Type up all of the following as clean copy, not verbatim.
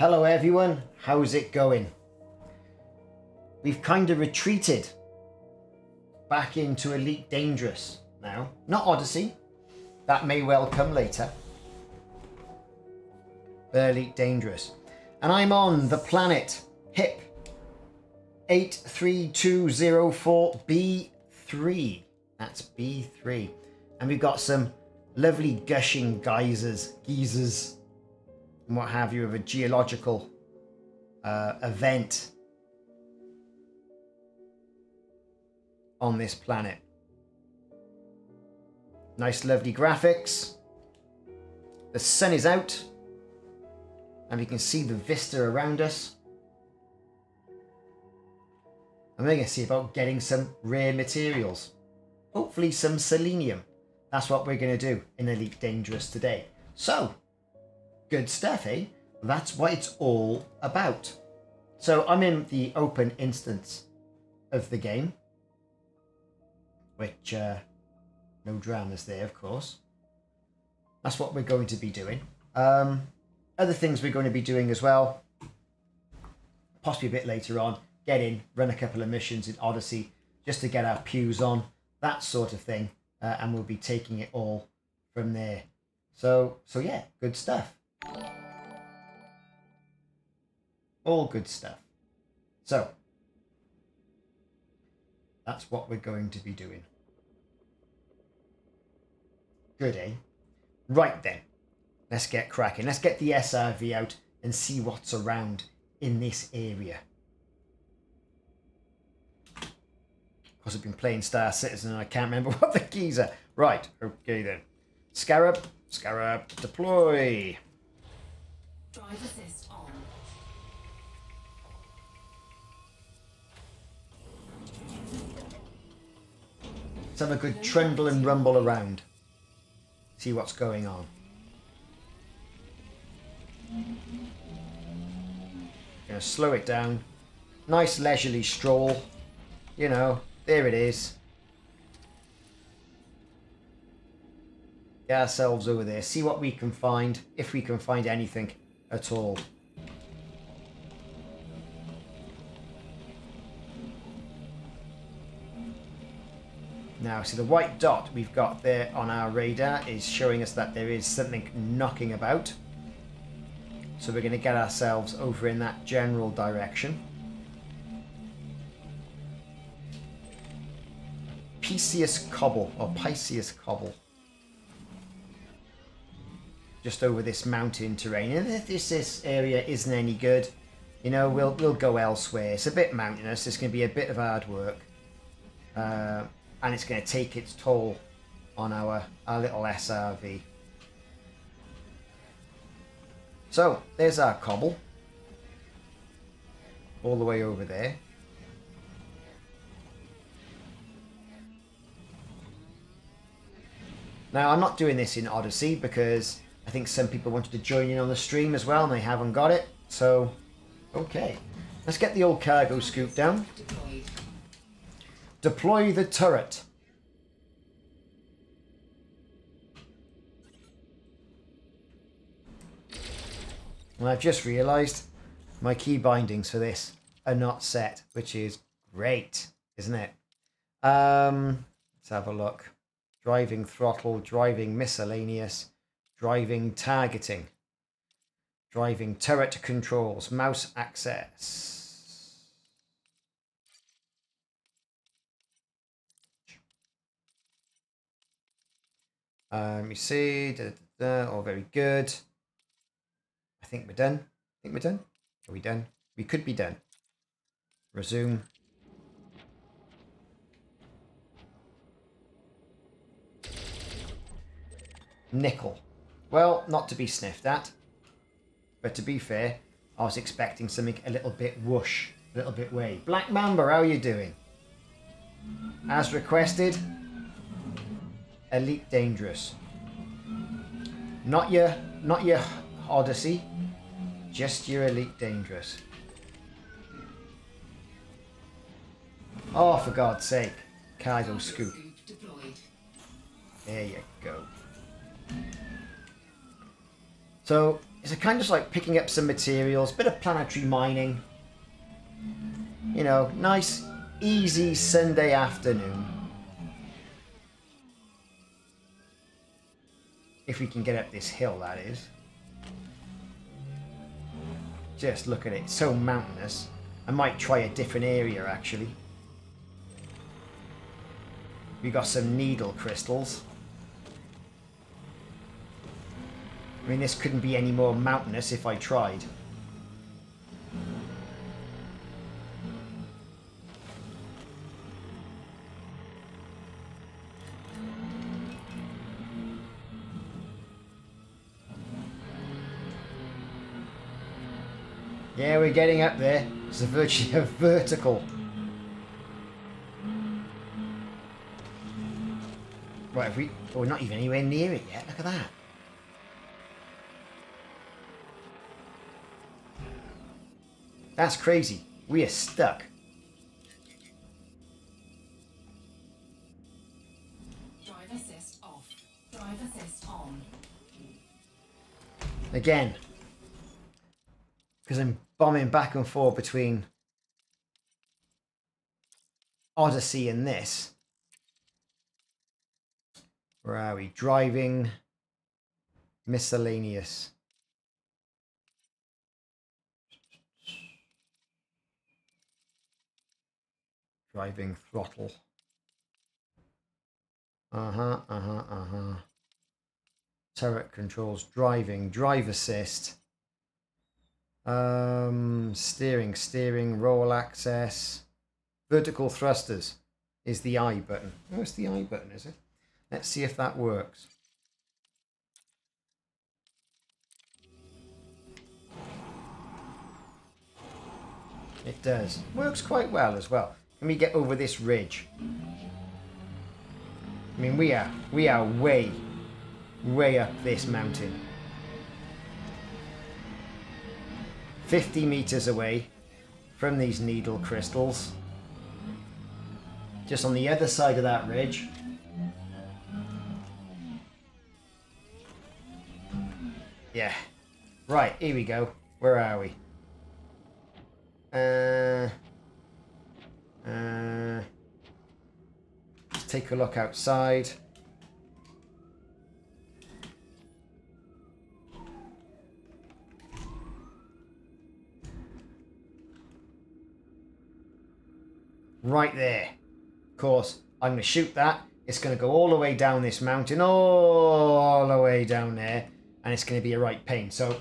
Hello everyone, how's it going? We've kind of retreated back into Elite Dangerous now. Not Odyssey, that may well come later. But Elite Dangerous. And I'm on the planet HIP 83204B3. That's B3. And we've got some lovely gushing geysers, and what have you of a geological event on this planet. Nice lovely graphics. The sun is out and we can see the vista around us. And we're going to see about getting some rare materials. Hopefully some selenium. That's what we're going to do in Elite Dangerous today. So, good stuff, eh? That's what it's all about. So I'm in the open instance of the game, which no dramas there, of course. That's what we're going to be doing. Other things we're going to be doing as well, possibly a bit later on, get in, run a couple of missions in Odyssey just to get our pews on, that sort of thing, and we'll be taking it all from there. So yeah, good stuff. All good stuff. So that's what we're going to be doing. Good, eh? Right then, let's get cracking. Let's get the SRV out and see what's around in this area. Of course, I've been playing Star Citizen and I can't remember what the keys are. Right, okay then. Scarab, deploy. Drive assist on. Let's have a good trundle and rumble around. See what's going on. Gonna slow it down. Nice leisurely stroll. You know, there it is. Get ourselves over there. See what we can find, if we can find anything at all. Now, see the white dot we've got there on our radar is showing us that there is something knocking about. So we're going to get ourselves over in that general direction. Pisceus Cobble, or Pisceus Cobble. Just over this mountain terrain. And if this area isn't any good, you know, we'll go elsewhere. It's a bit mountainous. It's going to be a bit of hard work. And it's going to take its toll on our little SRV. So, there's our cobble. All the way over there. Now, I'm not doing this in Odyssey because I think some people wanted to join in on the stream as well and they haven't got it. So, okay. Let's get the old cargo scoop down. Deploy the turret. And I've just realised my key bindings for this are not set, which is great, isn't it? Let's have a look. Driving throttle, driving miscellaneous, driving targeting, driving turret controls, mouse access. You see, all very good. I think we're done. Are we done? We could be done. Resume. Nickel. Well, not to be sniffed at. But to be fair, I was expecting something a little bit whoosh, a little bit way. Black Mamba, how are you doing? As requested, Elite Dangerous. Not your Odyssey, just your Elite Dangerous. Oh, for God's sake. Cargo scoop. There you go. So, It's a kind of like picking up some materials, bit of planetary mining. You know, nice, easy Sunday afternoon. If we can get up this hill, that is. Just look at it, it's so mountainous. I might try a different area, actually. We got some needle crystals. I mean, this couldn't be any more mountainous if I tried. Yeah, we're getting up there. It's a virtually a vertical. Right, if we... Oh, we're not even anywhere near it yet. Look at that. That's crazy. We are stuck. Drive assist off. Drive assist on. Again. Because I'm bombing back and forth between Odyssey and this. Where are we? Driving. Miscellaneous. Driving throttle. Turret controls, driving, drive assist. Steering, roll access. Vertical thrusters is the I button. Oh, it's the I button, is it? Let's see if that works. It does. Works quite well as well. Can we get over this ridge? I mean, we are way up this mountain. 50 meters away from these needle crystals. Just on the other side of that ridge. Yeah. Right, here we go. Where are we? Let's take a look outside. Right there. Of course, I'm going to shoot that. It's going to go all the way down this mountain, all the way down there, and it's going to be a right pain. So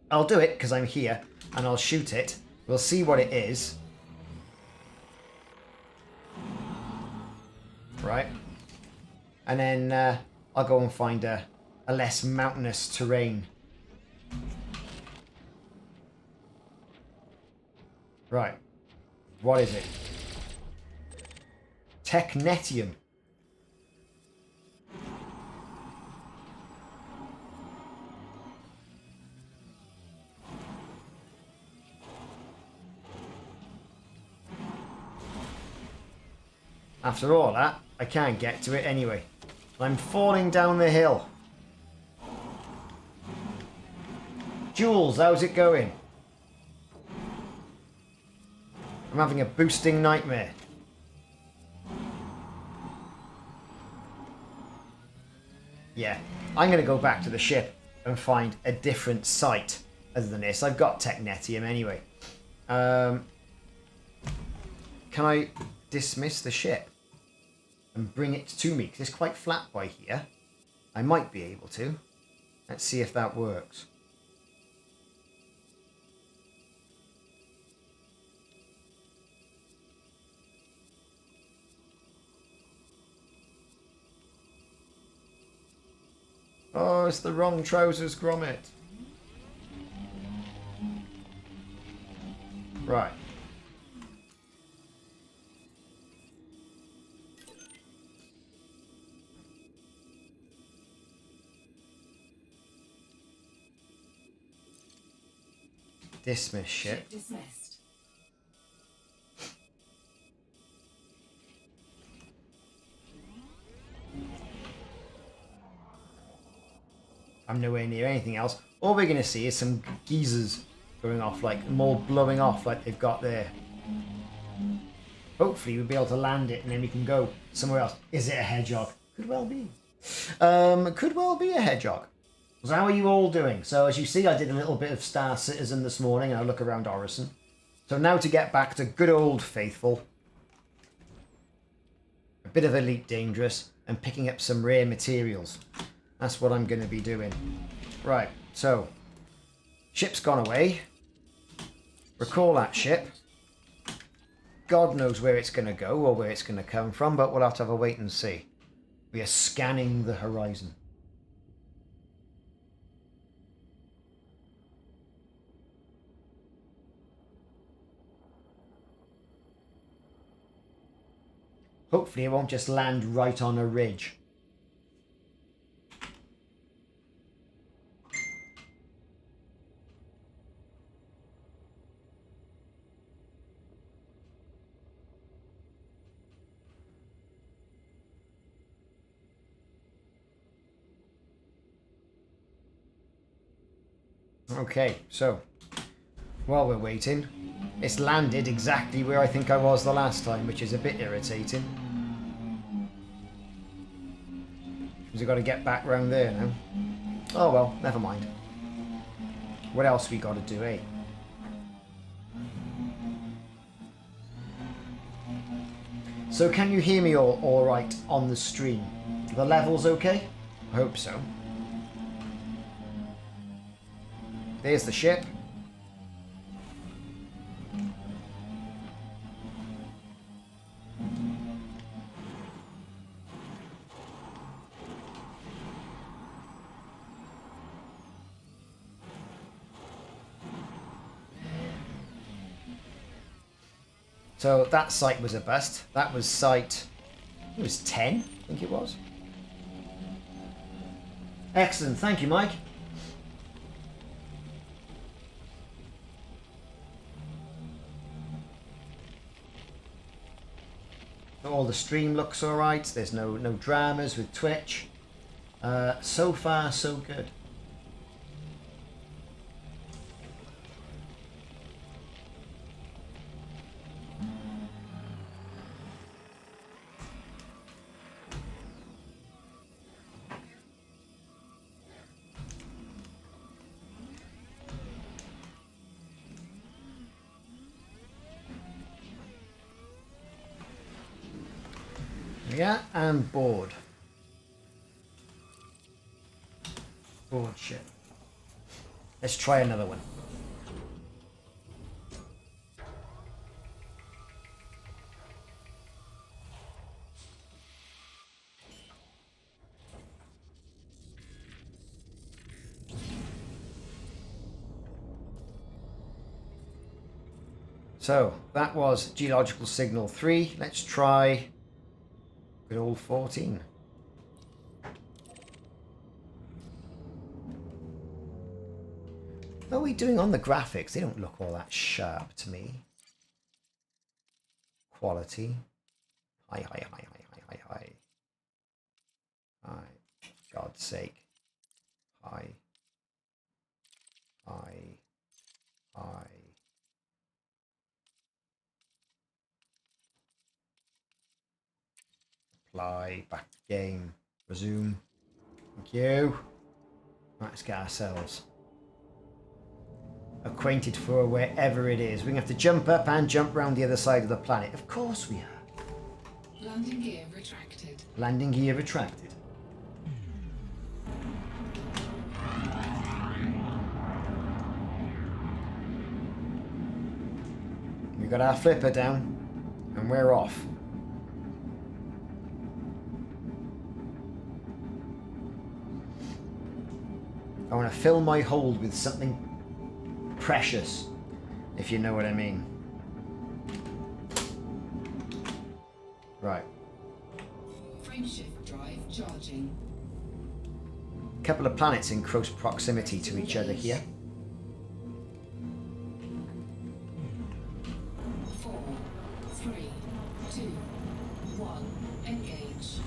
I'll do it because I'm here, and I'll shoot it. We'll see what it is. Right. And then I'll go and find a less mountainous terrain. Right. What is it? Technetium. After all that, I can't get to it anyway. I'm falling down the hill. Jules, how's it going? I'm having a boosting nightmare. Yeah, I'm going to go back to the ship and find a different site other than this. I've got technetium anyway. Can I dismiss the ship and bring it to me? Because it's quite flat by here. I might be able to. Let's see if that works. Oh, it's the wrong trousers, Gromit. Right. Dismiss ship. Dismissed. I'm nowhere near anything else. All we're going to see is some geysers going off, like more blowing off like they've got there. Hopefully we'll be able to land it and then we can go somewhere else. Is it a hedgehog? Could well be. Could well be a hedgehog. So how are you all doing? So as you see, I did a little bit of Star Citizen this morning and I look around Orison. So now to get back to good old faithful. A bit of Elite Dangerous and picking up some rare materials. That's what I'm going to be doing. Right, so ship's gone away. Recall that ship. God knows where it's going to go or where it's going to come from, but we'll have to have a wait and see. We are scanning the horizon. Hopefully it won't just land right on a ridge. Okay, so while we're waiting, it's landed exactly where I think I was the last time, which is a bit irritating. Because we've got to get back round there now. Oh well, never mind. What else we got to do, eh? So can you hear me all right on the stream? The level's okay? I hope so. There's the ship. So that site was a bust. That was site, it was 10, I think it was. Excellent, thank you, Mike. All the stream looks alright. There's no dramas with Twitch. So far, so good. Yeah, and board. Board ship. Let's try another one. So, that was Geological Signal 3. Let's try good old 14. How are we doing on the graphics? They don't look all that sharp to me. Quality. High. God's sake. High. Apply, back to game, resume. Thank you. Right, let's get ourselves acquainted for wherever it is. We're going to have to jump up and jump round the other side of the planet. Of course we are. Landing gear retracted. Landing gear retracted. We got our flipper down and we're off. I want to fill my hold with something precious, if you know what I mean. Right. Frameshift drive charging. A couple of planets in close proximity to each other here. 4, 3, 2, 1, engage.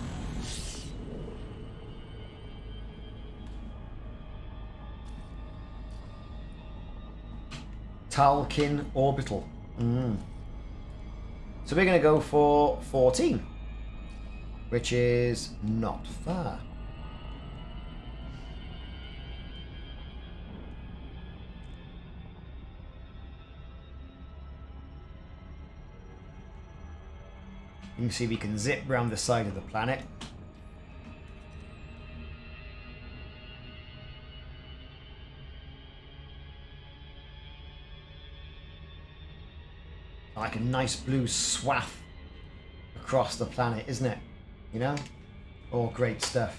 Talkin orbital. So we're going to go for 14, which is not far. You can see we can zip round the side of the planet. Like a nice blue swath across the planet, isn't it? You know? All great stuff.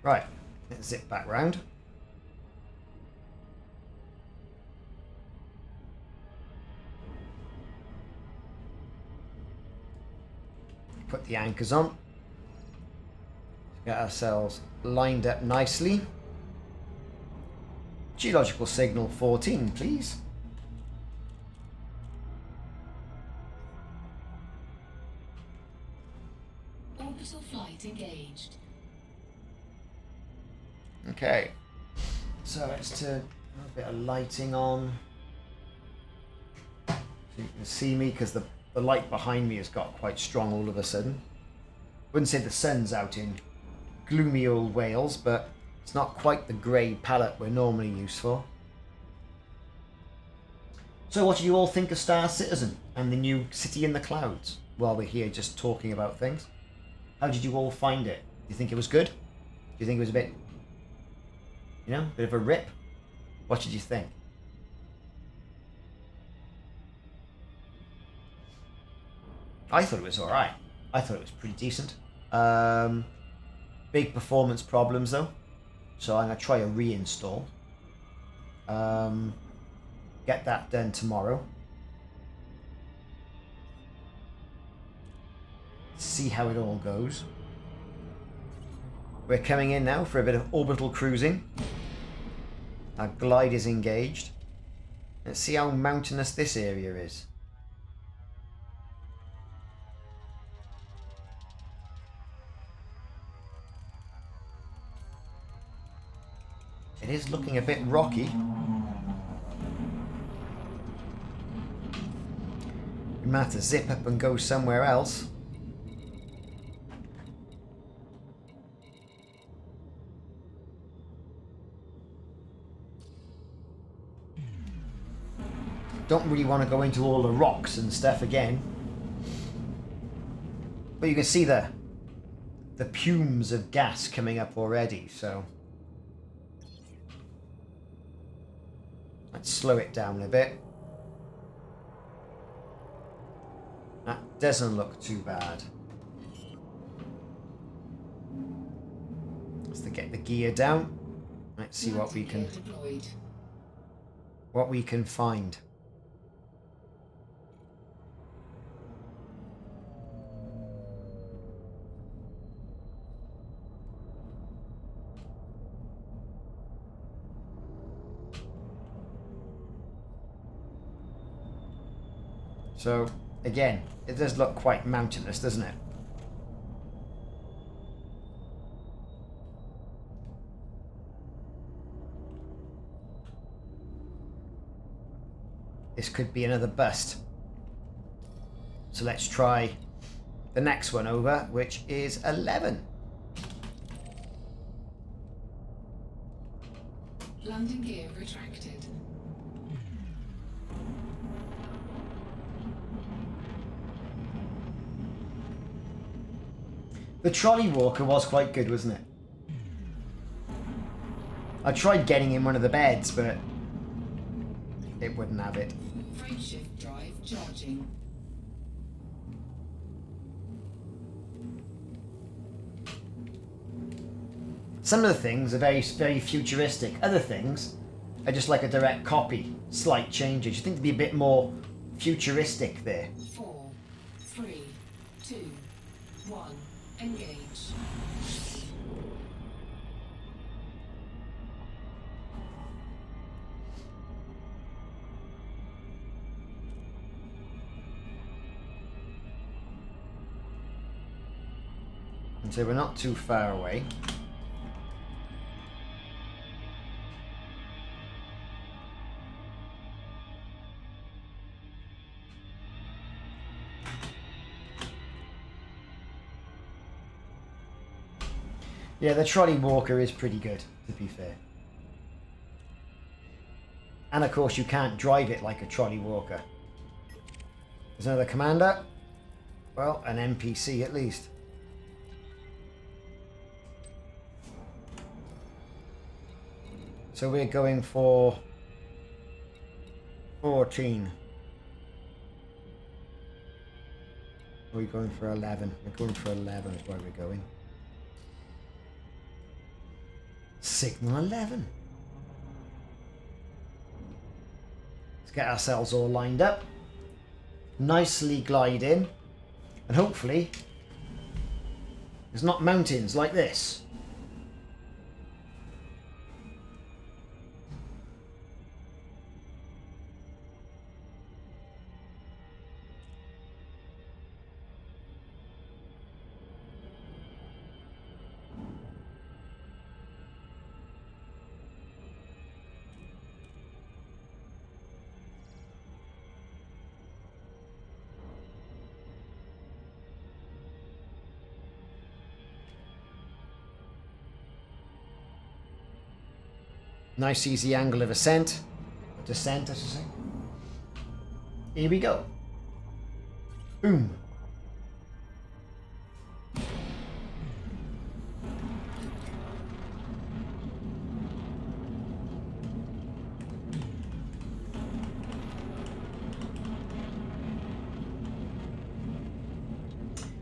Right, let's zip back round. Put the anchors on. Get ourselves lined up nicely. Geological signal 14, please. Orbital flight engaged. Okay, so let's turn a bit of lighting on so you can see me, because the light behind me has got quite strong all of a sudden. Wouldn't say the sun's out in gloomy old Wales, but it's not quite the grey palette we're normally used for. So what do you all think of Star Citizen and the new City in the Clouds while we're here just talking about things? How did you all find it? Do you think it was good? Do you think it was a bit, you know, a bit of a rip? What did you think? I thought it was alright. I thought it was pretty decent. Big performance problems though. So I'm going to try a reinstall. Get that done tomorrow. See how it all goes. We're coming in now for a bit of orbital cruising. Our glide is engaged. Let's see how mountainous this area is. It is looking a bit rocky. We might have to zip up and go somewhere else. Don't really want to go into all the rocks and stuff again. But you can see the fumes of gas coming up already, so let's slow it down a bit. That doesn't look too bad. Let's get the gear down. Let's see what we can find. So, again, it does look quite mountainous, doesn't it? This could be another bust. So let's try the next one over, which is 11. Landing gear retracted. The trolley walker was quite good, wasn't it? I tried getting in one of the beds, but it wouldn't have it. Frameshift drive charging. Some of the things are very, very futuristic. Other things are just like a direct copy. Slight changes. You think there'd be a bit more futuristic there. 4, 3, 2, 1. Engage. So we're not too far away. Yeah, the trolley walker is pretty good, to be fair. And of course you can't drive it like a trolley walker. There's another commander. Well, an NPC at least. So we're going for 14. Are we going for 11? We're going for 11 is where we're going. Signal 11. Let's get ourselves all lined up. Nicely glide in. And hopefully there's not mountains like this. Nice easy angle of ascent. Descent, I should say. Here we go. Boom.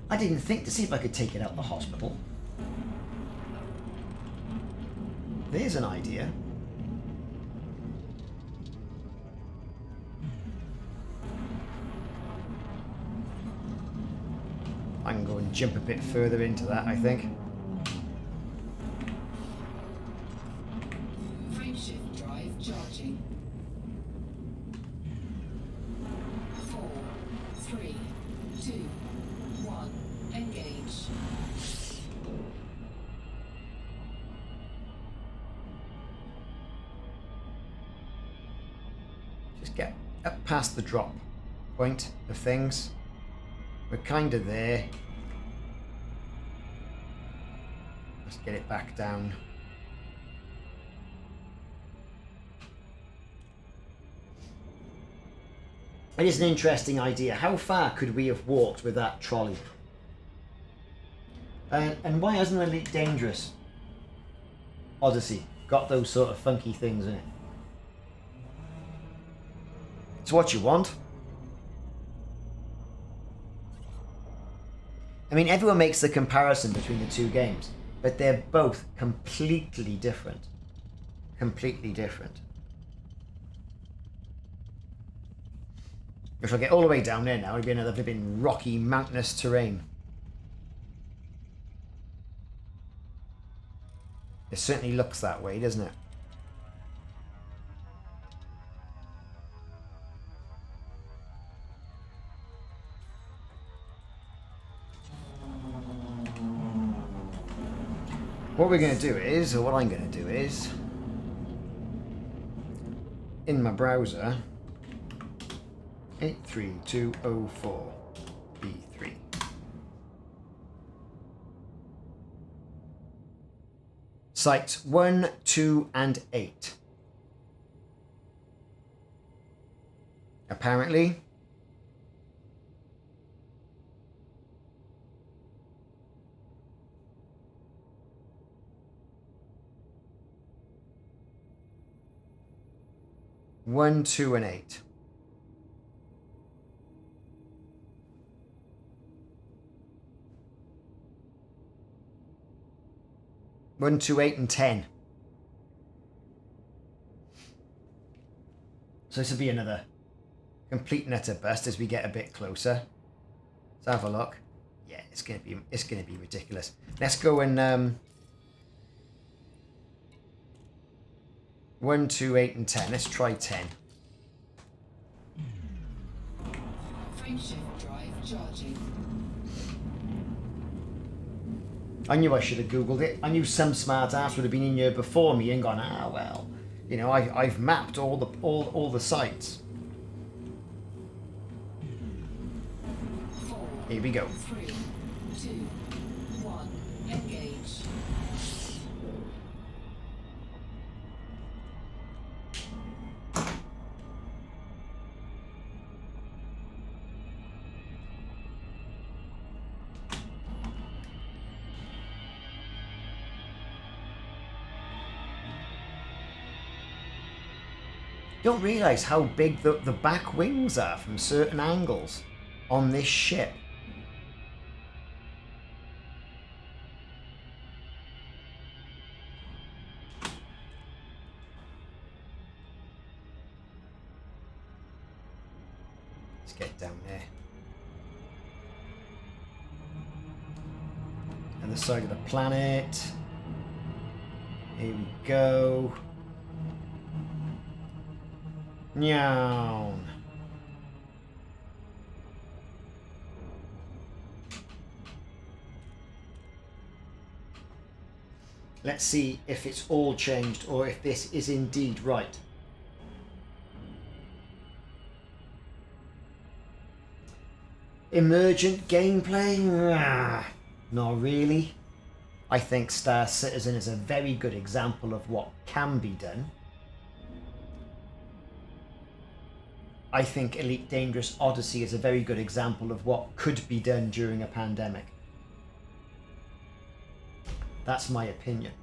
I didn't think to see if I could take it out the hospital. There's an idea. I can go and jump a bit further into that, I think. Frameshift drive charging. 4, 3, 2, 1. Engage. Just get up past the drop point of things. We're kind of there. Let's get it back down. It is an interesting idea. How far could we have walked with that trolley? And why hasn't Elite Dangerous Odyssey got those sort of funky things in it? It's what you want. I mean, everyone makes the comparison between the two games, but they're both completely different. Completely different. If I get all the way down there now, it'd be another flipping rocky, mountainous terrain. It certainly looks that way, doesn't it? What we're going to do is, or what I'm going to do is, in my browser, 83204 B3. Sites 1, 2, and 8. Apparently, one, 2, and 8. One, 2, 8, and 10. So this will be another complete nutter bust as we get a bit closer. Let's have a look. Yeah, it's gonna be ridiculous. Let's go and 1, 2, 8, and 10. Let's try 10. Frameshift drive charging. I knew I should have Googled it. I knew some smart ass would have been in here before me and gone, ah, well, you know, I've mapped all the sites. Here we go. 3, 2, 1, engage. You don't realise how big the back wings are from certain angles on this ship. Let's get down there. Other side of the planet. Here we go. Nyawn. Let's see if it's all changed or if this is indeed right. Emergent gameplay? Not really. I think Star Citizen is a very good example of what can be done. I think Elite Dangerous Odyssey is a very good example of what could be done during a pandemic. That's my opinion.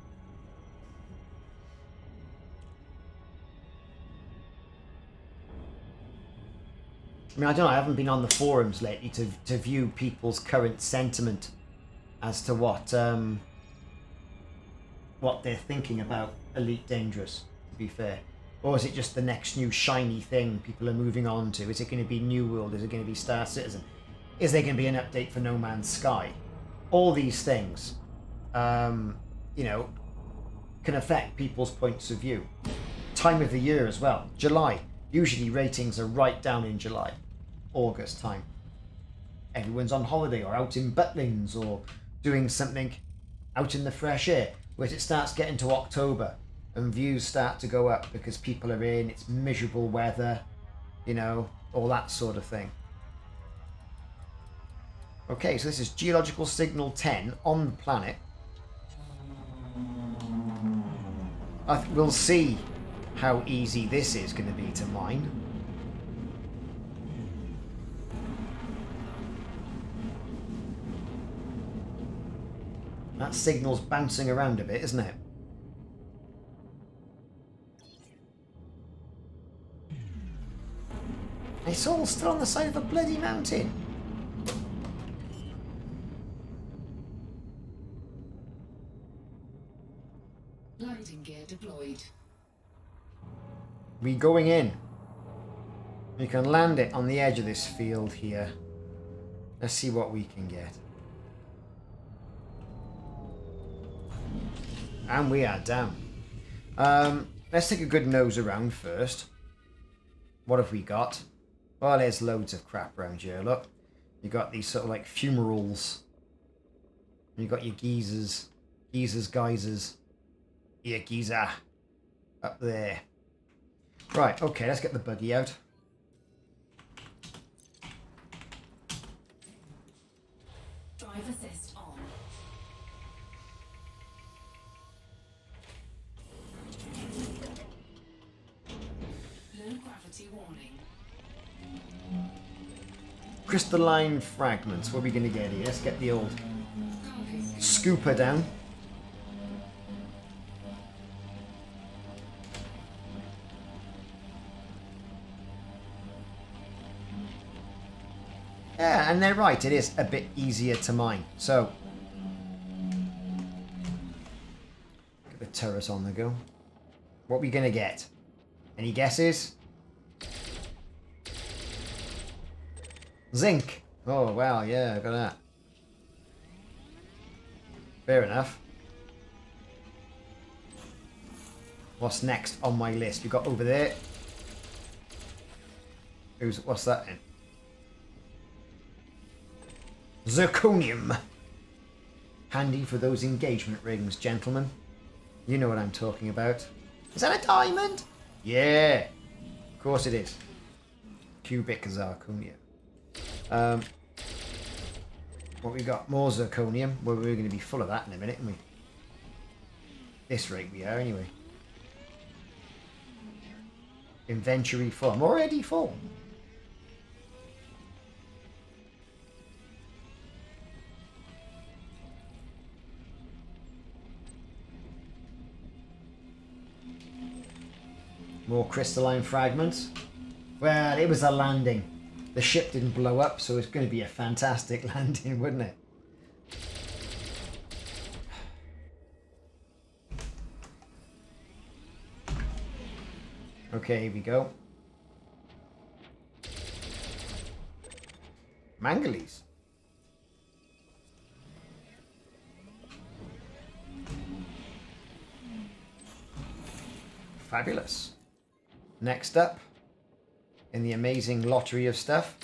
I mean, I don't know, I haven't been on the forums lately to view people's current sentiment as to what they're thinking about Elite Dangerous, to be fair. Or is it just the next new shiny thing people are moving on to? Is it going to be New World? Is it going to be Star Citizen? Is there going to be an update for No Man's Sky? All these things, you know, can affect people's points of view. Time of the year as well. July. Usually ratings are right down in July. August time. Everyone's on holiday or out in Butlins or doing something out in the fresh air. Whereas it starts getting to October and views start to go up because people are in, it's miserable weather, you know, all that sort of thing. Okay, so this is Geological Signal 10 on the planet. We'll see how easy this is going to be to mine. That signal's bouncing around a bit, isn't it? It's all still on the side of a bloody mountain. Landing gear deployed. We going in. We can land it on the edge of this field here. Let's see what we can get. And we are down. Let's take a good nose around first. What have we got? Well, there's loads of crap around here, look. You got these sort of like fumaroles. You got your geysers. Geysers. Yeah, geyser. Up there. Right, okay, let's get the buggy out. Drive assist on. Low gravity warning. Crystalline fragments. What are we going to get here? Let's get the old scooper down. Yeah, and they're right. It is a bit easier to mine. So, get the turret on the go. What are we going to get? Any guesses? Zinc. Oh, wow, yeah, I got that. Fair enough. What's next on my list? We got over there. What's that in? Zirconium. Handy for those engagement rings, gentlemen. You know what I'm talking about. Is that a diamond? Yeah. Of course it is. Cubic zirconia. What we got? More zirconium. Well, we're going to be full of that in a minute, aren't we? This rate we are, anyway. Inventory full. I'm already full. More crystalline fragments. Well, it was a landing. The ship didn't blow up, so it's going to be a fantastic landing, wouldn't it? Okay, here we go. Manganese. Fabulous. Next up, in the amazing lottery of stuff,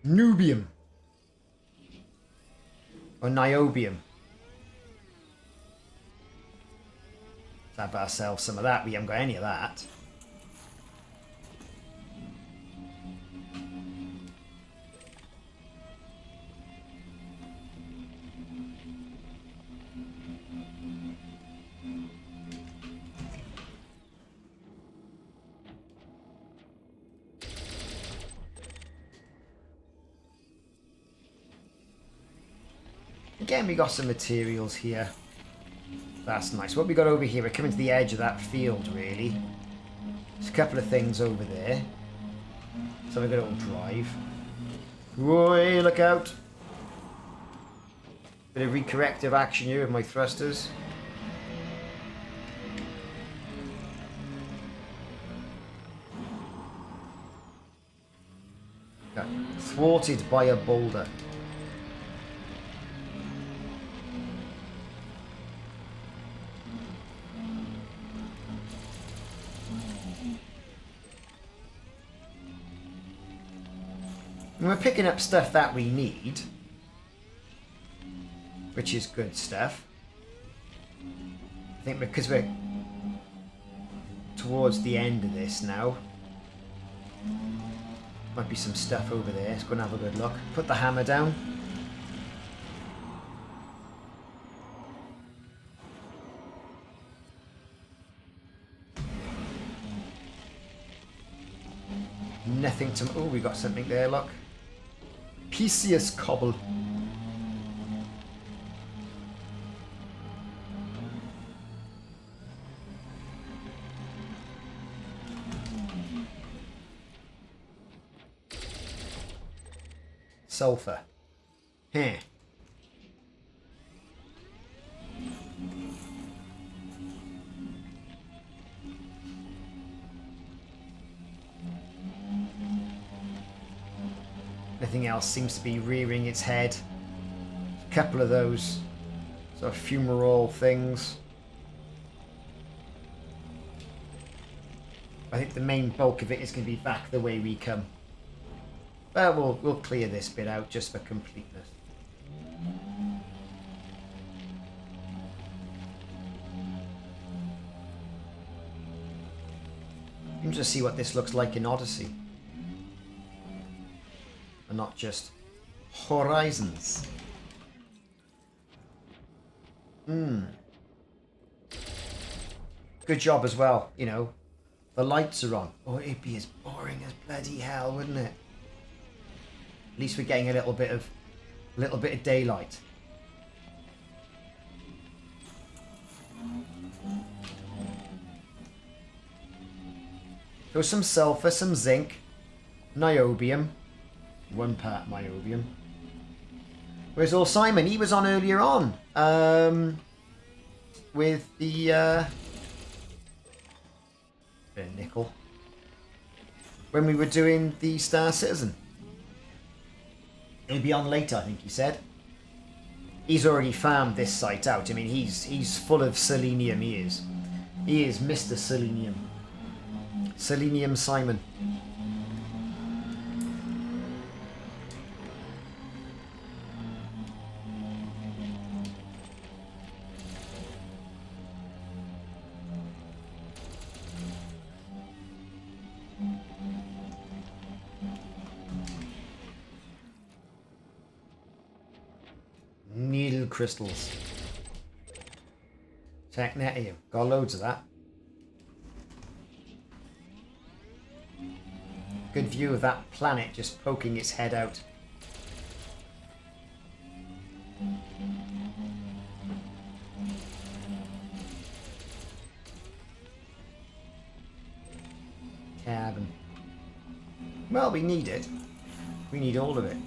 Nubium. Or niobium. Let's have ourselves some of that. We haven't got any of that. Again, we got some materials here. That's nice. What we got over here, we're coming to the edge of that field, really. There's a couple of things over there. So we've got a little drive. Whoa, look out. Bit of recorrective action here with my thrusters. Got thwarted by a boulder. And we're picking up stuff that we need, which is good stuff. I think because we're towards the end of this now, might be some stuff over there. Let's go and have a good look. Put the hammer down. Nothing to... Oh, we got something there, look. Pisius cobble. Sulfur. Here. Nothing else seems to be rearing its head. A couple of those sort of fumarole things. I think the main bulk of it is going to be back the way we come. But we'll clear this bit out just for completeness. Let me just see what this looks like in Odyssey. And not just horizons. Good job as well, you know. The lights are on. Oh, it'd be as boring as bloody hell, wouldn't it? At least we're getting a little bit of daylight. So some sulfur, some zinc, niobium. 1 part niobium. Where's old Simon? He was on earlier on. With the bit of nickel. When we were doing the Star Citizen. He'll be on later, I think he said. He's already farmed this site out. I mean, he's full of selenium, he is. He is Mr. Selenium. Selenium Simon. Needle crystals. Technetium. Got loads of that. Good view of that planet just poking its head out. Carbon. Well, we need it. We need all of it.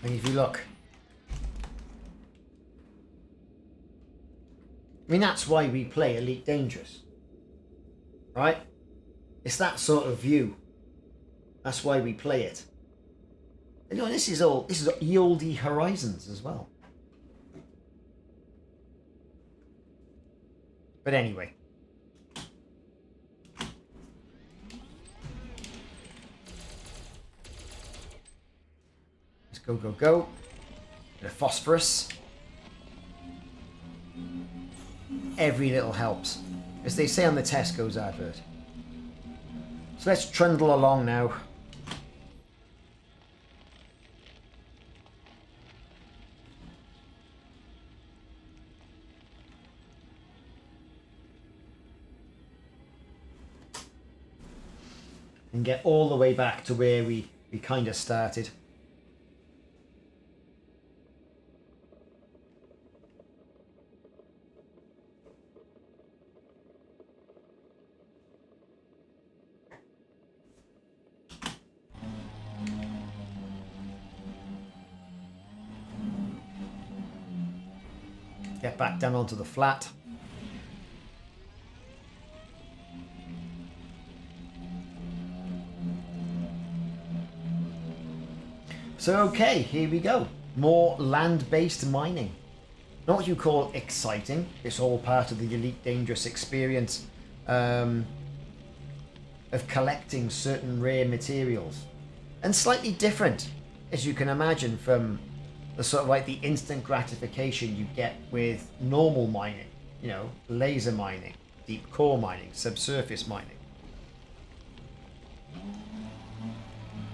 And if you look, I mean, that's why we play Elite Dangerous, right? It's that sort of view. That's why we play it. And, you know, this is Yieldy Horizons as well. But anyway. Let's go, go, go. Bit of phosphorus. Every little helps, as they say on the Tesco's advert. So let's trundle along now. And get all the way back to where we kind of started. Get back down onto the flat. So okay, here we go. More land-based mining. Not what you call exciting. It's all part of the Elite Dangerous experience of collecting certain rare materials. And slightly different, as you can imagine, from the sort of like the instant gratification you get with normal mining, you know, laser mining, deep core mining, subsurface mining.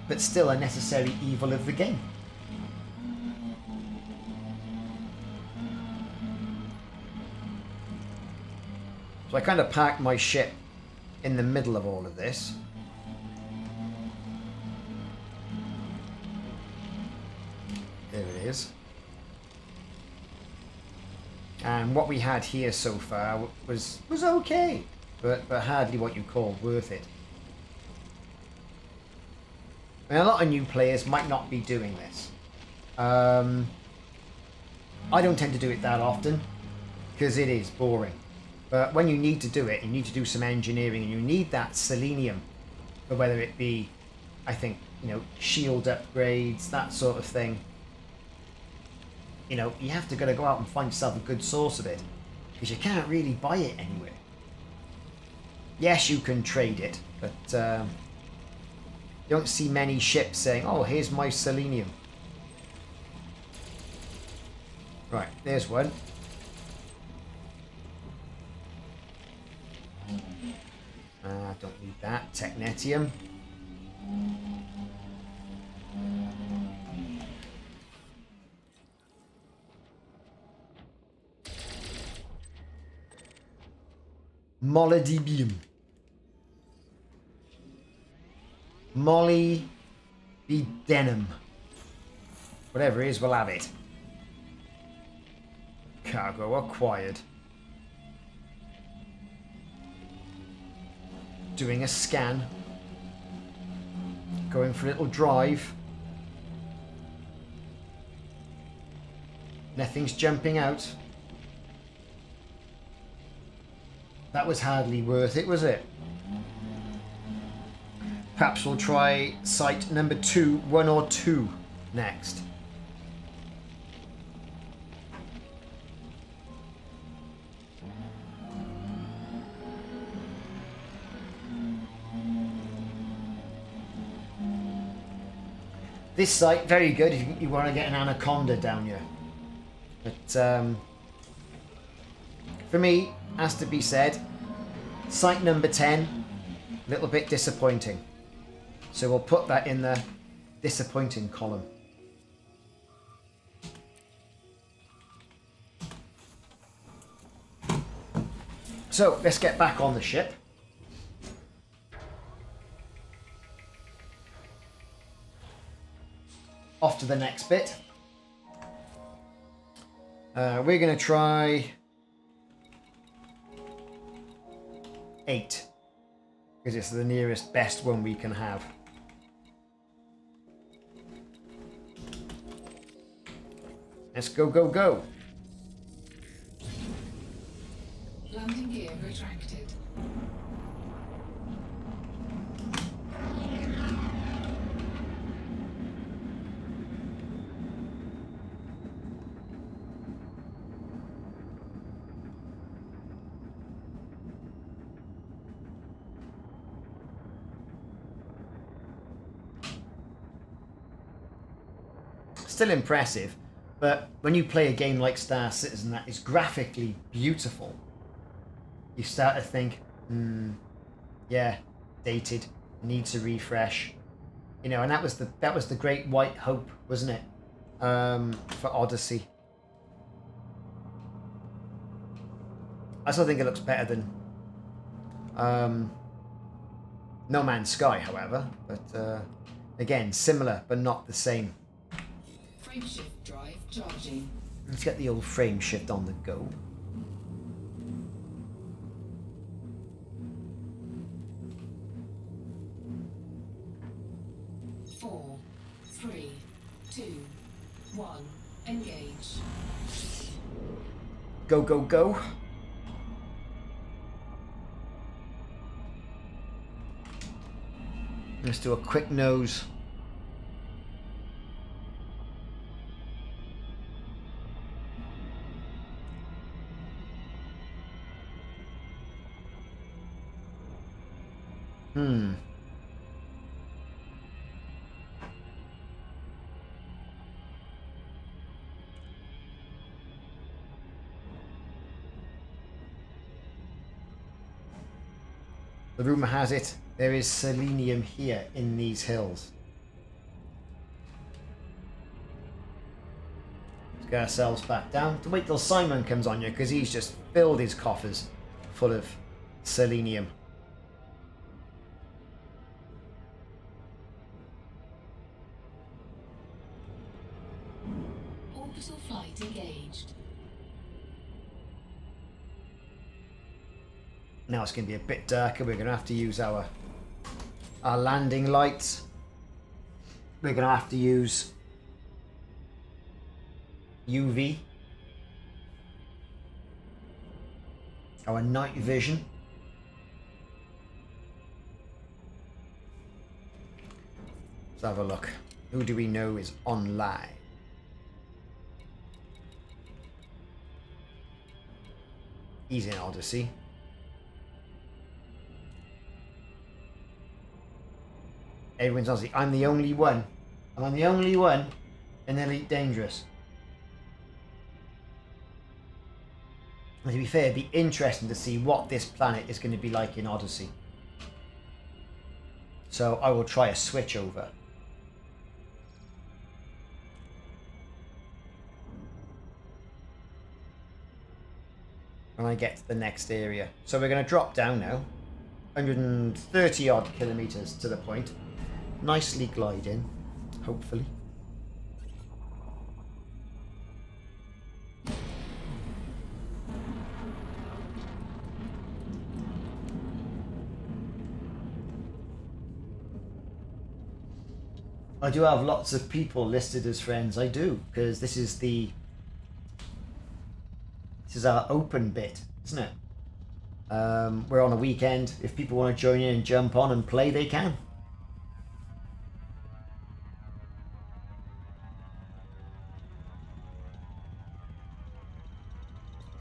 But still a necessary evil of the game. So I kind of parked my ship in the middle of all of this. There it is. And what we had here so far was okay, but hardly what you call worth it. I mean, a lot of new players might not be doing this. I don't tend to do it that often because it is boring. But when you need to do it, you need to do some engineering, and you need that selenium for whether it be, I think, you know, shield upgrades, that sort of thing. You know, you have to go out and find yourself a good source of it, because you can't really buy it anywhere. Yes, you can trade it, but you don't see many ships saying, oh, here's my selenium. Right, there's one. Don't need that. Technetium. Molybdenum. Molybdenum. Whatever it is, we'll have it. Cargo acquired. Doing a scan. Going for a little drive. Nothing's jumping out. That was hardly worth it, was it? Perhaps we'll try site number 2, 1 or 2 next. This site, very good if you want to get an anaconda down here. But for me, has to be said, site number 10, A little bit disappointing. So we'll put that in the disappointing column. So let's get back on the ship. Off to the next bit. We're going to try 8 because it's the nearest best one we can have. Let's go, go, go. Landing gear retracted. Still impressive, but when you play a game like Star Citizen that is graphically beautiful, you start to think, yeah, dated, needs a refresh, you know. And that was the great white hope, wasn't it, for Odyssey. I still think it looks better than No Man's Sky, however, but again, similar but not the same. Frameshift drive charging. Let's get the old frame shift on the go. Four, three, two, one. Engage. Go, go, go. Let's do a quick nose. The rumour has it there is selenium here in these hills. Let's get ourselves back down. To wait till Simon comes on you, because he's just filled his coffers full of selenium. Orbital flight engaged. Now it's going to be a bit darker. We're going to have to use our landing lights. We're going to have to use UV. Our night vision. Let's have a look. Who do we know is online? He's in Odyssey. Everyone's Odyssey. I'm the only one. I'm the only one in Elite Dangerous. And to be fair, it'd be interesting to see what this planet is going to be like in Odyssey. So I will try a switch over. When I get to the next area. So we're going to drop down now. 130 odd kilometers to the point. Nicely glide in, hopefully. I do have lots of people listed as friends. I do, because this is our open bit, isn't it? We're on a weekend. If people want to join in and jump on and play, they can.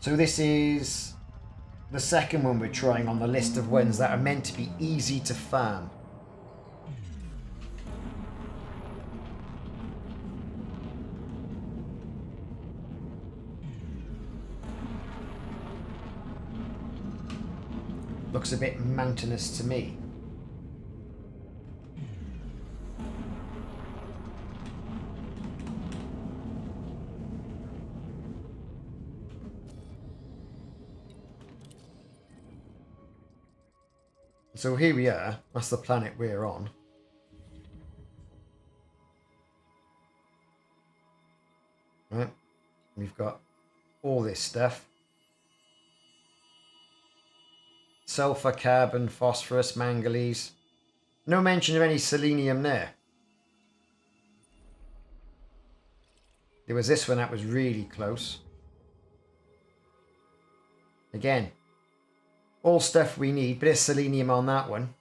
So this is the second one we're trying on the list of ones that are meant to be easy to farm. Looks a bit mountainous to me. So here we are. That's the planet we're on. Right. We've got all this stuff. Sulfur, carbon, phosphorus, manganese. No mention of any selenium there. There was this one that was really close. Again, all stuff we need, but there's selenium on that one.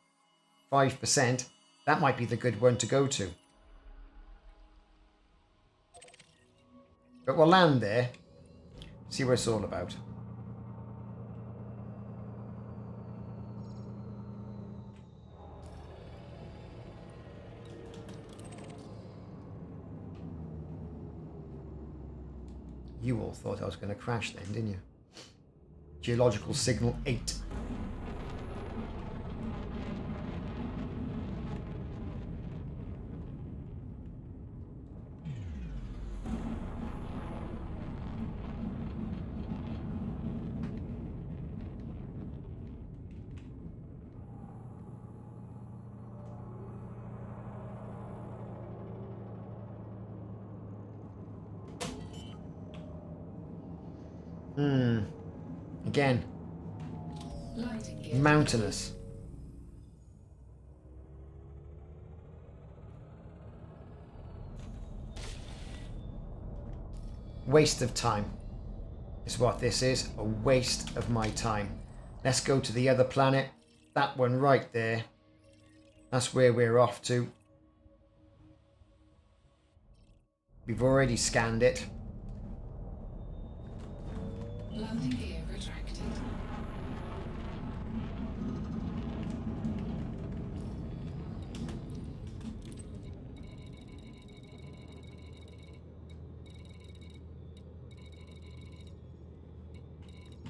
5%. That might be the good one to go to. But we'll land there. See what it's all about. You all thought I was going to crash then, didn't you? Geological signal 8. Again, mountainous. Waste of time is what this is. A waste of my time. Let's go to the other planet. That one right there. That's where we're off to. We've already scanned it. Landing gear retracted.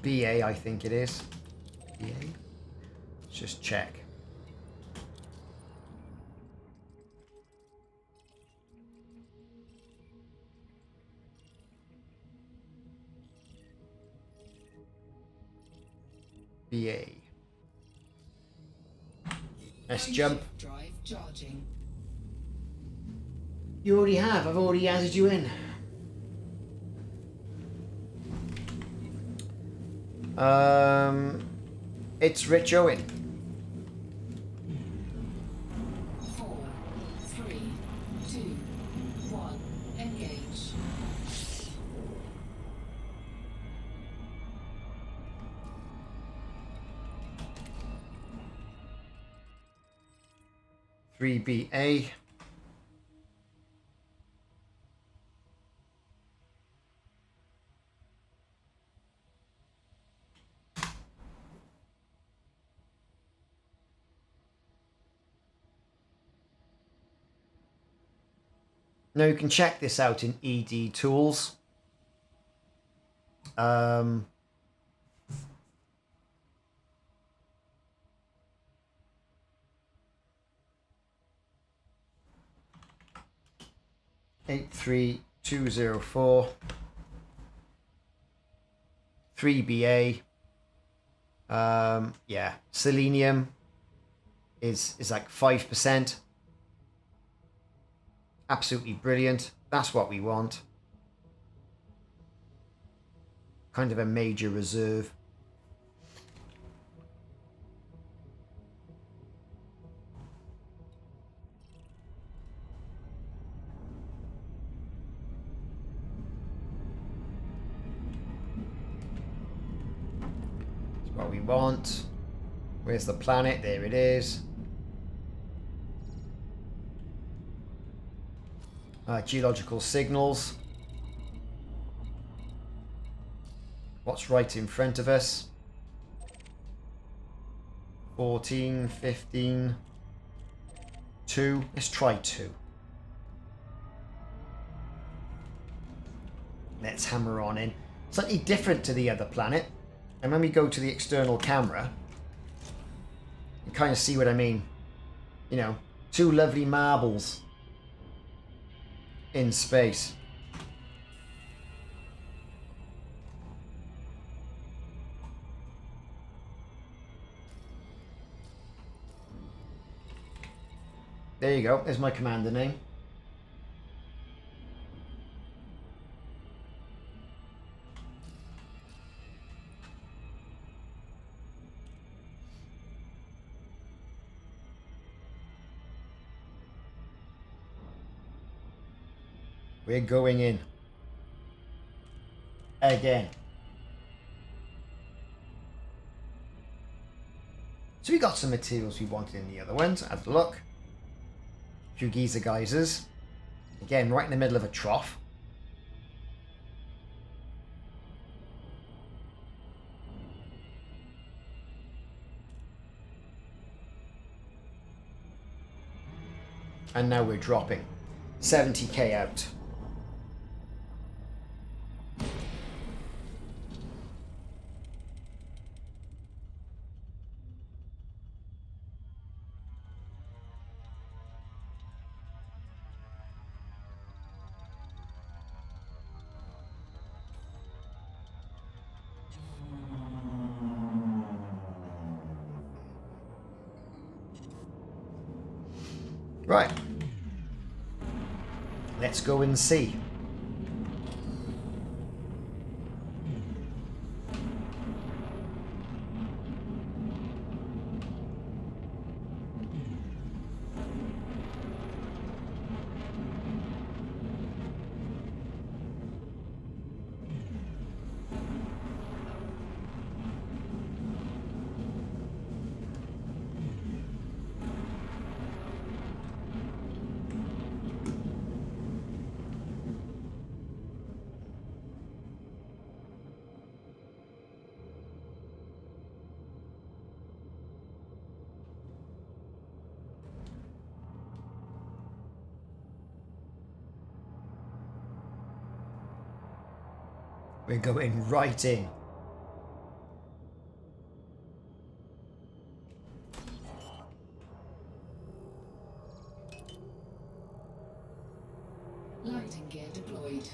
BA, I think it is. BA? Let's just check. BA. Let's jump. Drive charging. You already have. I've already added you in. It's Rich Owen. 4, 3, 2, 1. Engage. Three BA. Now you can check this out in ED Tools. Eight 3204 3BA. Yeah, selenium is like 5%. Absolutely brilliant. That's what we want. Kind of a major reserve. That's what we want. Where's the planet? There it is. Geological signals. What's right in front of us? 14, 15, 2. Let's try 2. Let's hammer on in. Slightly different to the other planet. And when we go to the external camera, you kind of see what I mean. You know, 2 lovely marbles in space. There you go. There's my commander name. We're going in. Again. So we got some materials we wanted in the other ones. Have a look. A few geyser geysers. Again, right in the middle of a trough. And now we're dropping 70k out. Right. Let's go and see. We're going right in. Lighting gear deployed.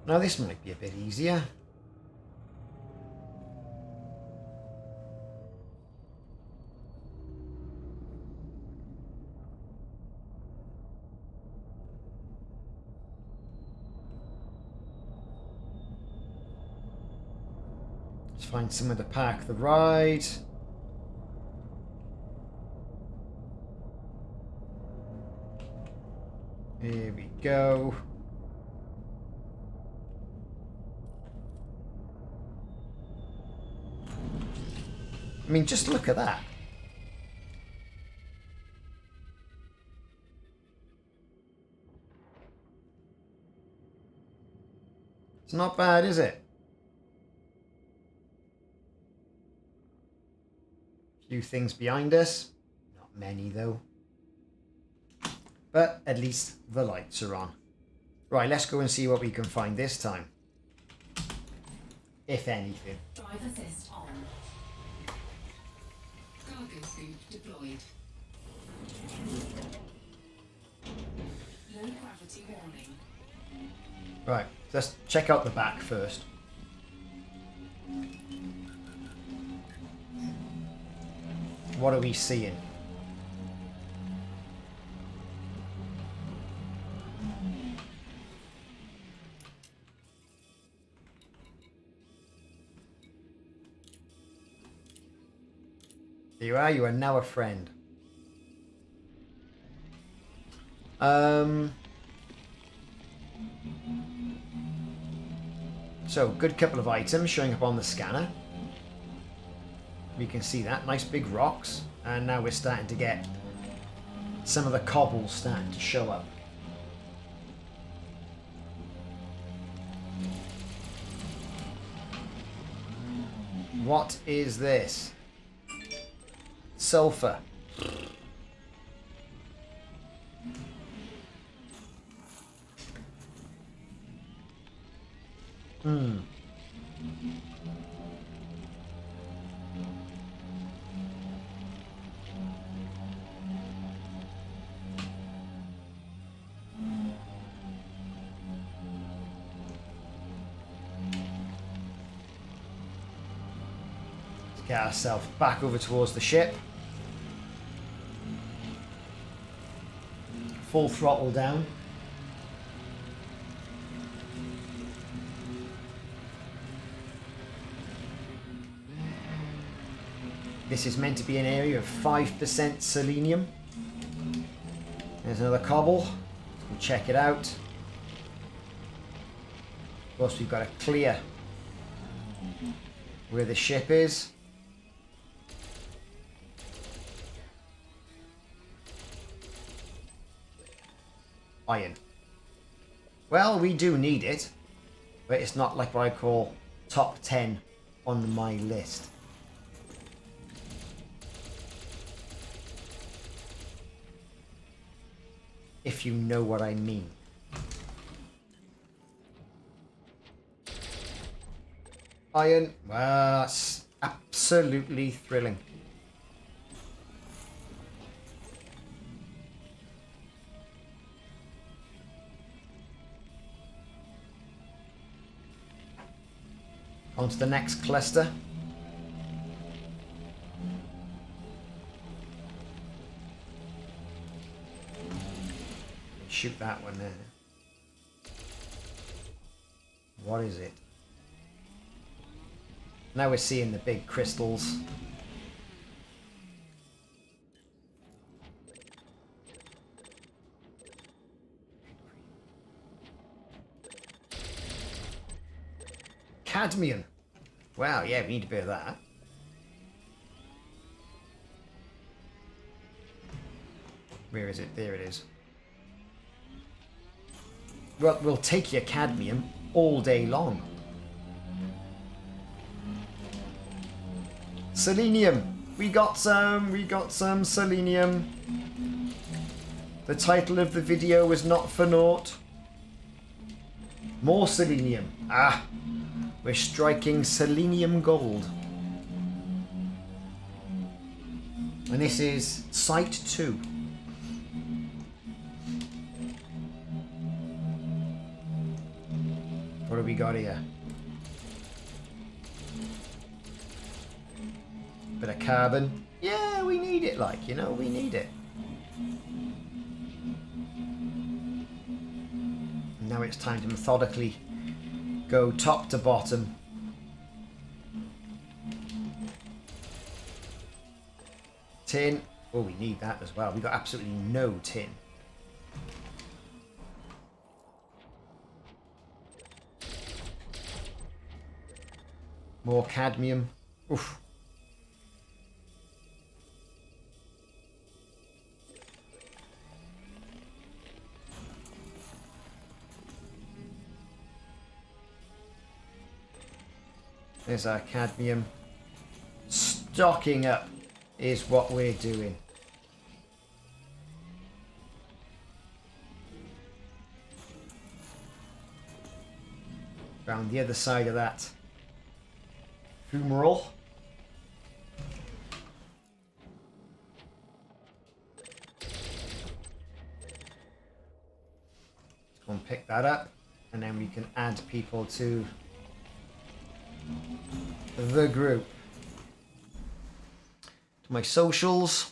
Now this might be a bit easier. Let's find somewhere to park the ride. Here we go. I mean, just look at that. It's not bad, is it? Few things behind us. Not many, though. But at least the lights are on. Right, let's go and see what we can find this time. If anything. Drive assist on. Cargo suit deployed. Low gravity warning. Right, let's check out the back first. What are we seeing? There you are. You are now a friend. So, good couple of items showing up on the scanner. We can see that. Nice big rocks. And now we're starting to get some of the cobbles starting to show up. What is this? Sulfur. Get ourselves back over towards the ship. Full throttle down. This is meant to be an area of 5% selenium. There's another cobble. We'll check it out. Of course, we've got to clear where the ship is. Iron. Well, we do need it, but it's not like what I call top 10 on my list. If you know what I mean. Iron, well, that's absolutely thrilling. On to the next cluster. Shoot that one there. What is it? Now we're seeing the big crystals. Cadmium. Wow, yeah, we need a bit of that. Where is it? There it is. Well, we'll take your cadmium all day long. Selenium. We got some selenium. The title of the video was not for naught. More selenium. Ah, we're striking selenium gold. And this is Site 2. What have we got here? Bit of carbon. Yeah, we need it, like, you know, we need it. Now it's time to methodically go top to bottom. Tin. Oh, we need that as well. We got absolutely no tin. More cadmium. Oof. There's our cadmium. Stocking up is what we're doing. Around the other side of that fumarole. Let's go and pick that up, and then we can add people to the group. To my socials.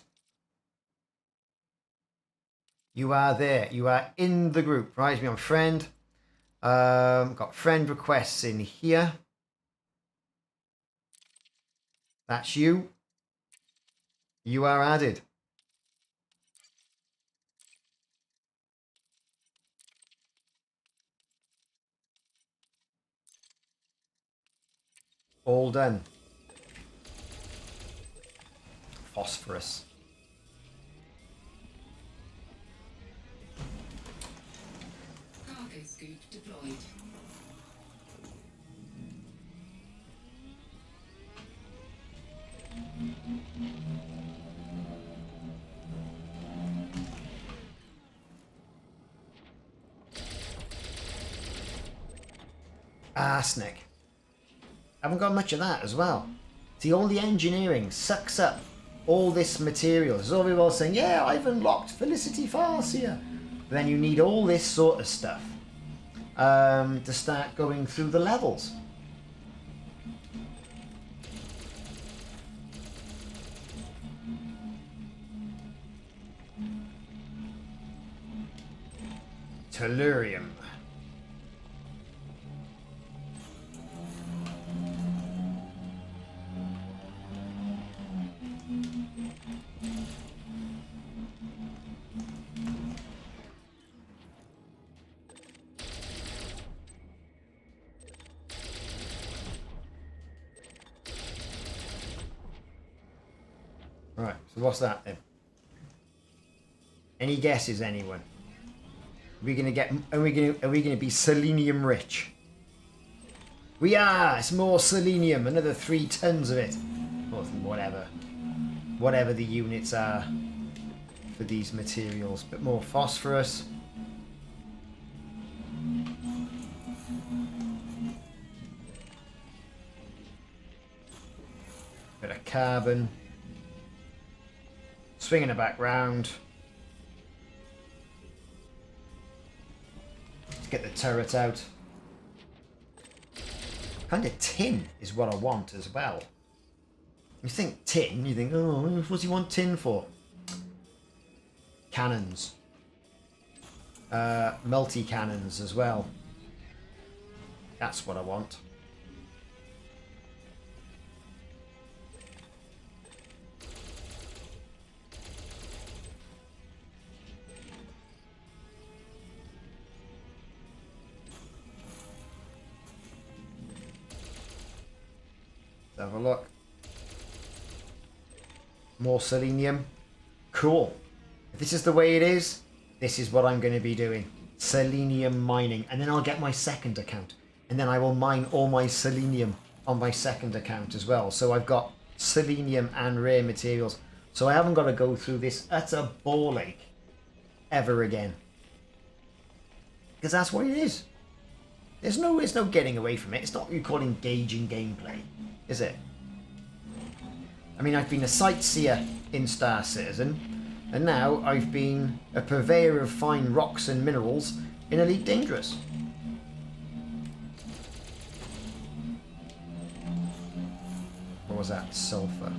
You are there. You are in the group. Right, me on friend. Got friend requests in here. That's you. You are added. All done. Phosphorus. Cargo scoop deployed. Arsenic. Haven't got much of that as well. See, all the engineering sucks up all this material. There's all people saying, yeah, I've unlocked Felicity Farcia. But then you need all this sort of stuff to start going through the levels. tellurium. Right, so what's that then? Any guesses, anyone? Are we gonna be selenium rich? We are! It's more selenium, another 3 tons of it. Or whatever the units are for these materials. Bit more phosphorus. Bit of carbon. Swinging it back round. Let's get the turret out. Kind of tin is what I want as well. You think tin, you think, oh, what's he want tin for? Cannons. Multi-cannons as well. That's what I want. Let's have a look. More selenium. Cool. If this is the way it is, this is what I'm going to be doing. Selenium mining. And then I'll get my second account. And then I will mine all my selenium on my second account as well. So I've got selenium and rare materials. So I haven't got to go through this utter ball ache ever again. Because that's what it is. There's no getting away from it. It's not what you call engaging gameplay, is it? I mean, I've been a sightseer in Star Citizen, and now I've been a purveyor of fine rocks and minerals in Elite Dangerous. What was that? Sulfur.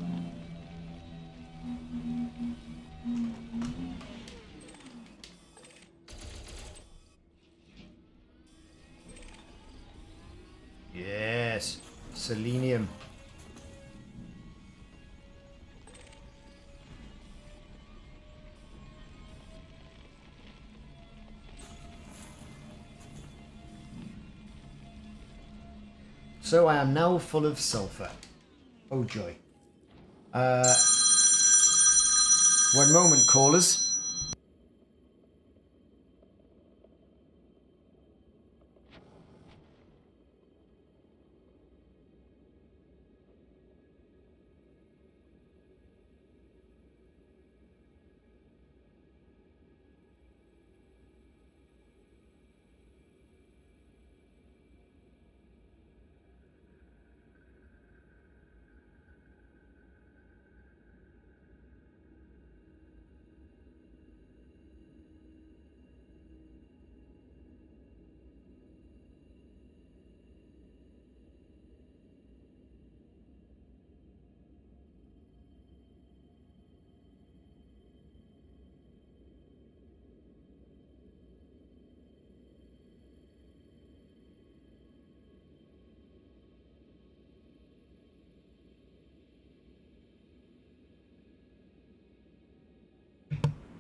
Yes, selenium. So I am now full of sulfur. Oh joy. One moment, callers.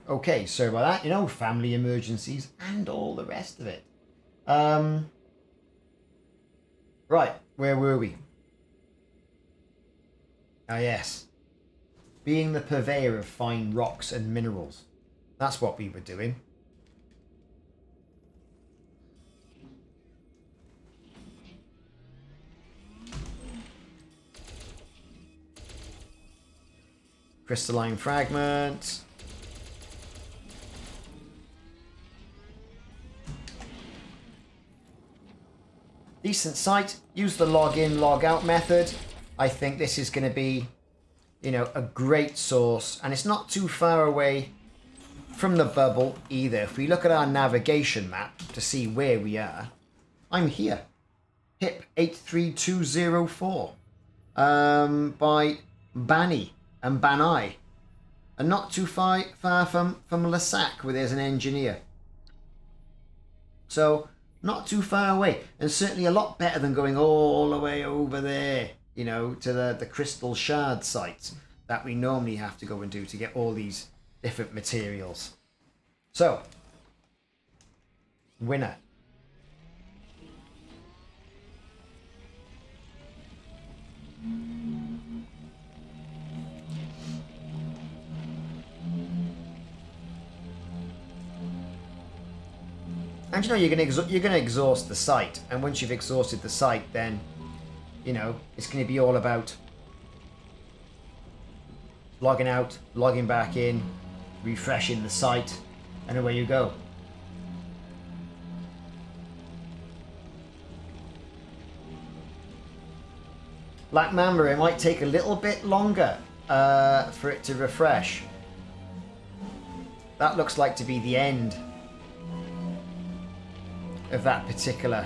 Okay, sorry about that. You know, family emergencies and all the rest of it. Right, where were we? Ah, yes. Being the purveyor of fine rocks and minerals. That's what we were doing. Crystalline fragments. Decent site. Use the log in, log out method. I think this is going to be, you know, a great source. And it's not too far away from the bubble either. If we look at our navigation map to see where we are, I'm here. HIP 83204. By Bani and Banai. And not too far from Lasac, where there's an engineer. So not too far away, and certainly a lot better than going all the way over there, you know, to the crystal shard sites that we normally have to go and do to get all these different materials. So, winner. And you know, you're gonna exhaust the site, and once you've exhausted the site, then you know it's going to be all about logging out, logging back in, refreshing the site, and away you go. Like Mamba, it might take a little bit longer for it to refresh. That looks like to be the end of that particular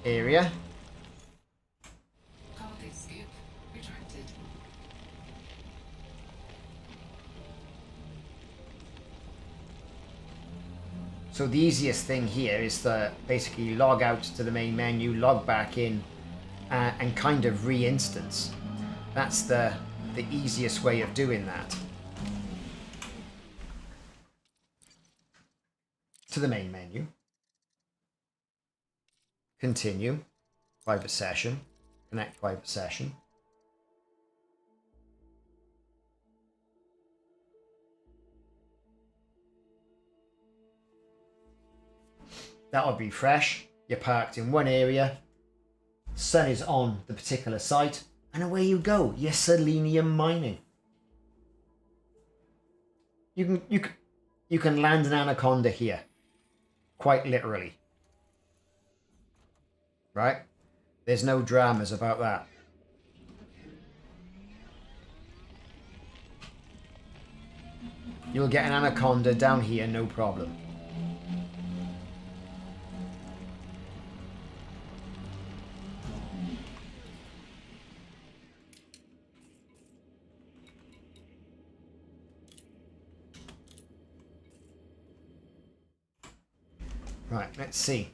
area. Cargo scoop retracted. So the easiest thing here is to basically log out to the main menu, log back in, and kind of re-instance. That's the easiest way of doing that. To the main menu. Continue. Private session. Connect private session. That'll be fresh. You're parked in one area. Sun is on the particular site. And away you go. You're selenium mining. You can land an anaconda here. Quite literally. Right? There's no dramas about that. You'll get an anaconda down here, no problem. Right, let's see.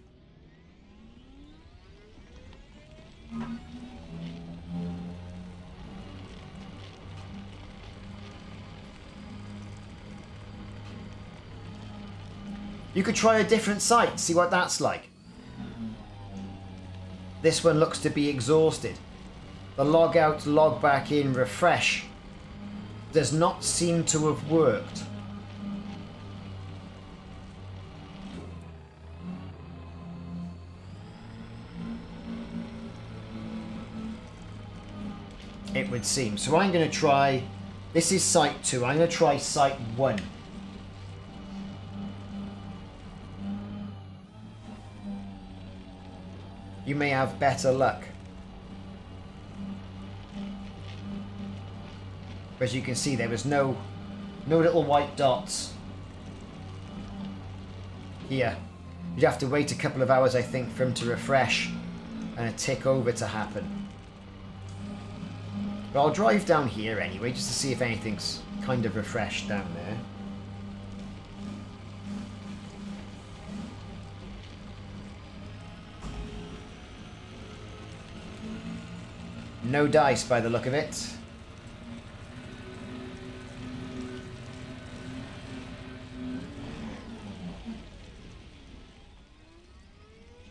You could try a different site, see what that's like. This one looks to be exhausted. The log out, log back in, refresh does not seem to have worked. It would seem. So I'm going to try, this is site 2, I'm going to try site 1. You may have better luck. As you can see, there was no little white dots here. You'd have to wait a couple of hours, I think, for them to refresh and a tick over to happen. But I'll drive down here anyway, just to see if anything's kind of refreshed down there. No dice by the look of it.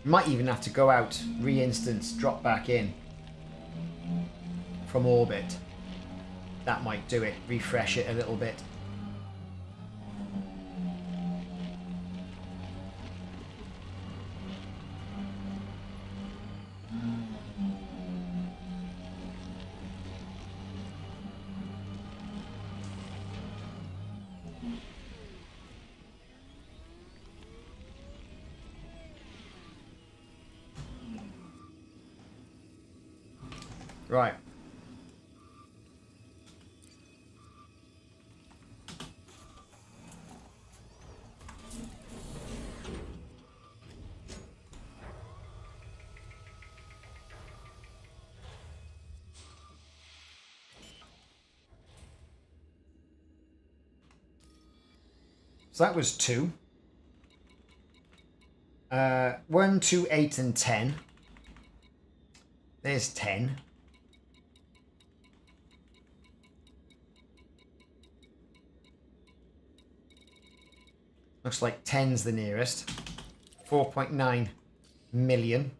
Might even have to go out, re-instance, drop back in from orbit. That might do it, refresh it a little bit. Right. So that was 2. 1, 2, 8, and 10. There's 10. Looks like 10's the nearest. 4.9 million.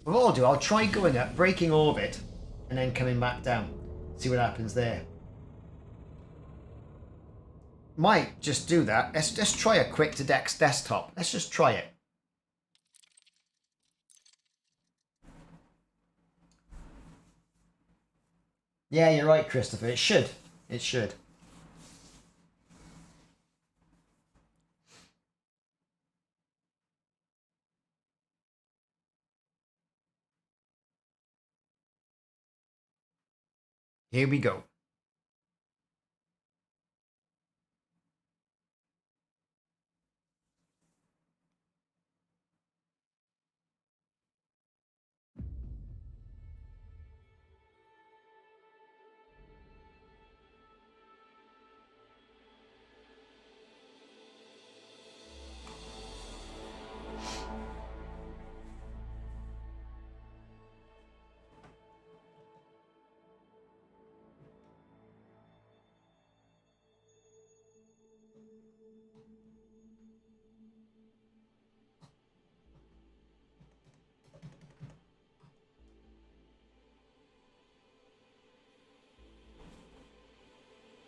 What I'll do, I'll try going up, breaking orbit, and then coming back down. See what happens there. Might just do that. Let's try a quick to Dex desktop. Let's just try it. Yeah, you're right, Christopher. It should. It should. Here we go.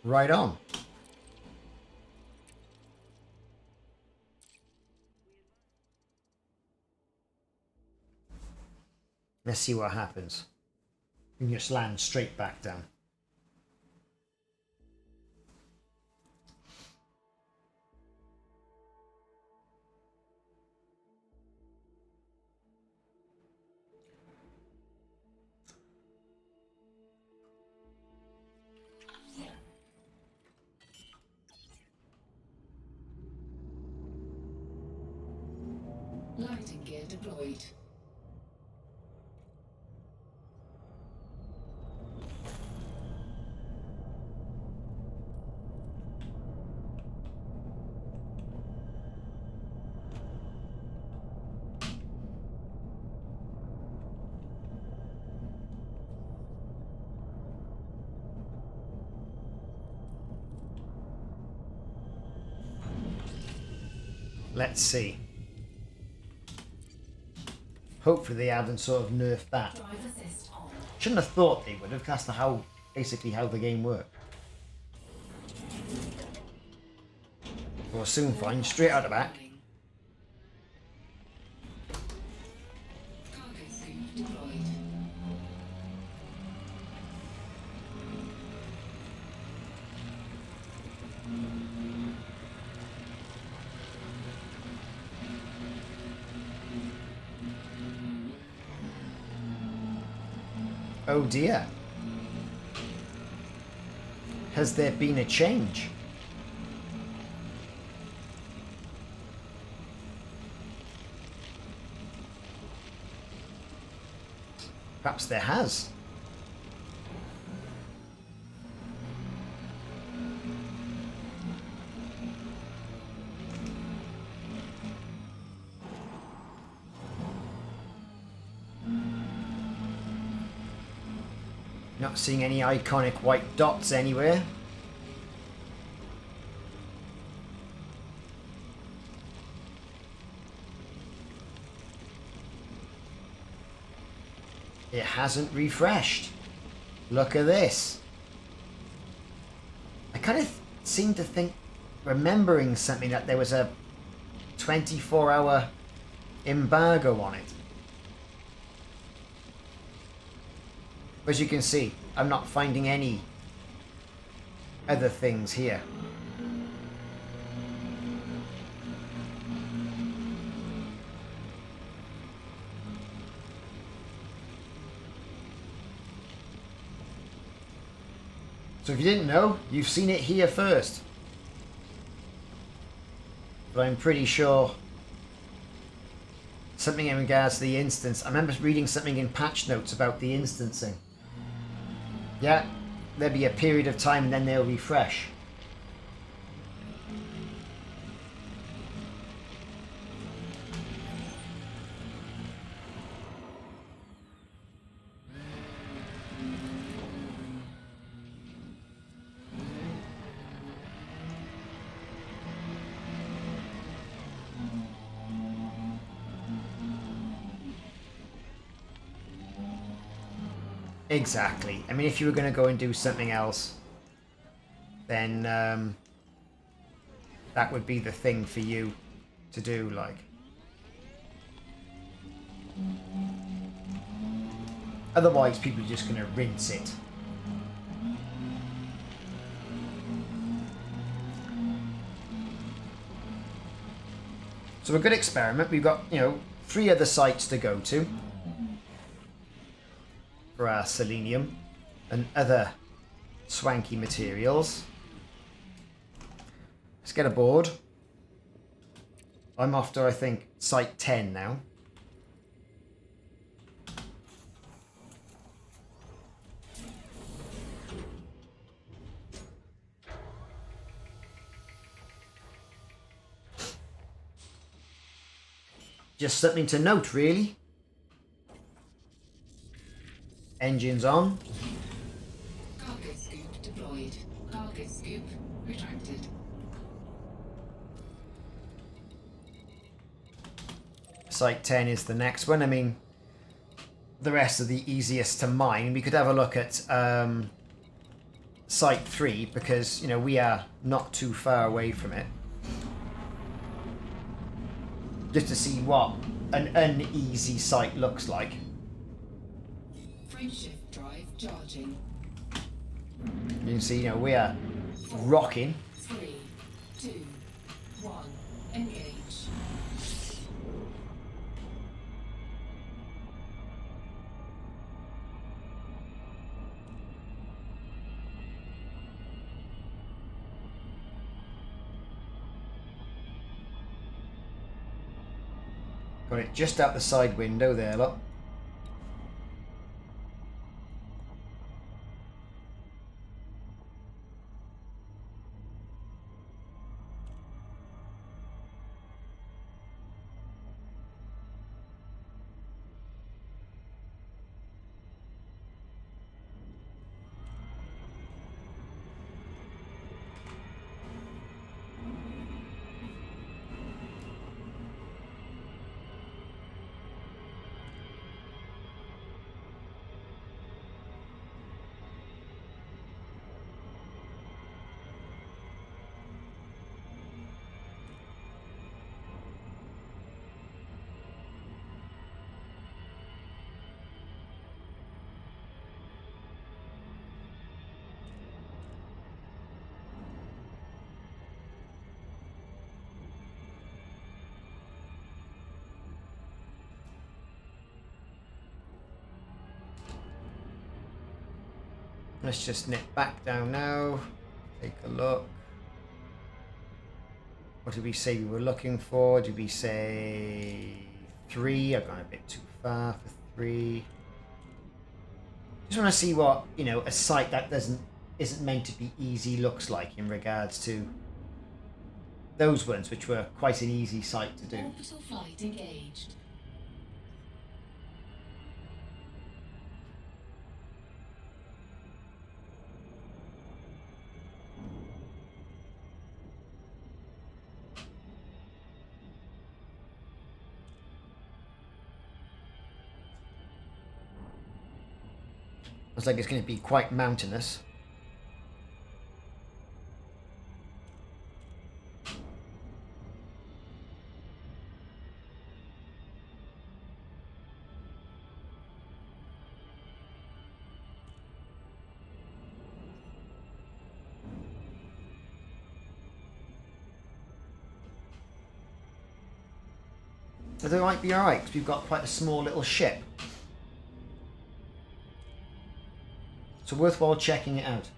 Right on. Let's see what happens. You can just land straight back down. Lighting gear deployed. Let's see. Hopefully they haven't sort of nerfed that. Drive assist on. Shouldn't have thought they would have. That's basically how the game worked. We'll soon find straight out the back. Cargo scoop deployed. Oh dear. Has there been a change? Perhaps there has. Not seeing any iconic white dots anywhere. It hasn't refreshed. Look at this. I kind of seem to think, remembering something, that there was a 24-hour embargo on it. As you can see, I'm not finding any other things here. So if you didn't know, you've seen it here first. But I'm pretty sure something in regards to the instance. I remember reading something in patch notes about the instancing. Yeah, there'll be a period of time and then they'll refresh. Exactly. I mean, if you were going to go and do something else, then that would be the thing for you to do, like. Otherwise, people are just going to rinse it. So a good experiment. We've got, 3 other sites to go to for our selenium and other swanky materials. Let's get aboard. I'm after, I think, site 10 now. Just something to note, really. Engines on. Cargo scoop deployed. Cargo scoop retracted. Site 10 is the next one. I mean, the rest are the easiest to mine. We could have a look at Site 3 because, we are not too far away from it. Just to see what an uneasy site looks like. Frameshift drive charging. You can see, we are rocking. 3, 2, 1, engage. Got it just out the side window there, look. Let's just nip back down now. Take a look. What did we say we were looking for? Did we say 3? I've gone a bit too far for 3. Just want to see what, a site that isn't meant to be easy looks like in regards to those ones, which were quite an easy site to do. Orbital flight engaged. Looks like it's going to be quite mountainous. But they might be alright because we've got quite a small little ship. So worthwhile checking it out.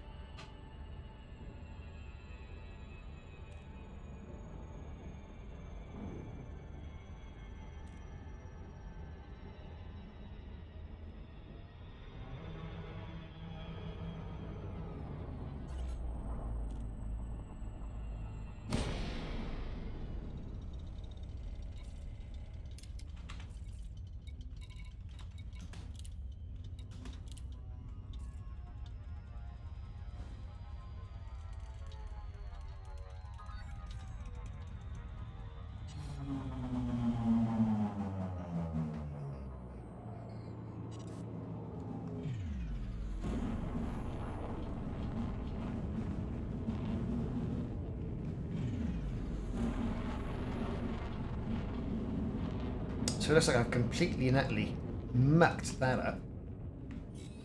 So it looks like I've completely and utterly mucked that up.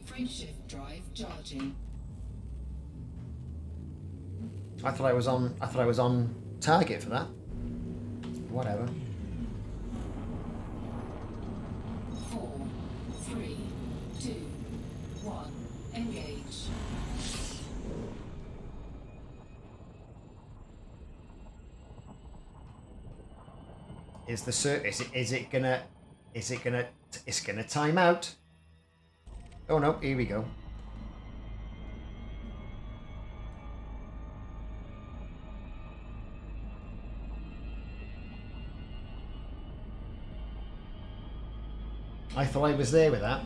Frameshift drive charging. I thought I was on target for that. Whatever. 4, 3, 2, 1. Engage. Is the service? Is it gonna time out? Oh no! Here we go. I thought I was there with that.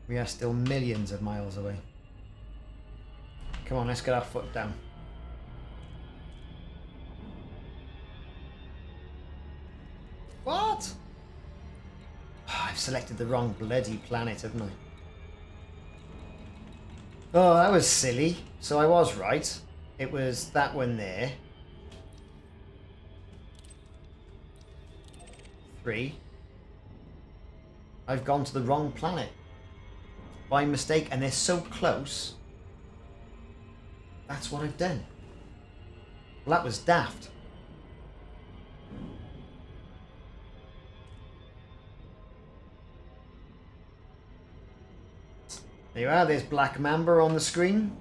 We are still millions of miles away. Come on, let's get our foot down. What? Oh, I've selected the wrong bloody planet, haven't I? Oh, that was silly. So I was right. It was that one there. 3. I've gone to the wrong planet. By mistake, and they're so close. That's what I've done. Well, that was daft. There you are, there's Black Mamba on the screen.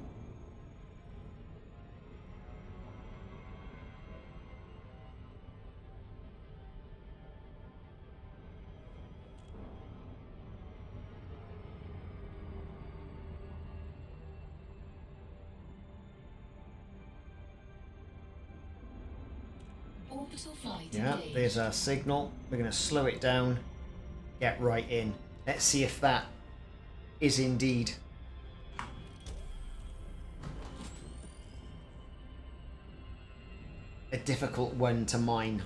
Orbital flight Yeah, engaged. there's our signal. We're going to slow it down, get right in. Let's see if that is indeed a difficult one to mine.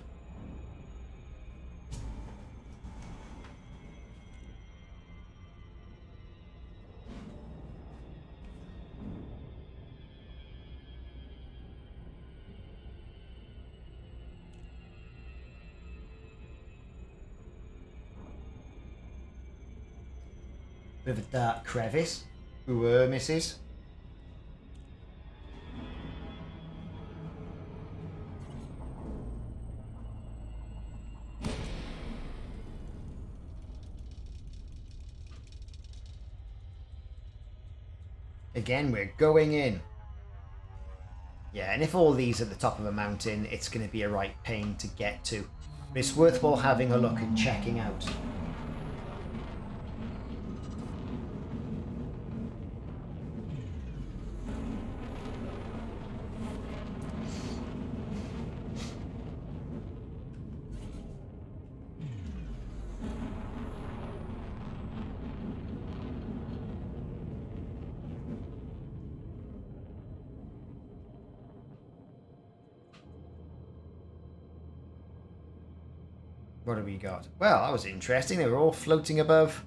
Bit of a dark crevice. Ooh, misses. Again, we're going in. Yeah, and if all these are at the top of a mountain, it's going to be a right pain to get to. But it's worthwhile having a look and checking out. What have we got? Well, that was interesting. They were all floating above.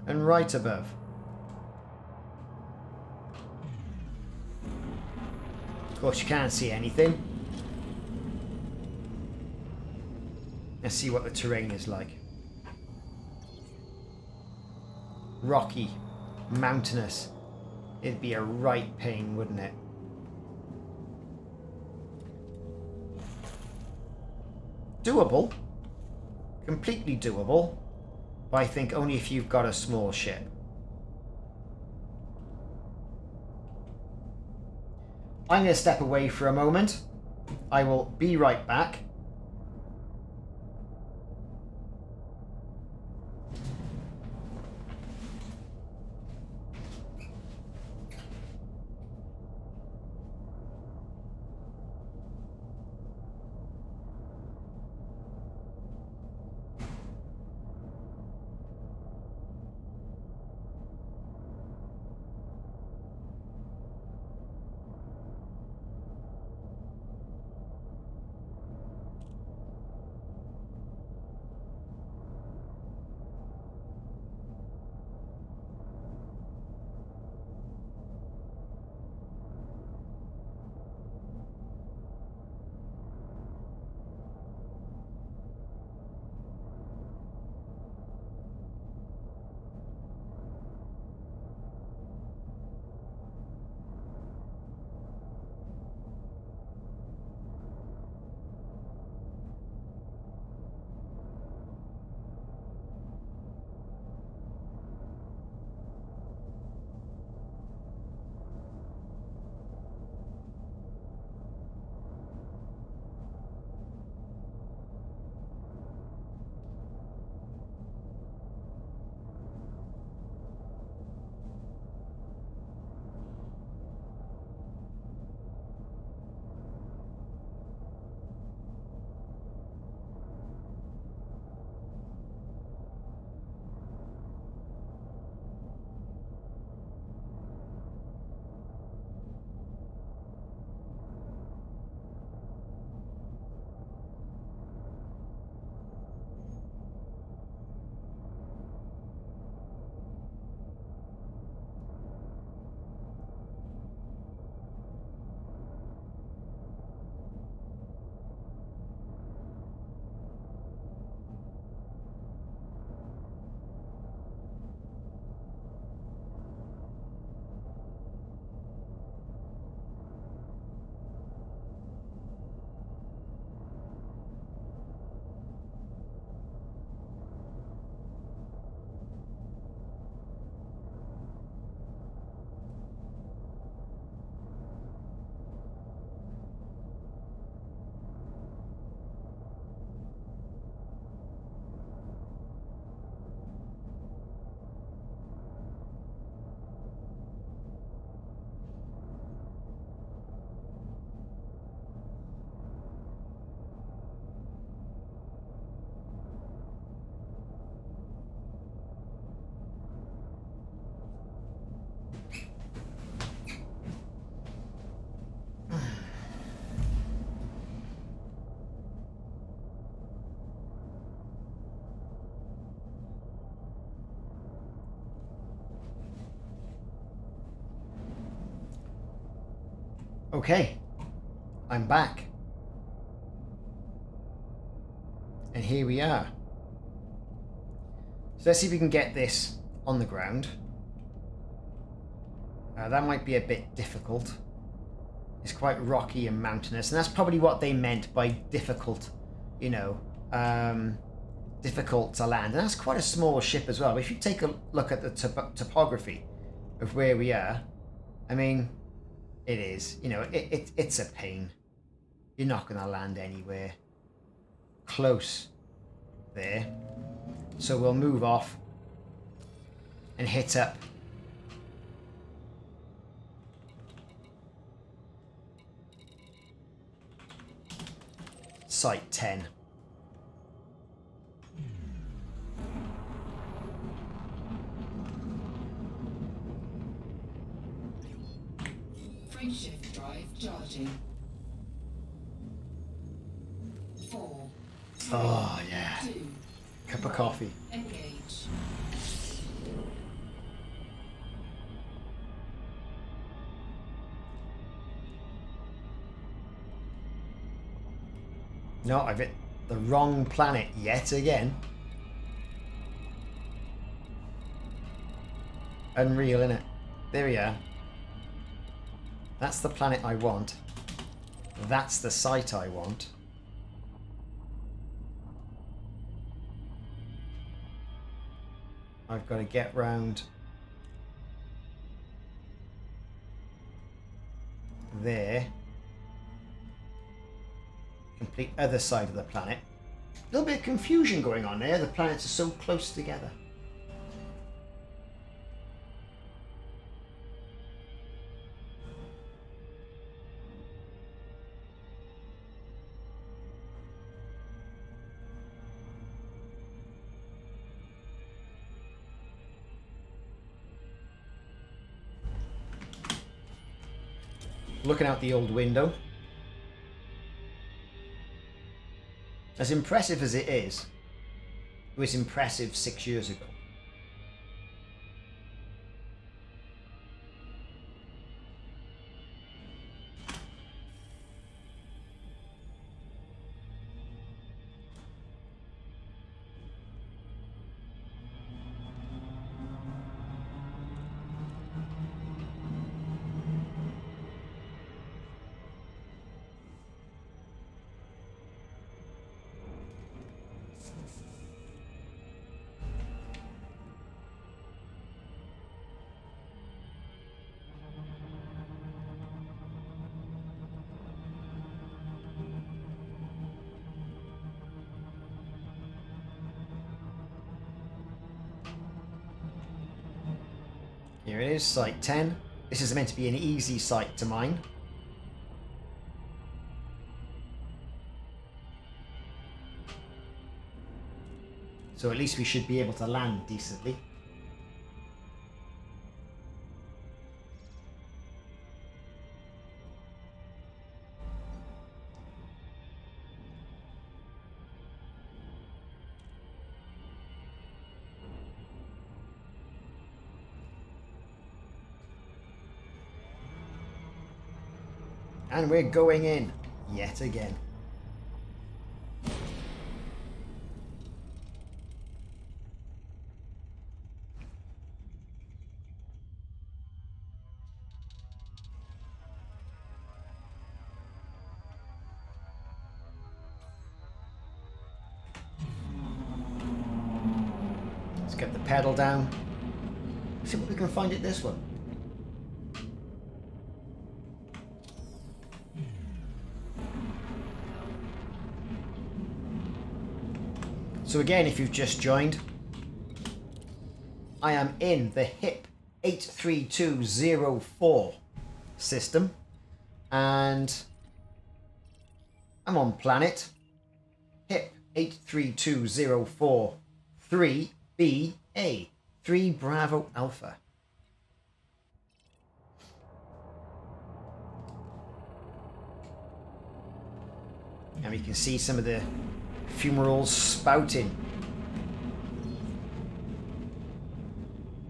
And right above. Of course, you can't see anything. Let's see what the terrain is like. Rocky, mountainous. It'd be a right pain, wouldn't it? Doable. Completely doable. But I think only if you've got a small ship. I'm going to step away for a moment. I will be right back. Okay, I'm back. And here we are. So let's see if we can get this on the ground. That might be a bit difficult. It's quite rocky and mountainous, and that's probably what they meant by difficult, you know, difficult to land. And that's quite a small ship as well. But if you take a look at the topography of where we are, I mean, it is, you know, it's a pain. You're not going to land anywhere close there. So we'll move off and hit up Site 10. Frameshift drive charging. 4. Oh, yeah. 2. Cup of coffee. Engage. No, I've hit the wrong planet yet again. Unreal, innit? There we are. That's the planet I want. That's the site I want. I've got to get round there. Complete other side of the planet. A little bit of confusion going on there. The planets are so close together. Looking out the old window. As impressive as it is, it was impressive 6 years ago. Here it is, Site 10. This is meant to be an easy site to mine. So at least we should be able to land decently. And we're going in yet again. Let's get the pedal down. See what we can find at this one. So again, if you've just joined, I am in the HIP 83204 system, and I'm on planet HIP 83204 3BA, 3 Bravo Alpha. And we can see some of the fumaroles spouting.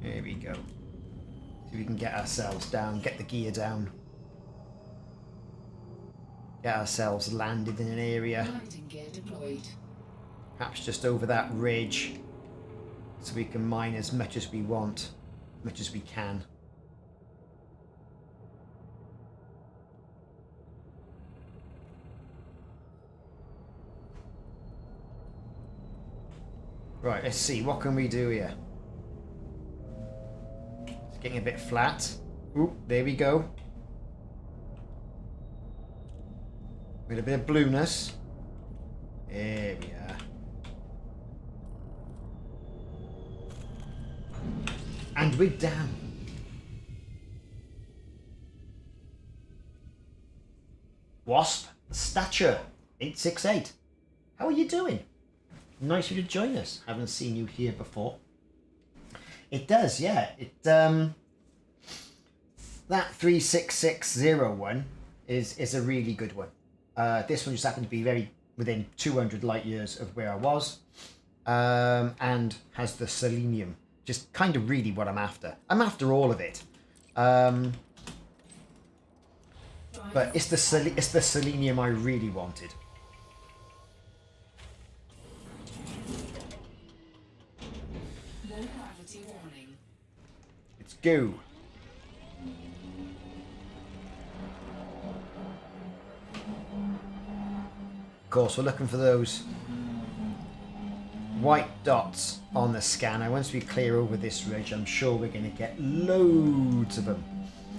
There we go. So we can get ourselves down, get the gear down. Get ourselves landed in an area, Landing gear deployed. perhaps just over that ridge, so we can mine as much as we want, as much as we can. Right, let's see, what can we do here? It's getting a bit flat. Oop, there we go. With a bit of blueness. There we are. And we're down. Wasp Stature 868. How are you doing? Nice of you to join us. Haven't seen you here before. It does, yeah. That 36601 is a really good one. This one just happened to be very within 200 light years of where I was, and has the selenium. Just kind of really what I'm after. I'm after all of it, but it's the selenium I really wanted. Low gravity warning. Let's go. Of course, we're looking for those white dots on the scanner. Once we clear over this ridge, I'm sure we're going to get loads of them.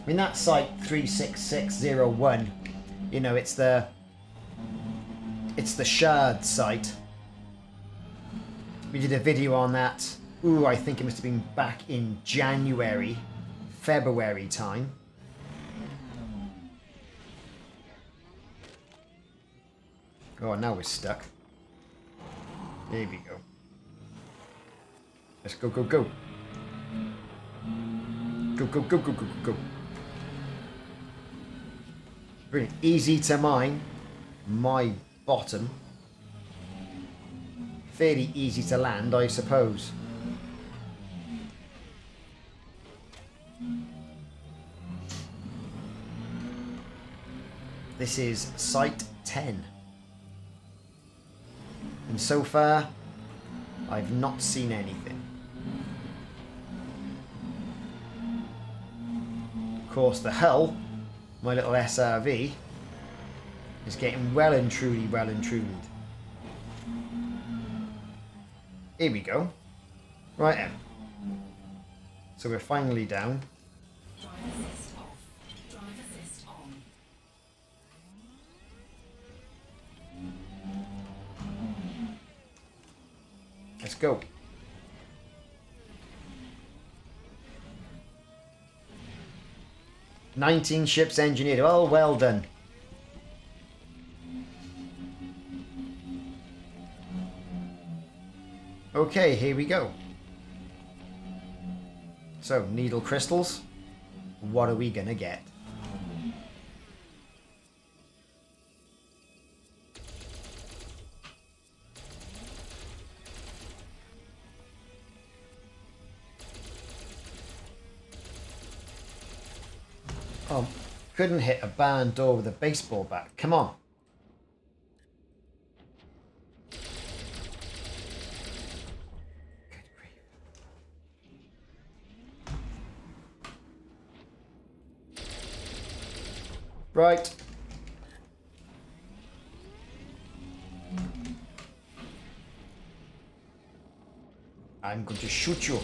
I mean, that site 36601, you know, it's the shard site. We did a video on that. Ooh, I think it must have been back in January, February time. Oh, now we're stuck. There we go. Let's go, go, go. Go, go, go, go, go, go. Really easy to mine. My bottom. Fairly easy to land, I suppose. This is Site 10. And so far, I've not seen anything. Of course, the hull, my little SRV, is getting well and truly. Here we go. Right then. So we're finally down. Drive assist off. Drive assist on. Let's go. "19 ships engineered." Oh, well done. Okay, here we go. So, needle crystals. What are we gonna get? Oh, couldn't hit a barn door with a baseball bat. Come on. Good grief. Right. I'm going to shoot you.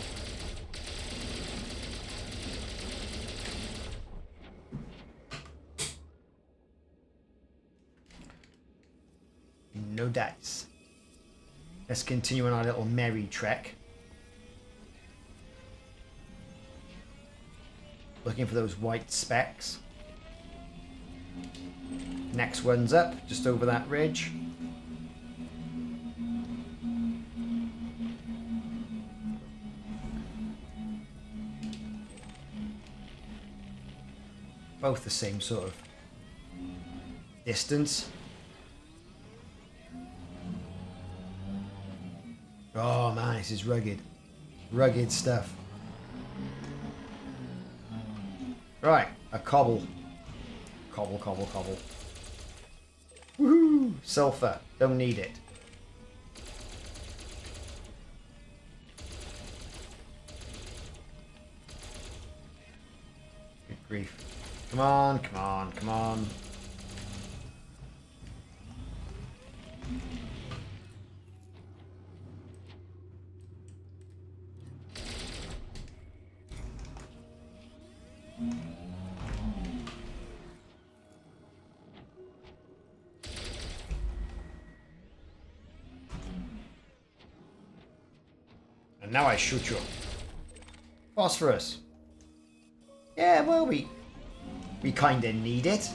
No dice. Let's continue on our little merry trek. Looking for those white specks. Next one's up, just over that ridge. Both the same sort of distance. Oh man, this is rugged. Rugged stuff. Right, a cobble. Cobble, cobble, cobble. sulfur. Don't need it. Good grief. Come on, come on, come on. And now I shoot you. Phosphorus. Yeah, well, we kind of need it.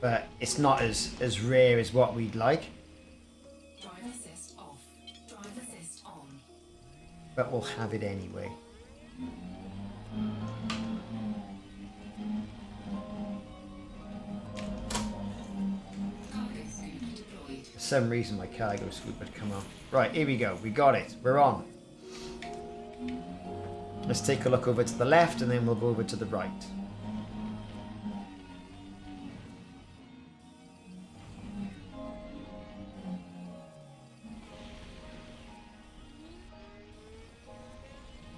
But it's not as rare as what we'd like. Drive assist off. Drive assist on. But we'll have it anyway. Cargo scoop deployed. For some reason my cargo scoop would come off. Right, here we go. We got it. We're on. Let's take a look over to the left and then we'll go over to the right.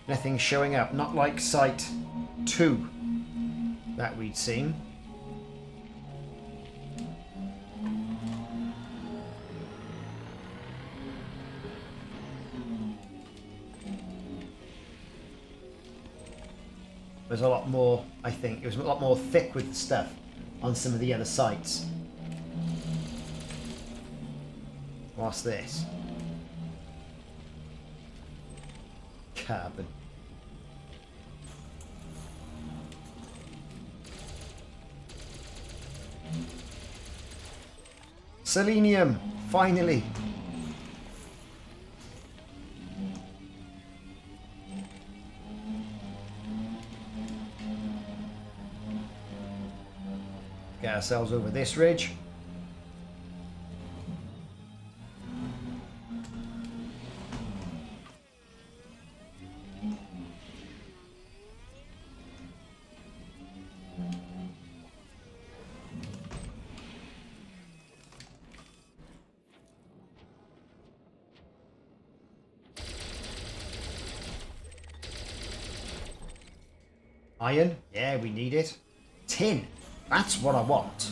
Nothing showing up. Not like Site 2 that we'd seen. There's a lot more, I think. It was a lot more thick with the stuff on some of the other sites. What's this? Carbon. Selenium! Finally! Get ourselves over this ridge. Iron? Yeah, we need it. Tin! That's what I want.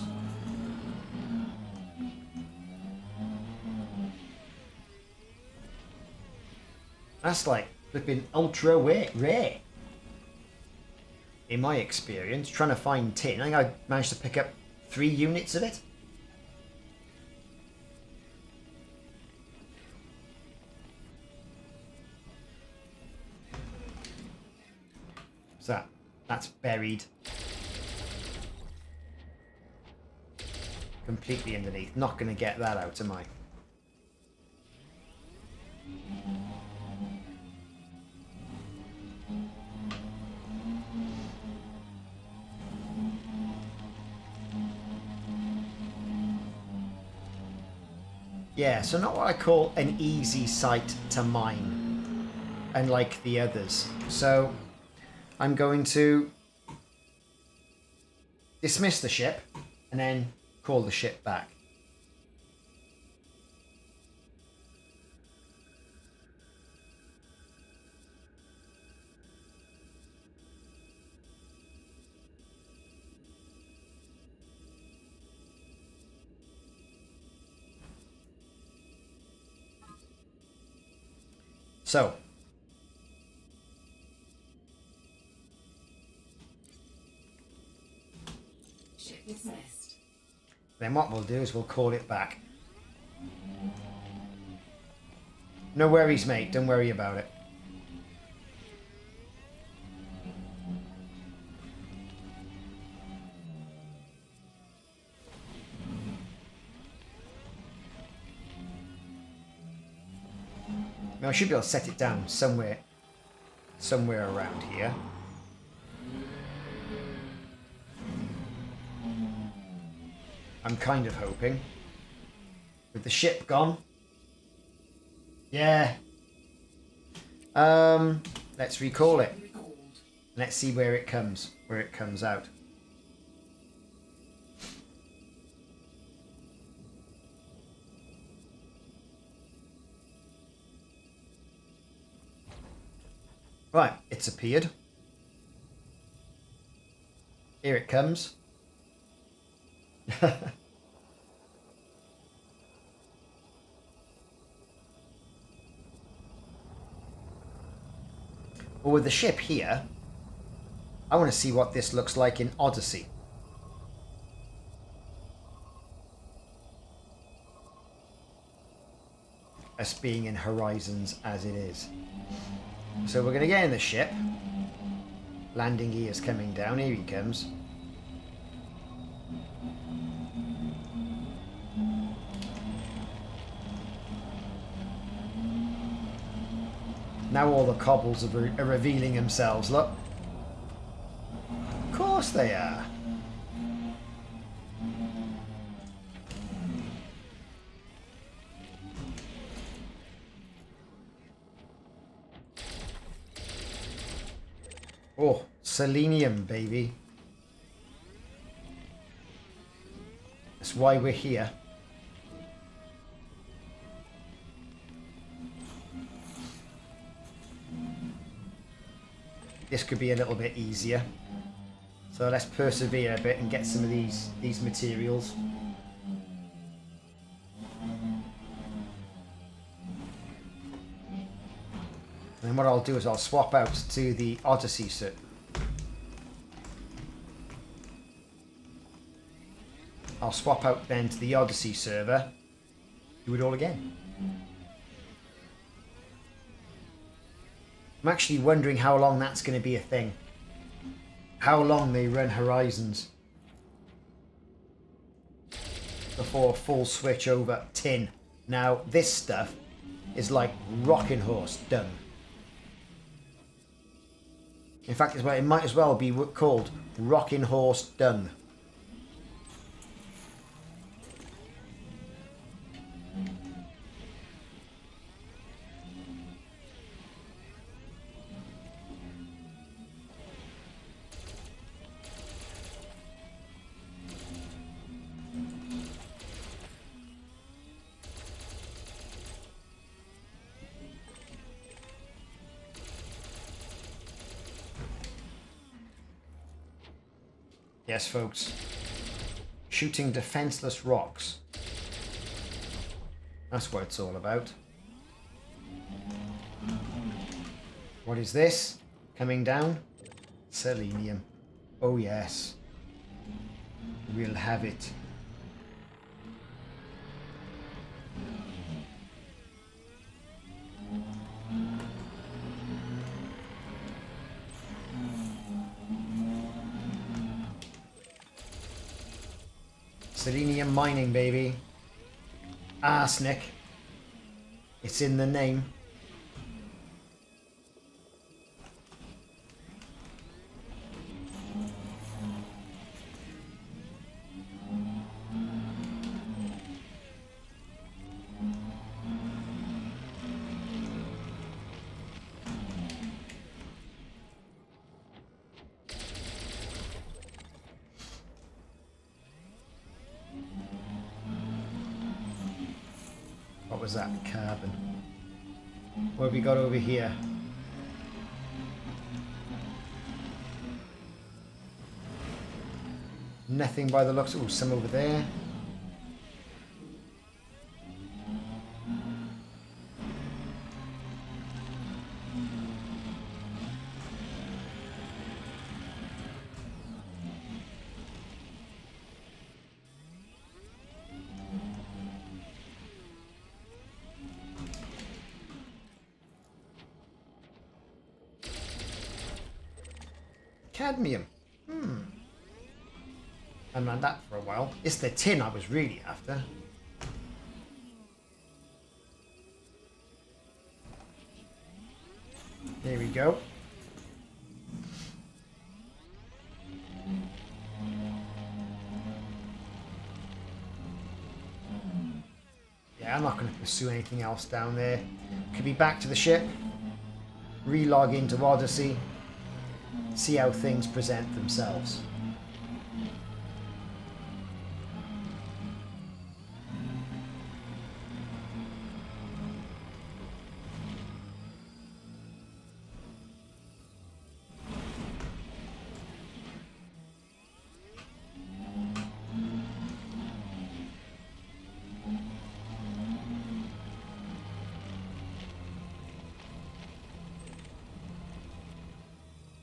That's like flipping ultra rare. In my experience, trying to find tin. I think I managed to pick up 3 units of it. What's that? That's buried. Completely underneath. Not going to get that out, am I? Yeah, so not what I call an easy site to mine, unlike the others. So I'm going to dismiss the ship and then call the ship back. So, Ship dismissed. then what we'll do is we'll call it back. No worries, mate. Don't worry about it. Now I should be able to set it down somewhere around here. I'm kind of hoping. With the ship gone. Yeah. Let's recall it. Recalled. Let's see where it comes out. Right, it's appeared. Here it comes. Well, with the ship here, I want to see what this looks like in Odyssey. Us being in Horizons as it is. So we're going to get in the ship. Landing gear's coming down. Here he comes. Now all the cobbles are revealing themselves, look. Of course they are. Oh, selenium, baby. That's why we're here. This could be a little bit easier. So let's persevere a bit and get some of these materials. And then what I'll do is I'll swap out to the Odyssey server. I'll swap out then to the Odyssey server. Do it all again. I'm actually wondering how long that's going to be a thing. How long they run Horizons before a full switch over tin. Now this stuff is like rocking horse dung. In fact, it might as well be called rocking horse dung. Yes, folks. Shooting defenseless rocks. That's what it's all about. What is this? Coming down? Selenium. Oh yes. We'll have it. Selenium mining, baby. Arsenic. It's in the name. What was that? Carbon. What have we got over here? Nothing by the looks. Oh, some over there. Cadmium. I haven't had that for a while. It's the tin I was really after. There we go. Yeah, I'm not going to pursue anything else down there. Could be back to the ship. Relog into Odyssey. See how things present themselves.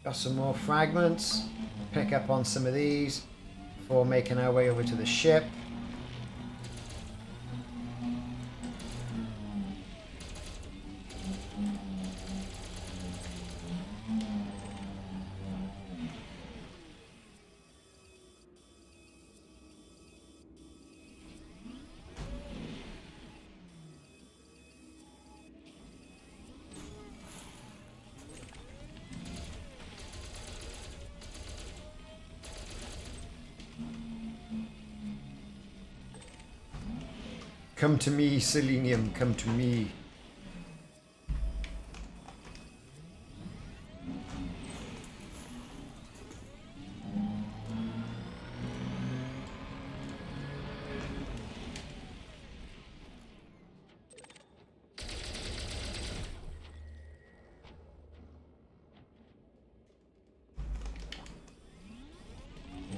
Got some more fragments. Pick up on some of these before making our way over to the ship. Come to me, Selenium, come to me.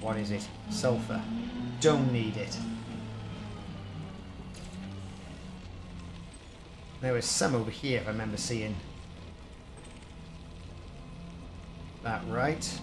What is it? Sulfur. Don't need it. There was some over here, if I remember seeing that right.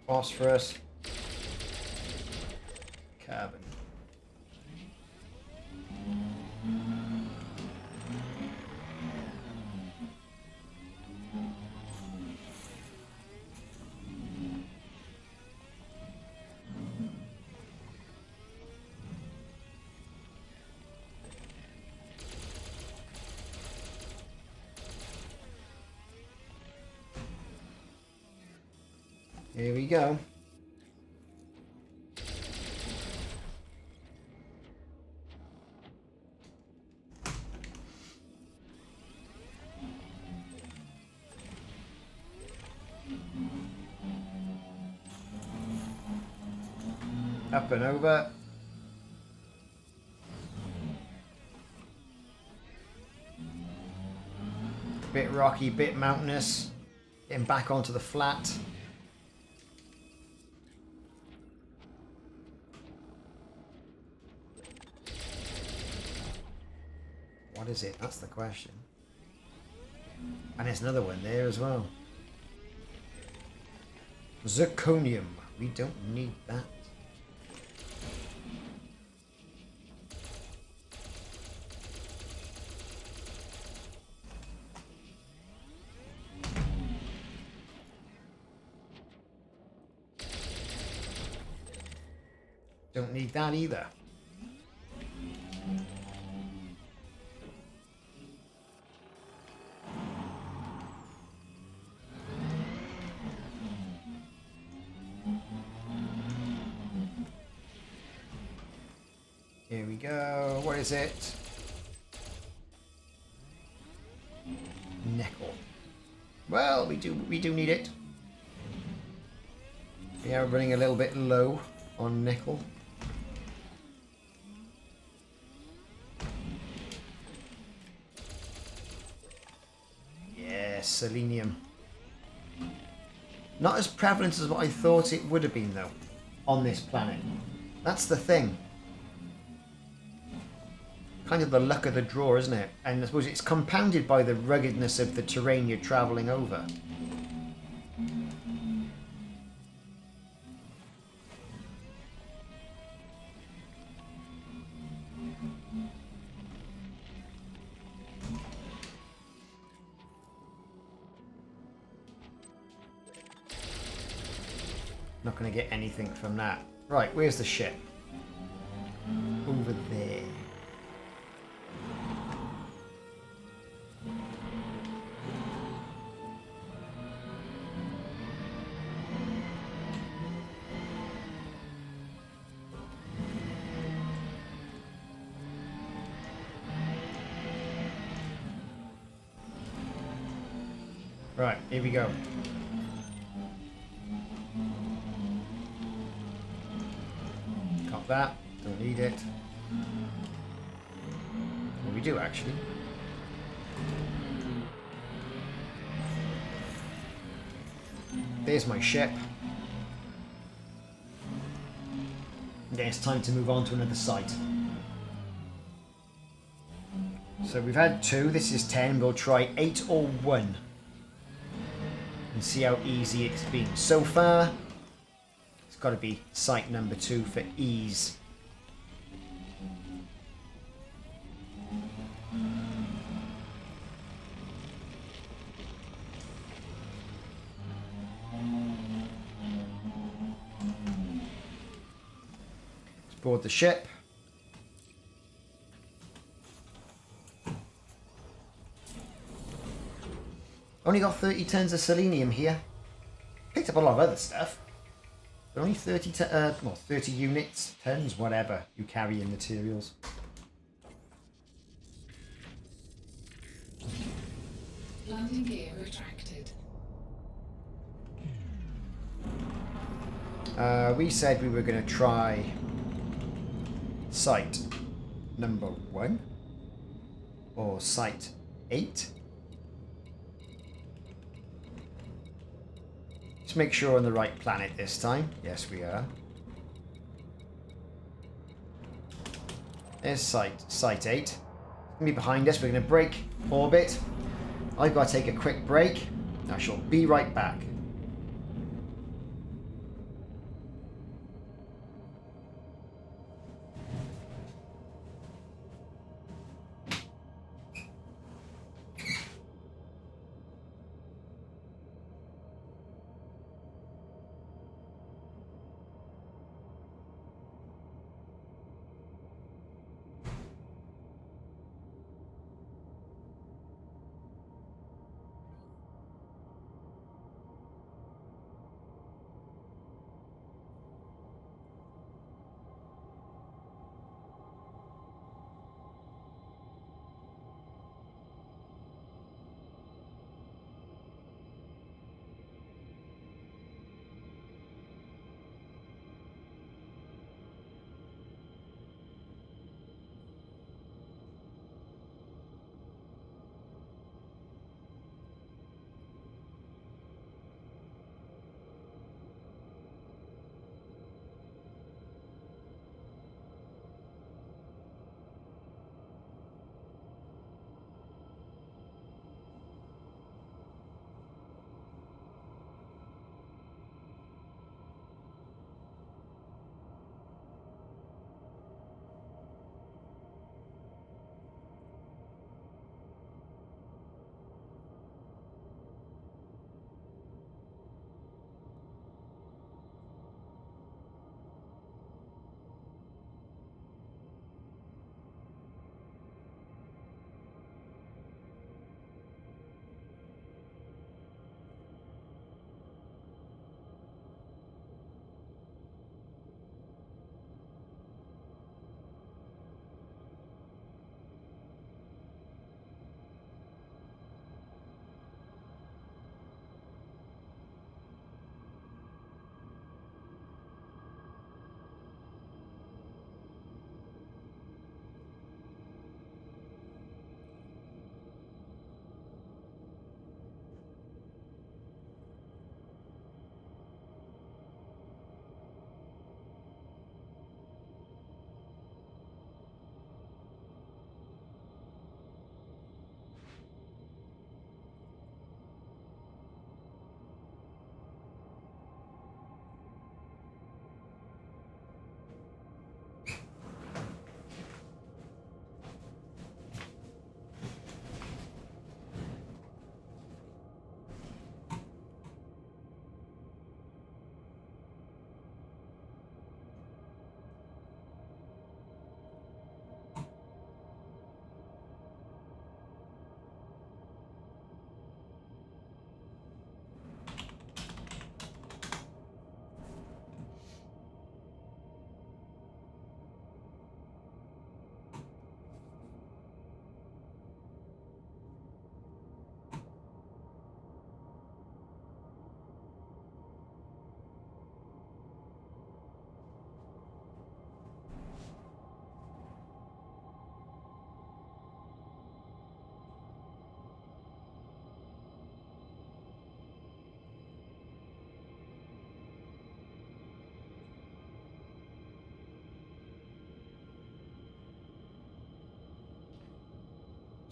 Phosphorus, carbon. Here we go. Up and over. Bit rocky, bit mountainous. Getting back onto the flat. What is it? That's the question. And there's another one there as well. Zirconium. We don't need that. Don't need that either. Here we go. What is it? Nickel. Well, we do need it. We are running a little bit low on nickel. Yes, selenium. Not as prevalent as what I thought it would have been though on this planet. That's the thing. Kind of the luck of the draw, isn't it? And I suppose it's compounded by the ruggedness of the terrain you're travelling over. Not going to get anything from that. Right, where's the ship? Over there. Right, here we go. Got that, don't need it. Well, we do actually. There's my ship. Then it's time to move on to another site. So we've had 2, this is 10, we'll try 8 or 1. And see how easy it's been. So far, it's got to be site number 2 for ease. Let's board the ship. Only got 30 tons of selenium here. Picked up a lot of other stuff. But only 30 units, tons, whatever you carry in materials. Landing gear retracted. We said we were going to try site number 1 or site 8. Let's make sure we're on the right planet this time. Yes, we are. There's site 8. It's going to be behind us. We're going to break orbit. I've got to take a quick break. I shall be right back.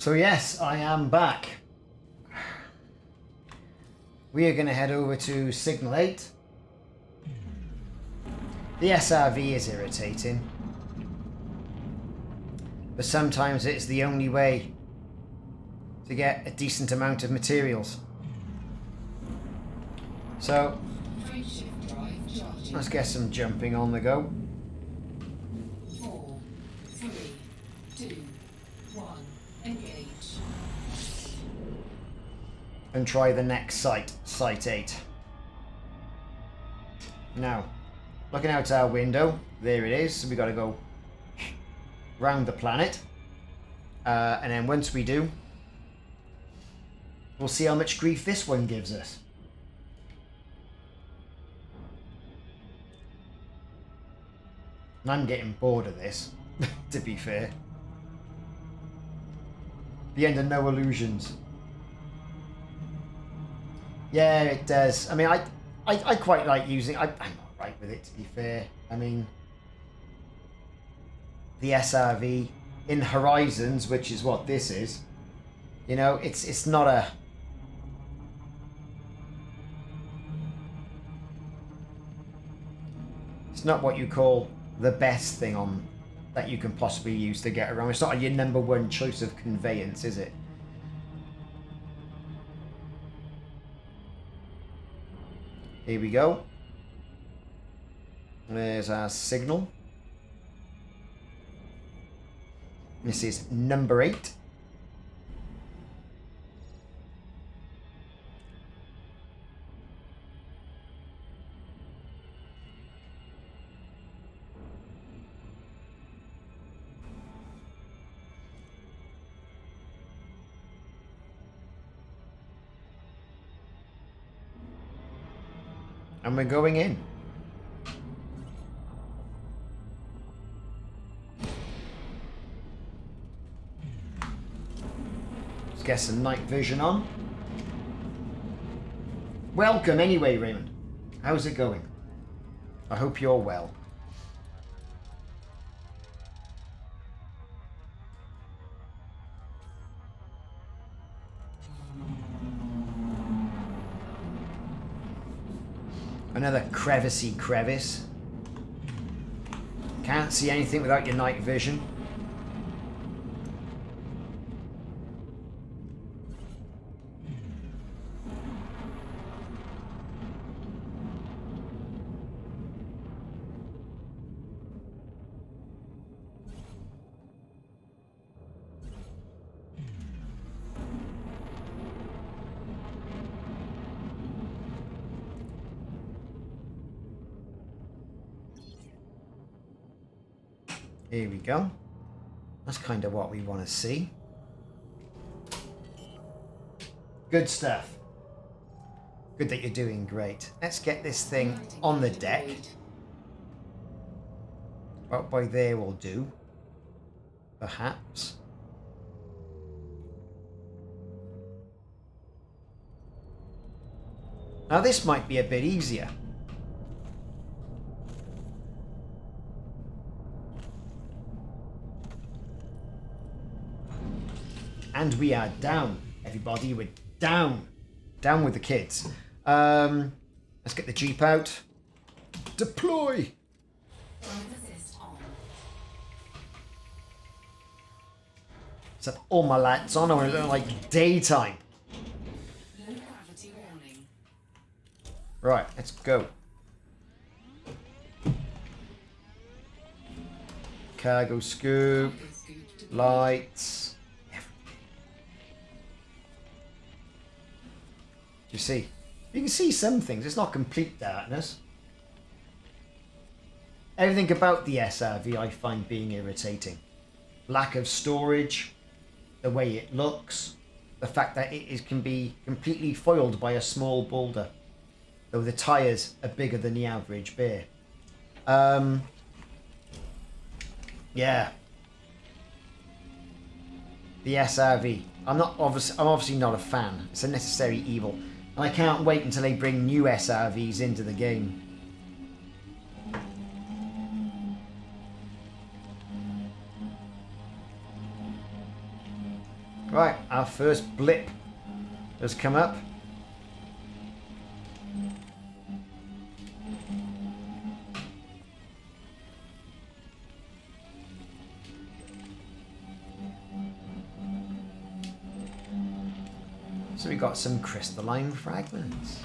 So yes, I am back. We are going to head over to Signal 8. The SRV is irritating, but sometimes it's the only way to get a decent amount of materials. So let's get some jumping on the go. 4, 3, 2, 1, engage. And try the next site, Site 8. Now, looking out our window, there it is. So we got to go round the planet. And then once we do, we'll see how much grief this one gives us. And I'm getting bored of this, to be fair. The end of No Illusions. Yeah, it does. I mean, I quite like using... I'm not right with it, to be fair. I mean, the SRV in Horizons, which is what this is, you know, it's not a... It's not what you call the best thing on that you can possibly use to get around. It's not your number one choice of conveyance, is it? Here we go. There's our signal. This is number 8. And we're going in. Let's get some night vision on. Welcome anyway, Raymond. How's it going? I hope you're well. Another crevicey crevice. Can't see anything without your night vision. Here we go. That's kind of what we want to see. Good stuff. Good that you're doing great. Let's get this thing on the deck. About by there will do. Perhaps. Now this might be a bit easier. And we are down, everybody. We're down. Down with the kids. Let's get the Jeep out. Deploy! Set all my lights on. I want to look like daytime. Right, let's go. Cargo scoop. Lights. You see, you can see some things. It's not complete darkness. Everything about the SRV I find being irritating. Lack of storage, the way it looks, the fact that it can be completely foiled by a small boulder, though the tyres are bigger than the average bear. Yeah. The SRV. I'm obviously not a fan. It's a necessary evil. And I can't wait until they bring new SRVs into the game. Right, our first blip has come up. So we got some crystalline fragments.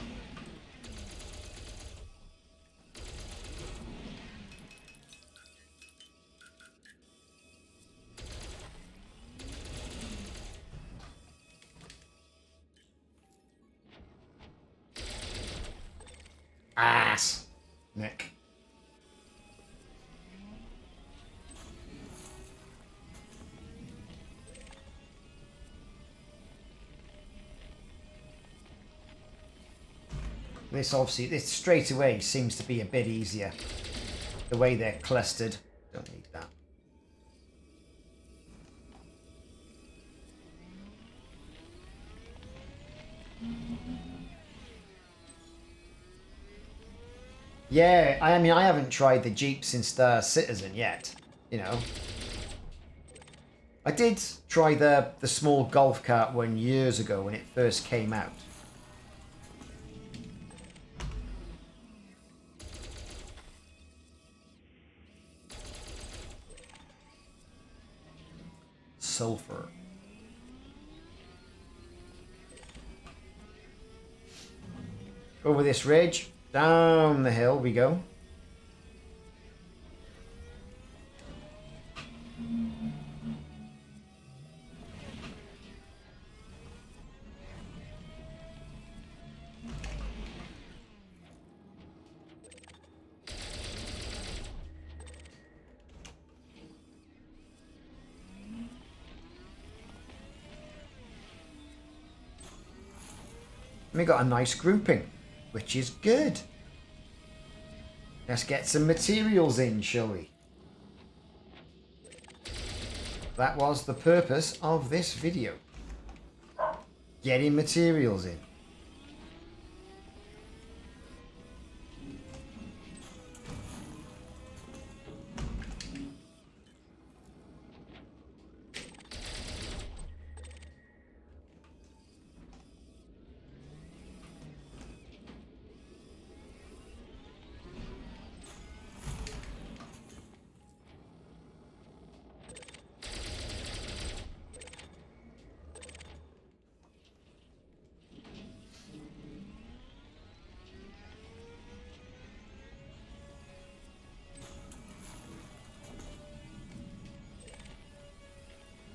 Ass, Nick. This obviously, this straight away seems to be a bit easier. The way they're clustered. Don't need that. Yeah, I mean, I haven't tried the Jeeps in Star Citizen yet, you know. I did try the small golf cart one years ago when it first came out. Sulfur. Over this ridge, down the hill we go. We got a nice grouping, which is good. Let's get some materials in, shall we? That was the purpose of this video. Getting materials in.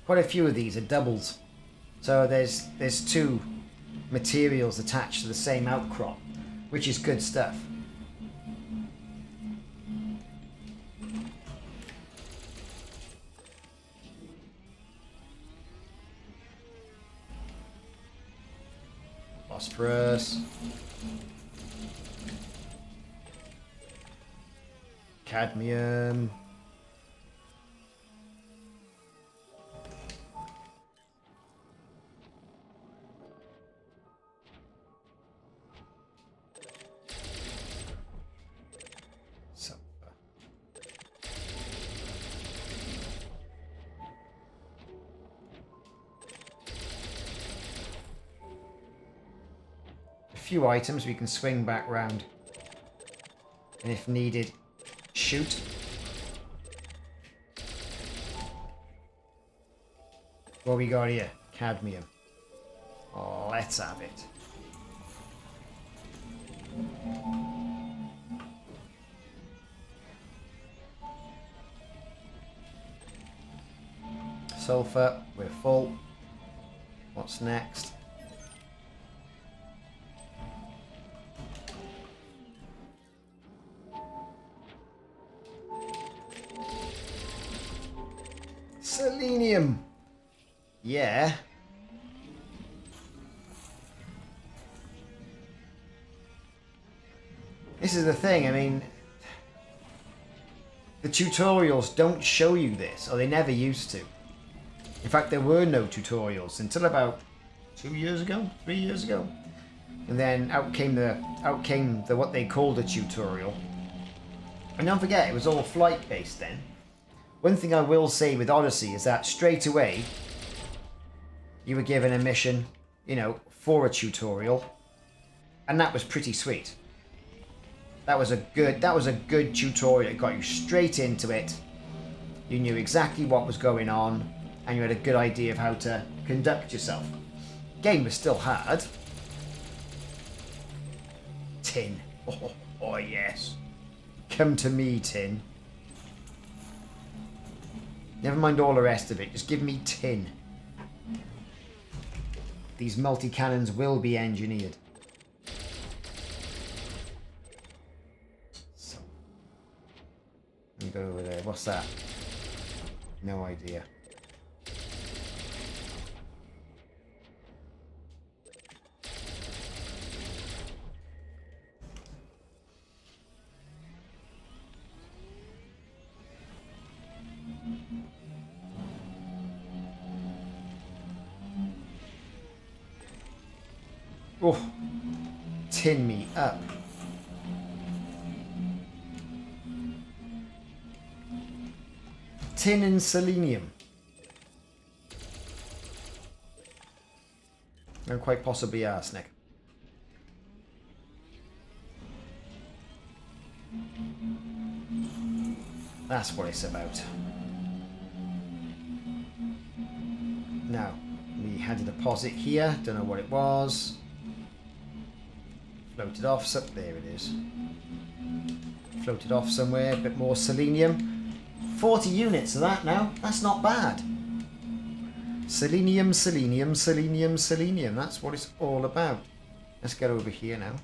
Quite a few of these are doubles, so there's two materials attached to the same outcrop, which is good stuff. Phosphorus, cadmium. Few items we can swing back round, and if needed, shoot. What we got here? Cadmium. Oh, let's have it. Sulfur, we're full. What's next? Selenium. Yeah. This is the thing, I mean, the tutorials don't show you this, or they never used to. In fact, there were no tutorials until about 2 years ago, 3 years ago. And then out came the what they called a tutorial. And don't forget, it was all flight based then. One thing I will say with Odyssey is that straight away, you were given a mission, you know, for a tutorial, and that was pretty sweet. That was a good tutorial. It got you straight into it. You knew exactly what was going on, and you had a good idea of how to conduct yourself. Game was still hard. Tin. Oh yes. Come to me, tin. Never mind all the rest of it. Just give me tin. These multi-cannons will be engineered. So, let me go over there. What's that? No idea. Oh, tin me up. Tin and selenium. And quite possibly arsenic. That's what it's about. Now, we had a deposit here. Don't know what it was. Floated off, so there it is. Floated off somewhere, a bit more selenium. 40 units of that now, that's not bad. Selenium, selenium, selenium, selenium, that's what it's all about. Let's get over here now.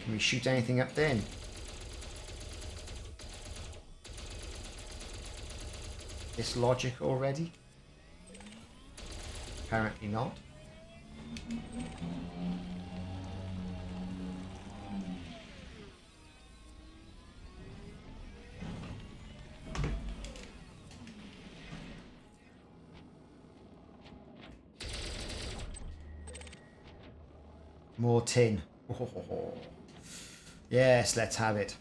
Can we shoot anything up there? This logic already? Apparently not. More tin. Oh. Yes, let's have it.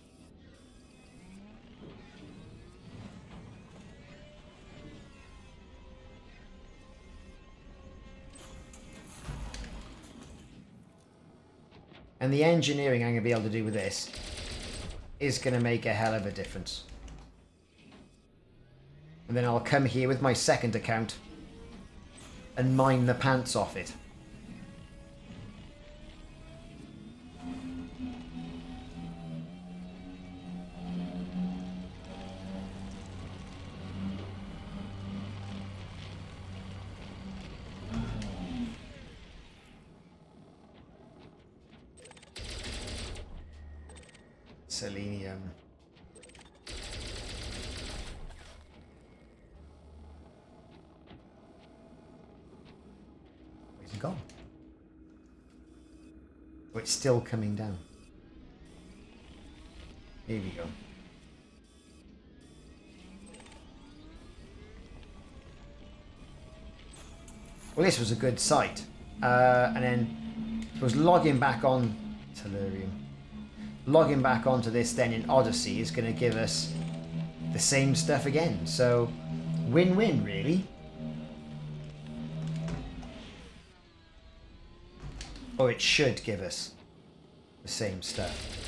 And the engineering I'm going to be able to do with this is going to make a hell of a difference. And then I'll come here with my second account and mine the pants off it. Selenium. Where's it gone? Oh, it's still coming down. Here we go. Well, this was a good site. And then it was logging back on Tellurium. Logging back onto this then in Odyssey is going to give us the same stuff again. So, win-win, really. Or it should give us the same stuff.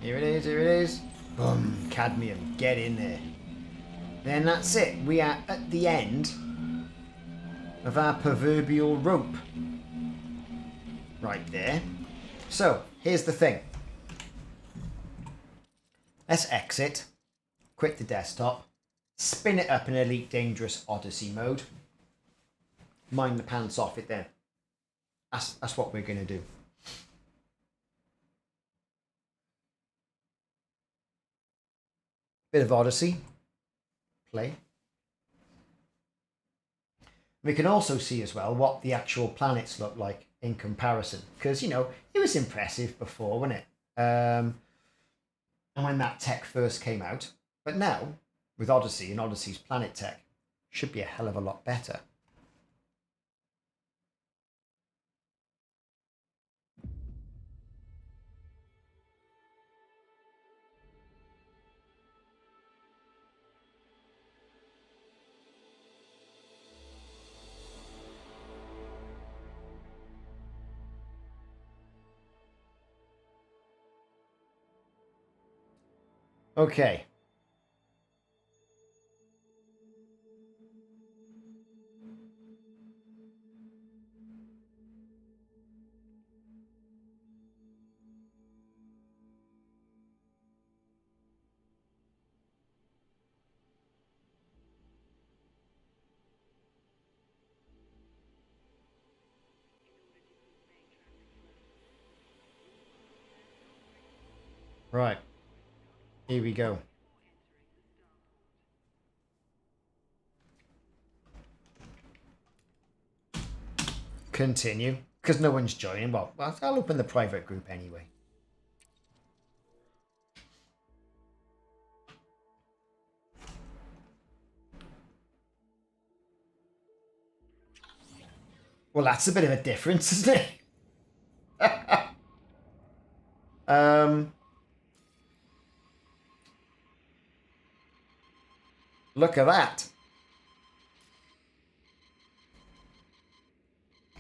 Here it is, here it is. Boom, cadmium, get in there. Then that's it. We are at the end of our proverbial rope. Right there. So, here's the thing. Let's exit, quit the desktop, spin it up in Elite Dangerous Odyssey mode, mine the pants off it then. That's what we're going to do. Bit of Odyssey. Play. We can also see as well what the actual planets look like in comparison, because, you know, it was impressive before, wasn't it? And when that tech first came out. But now, with Odyssey and Odyssey's planet tech, should be a hell of a lot better. Okay. Right. Here we go. Continue. Because no one's joining. Well, I'll open the private group anyway. Well, that's a bit of a difference, isn't it? Look at that.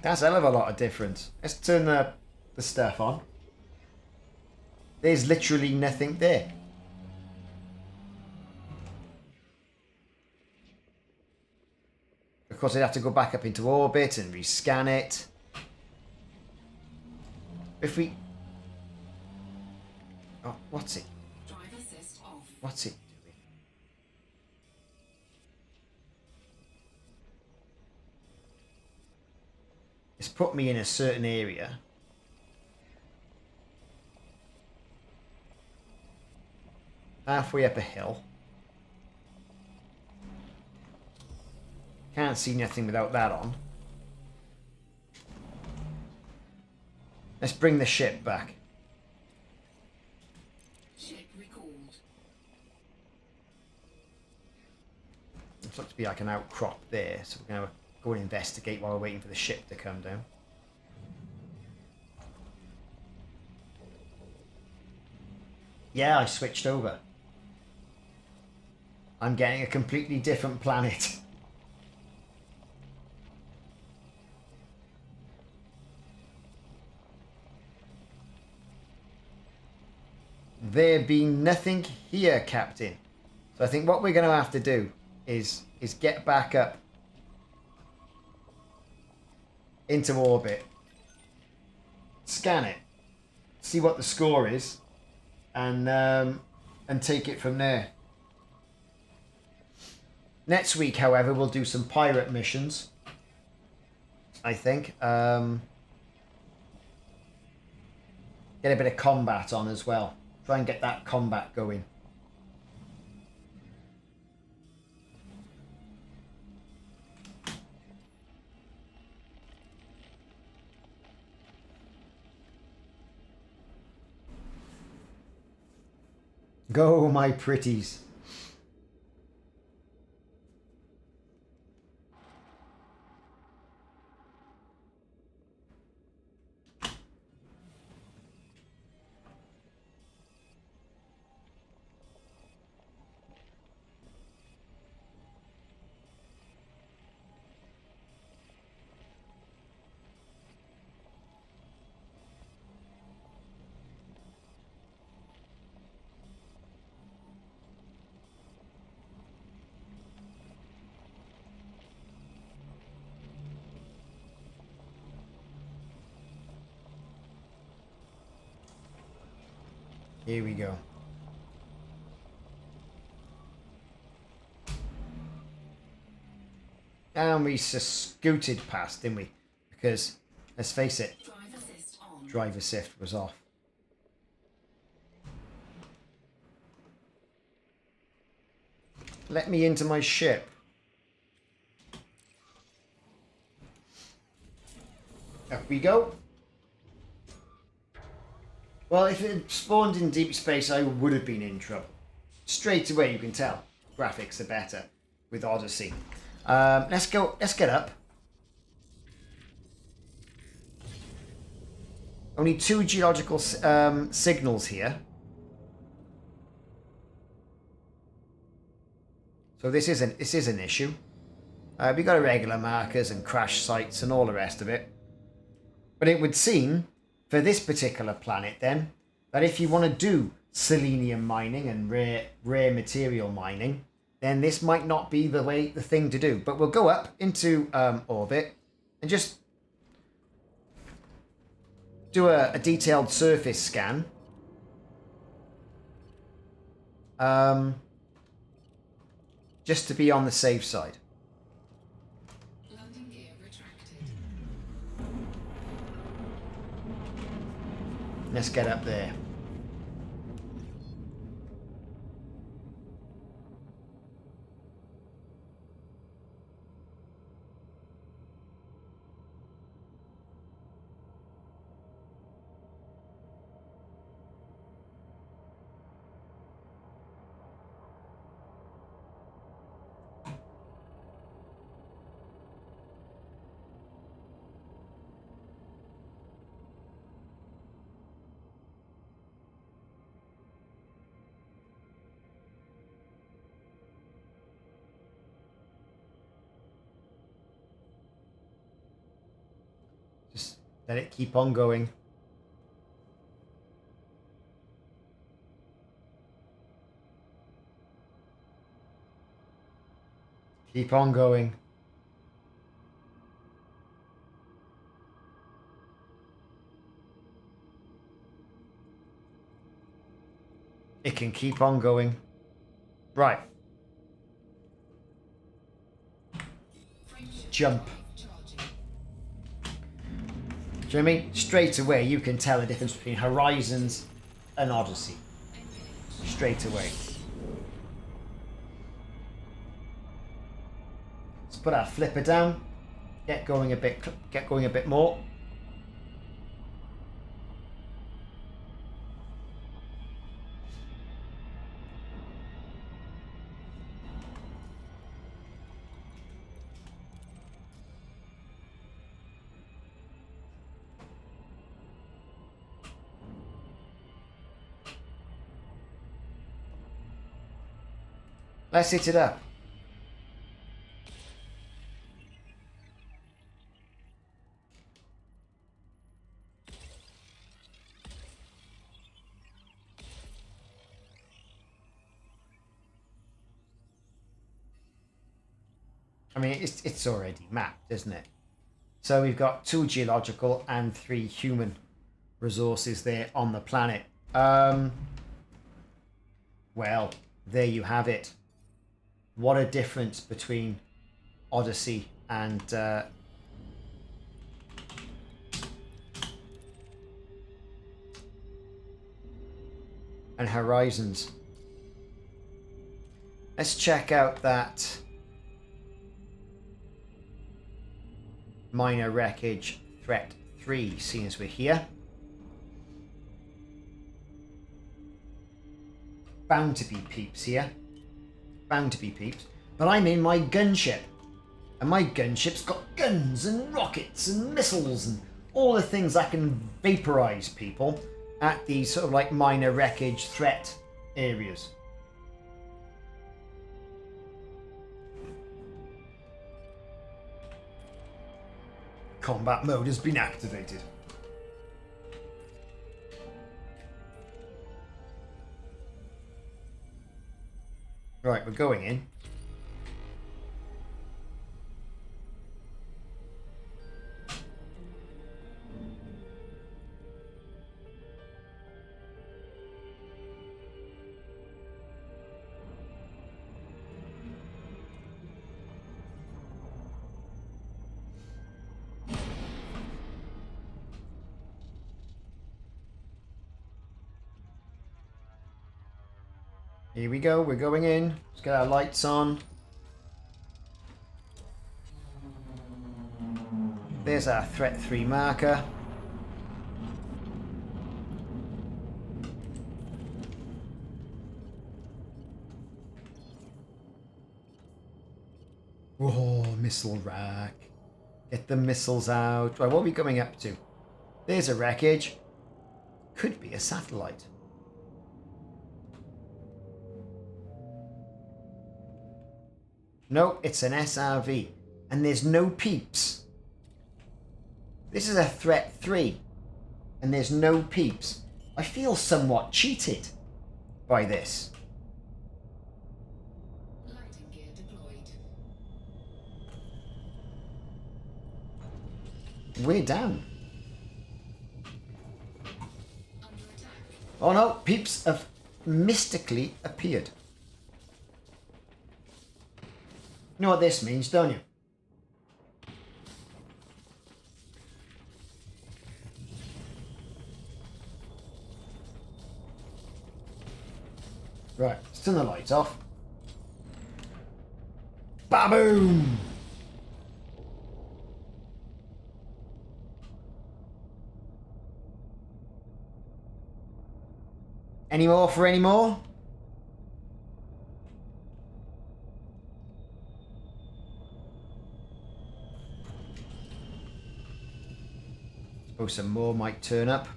That's a hell of a lot of difference. Let's turn the stuff on. There's literally nothing there. Of course, I'd have to go back up into orbit and rescan it. If we... Oh, what's it? Drive assist off. What's it doing? It's put me in a certain area. Halfway up a hill. Can't see nothing without that on. Let's bring the ship back. Ship recalled. Looks like to be like an outcrop there, so we're going to go and investigate while we're waiting for the ship to come down. Yeah, I switched over. I'm getting a completely different planet. There be nothing here, Captain. So I think what we're going to have to do is get back up into orbit, scan it, see what the score is, and take it from there. Next week, however, we'll do some pirate missions, I think. Get a bit of combat on as well. Try and get that combat going. Go, my pretties. Here we go. And we scooted past, didn't we? Because, let's face it, Drive assist on. drive assist was off. Let me into my ship. Up we go. Well, if it spawned in deep space, I would have been in trouble. Straight away, you can tell. Graphics are better with Odyssey. Let's go. Let's get up. Only 2 geological signals here. So this is an issue. We've got irregular markers and crash sites and all the rest of it. But it would seem, for this particular planet then, that if you want to do selenium mining and rare material mining, then this might not be the thing to do. But we'll go up into orbit and just do a detailed surface scan. Just to be on the safe side. Landing gear retracted. Let's get up there. Just let it keep on going. Keep on going. It can keep on going. Right. Jump. Do you know what I mean? Straight away you can tell the difference between Horizons and Odyssey. Straight away. Let's put our flipper down. Get going a bit more. Let's hit it up. I mean, it's already mapped, isn't it? So we've got 2 geological and 3 human resources there on the planet. Well, there you have it. What a difference between Odyssey and Horizons. Let's check out that minor wreckage threat 3, seeing as we're here. Bound to be peeps here. Bound to be peeps. But I'm in my gunship. And my gunship's got guns and rockets and missiles and all the things that can vaporize people at these sort of like minor wreckage threat areas. Combat mode has been activated. Right, we're going in. Here we go, we're going in. Let's get our lights on. There's our threat 3 marker. Oh, missile rack. Get the missiles out. Right, what are we coming up to? There's a wreckage. Could be a satellite. No, it's an SRV. And there's no peeps. This is a threat 3. And there's no peeps. I feel somewhat cheated by this. Lighting gear deployed. We're down. Under attack. Oh no, peeps have mystically appeared. You know what this means, don't you? Right, let's turn the lights off. Ba-boom! Any more for any more? Suppose some more might turn up.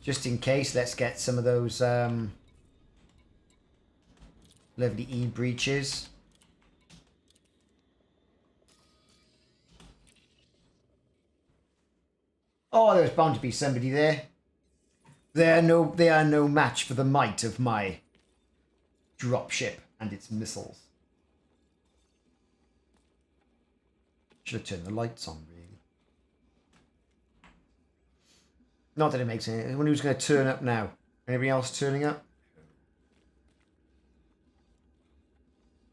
Just in case, let's get some of those lovely E-breaches. Oh, there's bound to be somebody there. They are no match for the might of my dropship and its missiles. Should have turned the lights on, really. Not that it makes any. Anyone who's going to turn up now? Anybody else turning up?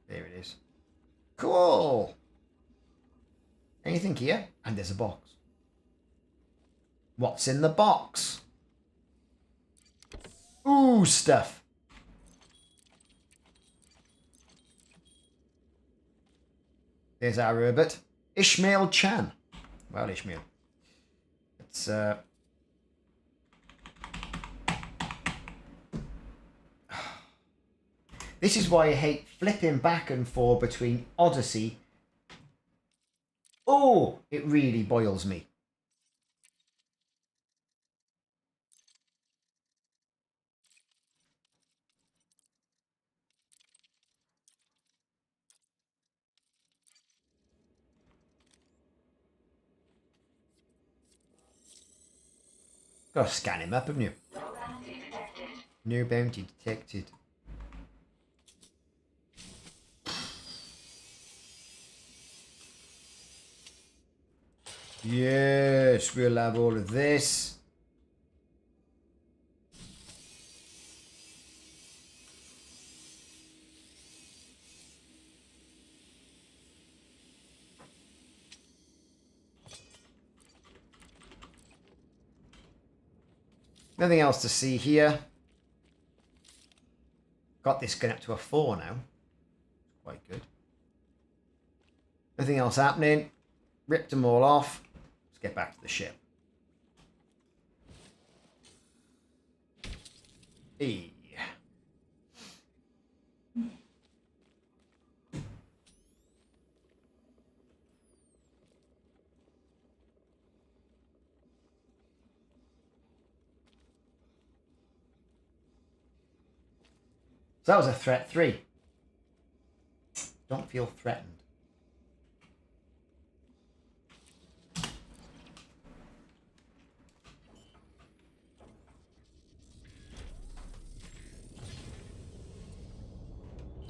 There it is. Cool. Anything here? And there's a box. What's in the box? Ooh, stuff. There's our Herbert. Ishmael Chan. Well, Ishmael. It's This is why I hate flipping back and forth between Odyssey. Oh, it really boils me. Gotta scan him up, haven't you? No bounty detected. Yes, we'll have all of this. Nothing else to see here. Got this going up to a 4 now. Quite good. Nothing else happening. Ripped them all off. Let's get back to the ship. E. So that was a threat 3. Don't feel threatened.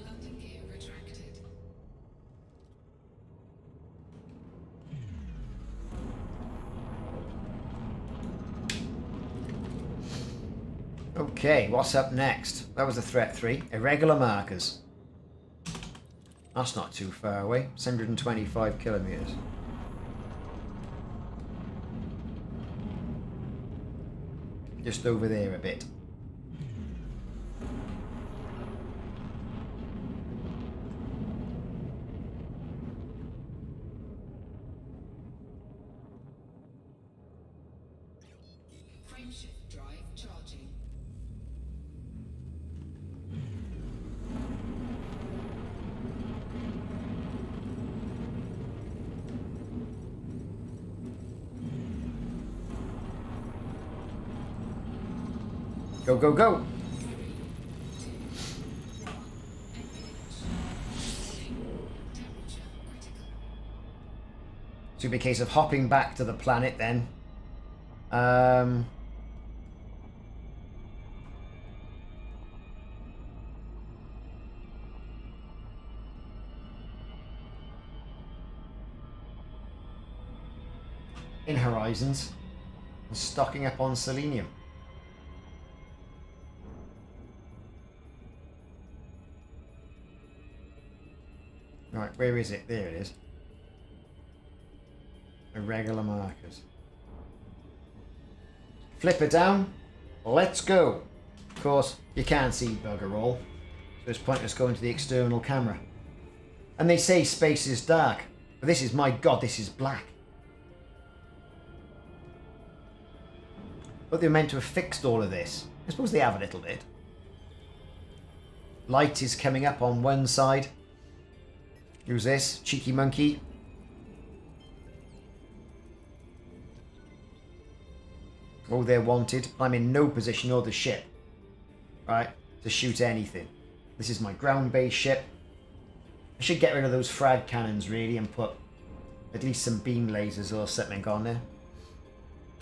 Landing gear retracted. Okay, what's up next? That was a threat 3. Irregular markers. That's not too far away. It's 125 kilometers. Just over there a bit. Charging. Go, go, go. It's gonna be a case of hopping back to the planet then. In Horizons, and stocking up on selenium. Right, where is it? There it is. Irregular markers. Flip it down. Let's go. Of course, you can't see bugger all, so it's pointless going to the external camera. And they say space is dark, but this is, my god, this is black. But they're meant to have fixed all of this. I suppose they have a little bit. Light is coming up on one side. Who's this? Cheeky monkey. Oh, they're wanted. I'm in no position or the ship, right, to shoot anything. This is my ground-based ship. I should get rid of those frag cannons, really, and put at least some beam lasers or something on there.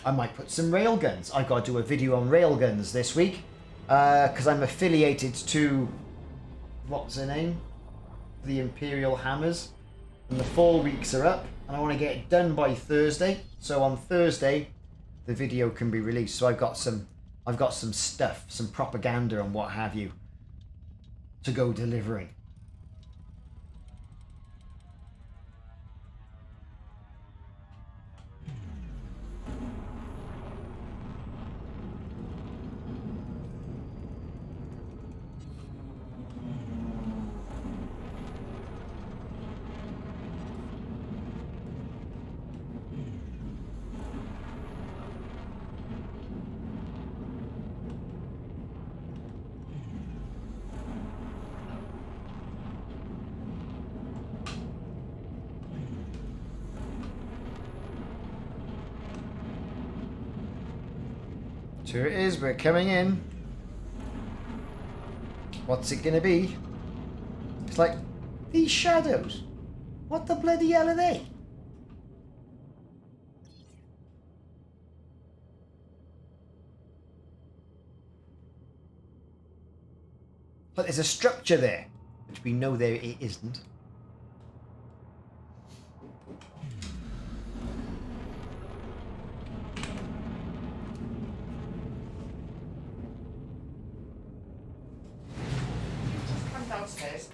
I might put some railguns. I've got to do a video on railguns this week because I'm affiliated to, what's her name? The Imperial Hammers, and the 4 weeks are up, and I want to get it done by Thursday. So on Thursday, the video can be released. So I've got some stuff, some propaganda and what have you, to go delivering. Here it is, we're coming in. What's it gonna be? It's like, these shadows. What the bloody hell are they? But there's a structure there, which we know there it isn't. Downstairs.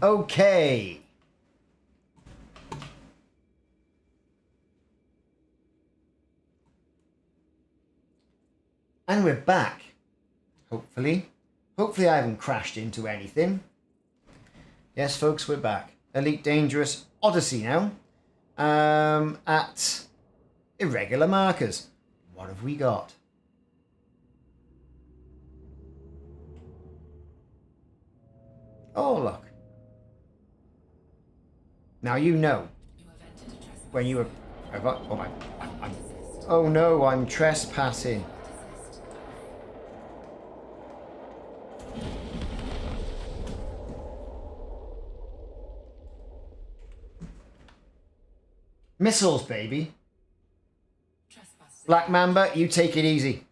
Okay. And we're back. Hopefully. Hopefully I haven't crashed into anything. Yes, folks, we're back. Elite Dangerous Odyssey now. At Irregular markers. What have we got? Oh, look. Now you know. When you were... oh no, I'm trespassing. Missiles, baby. Black Mamba, you take it easy.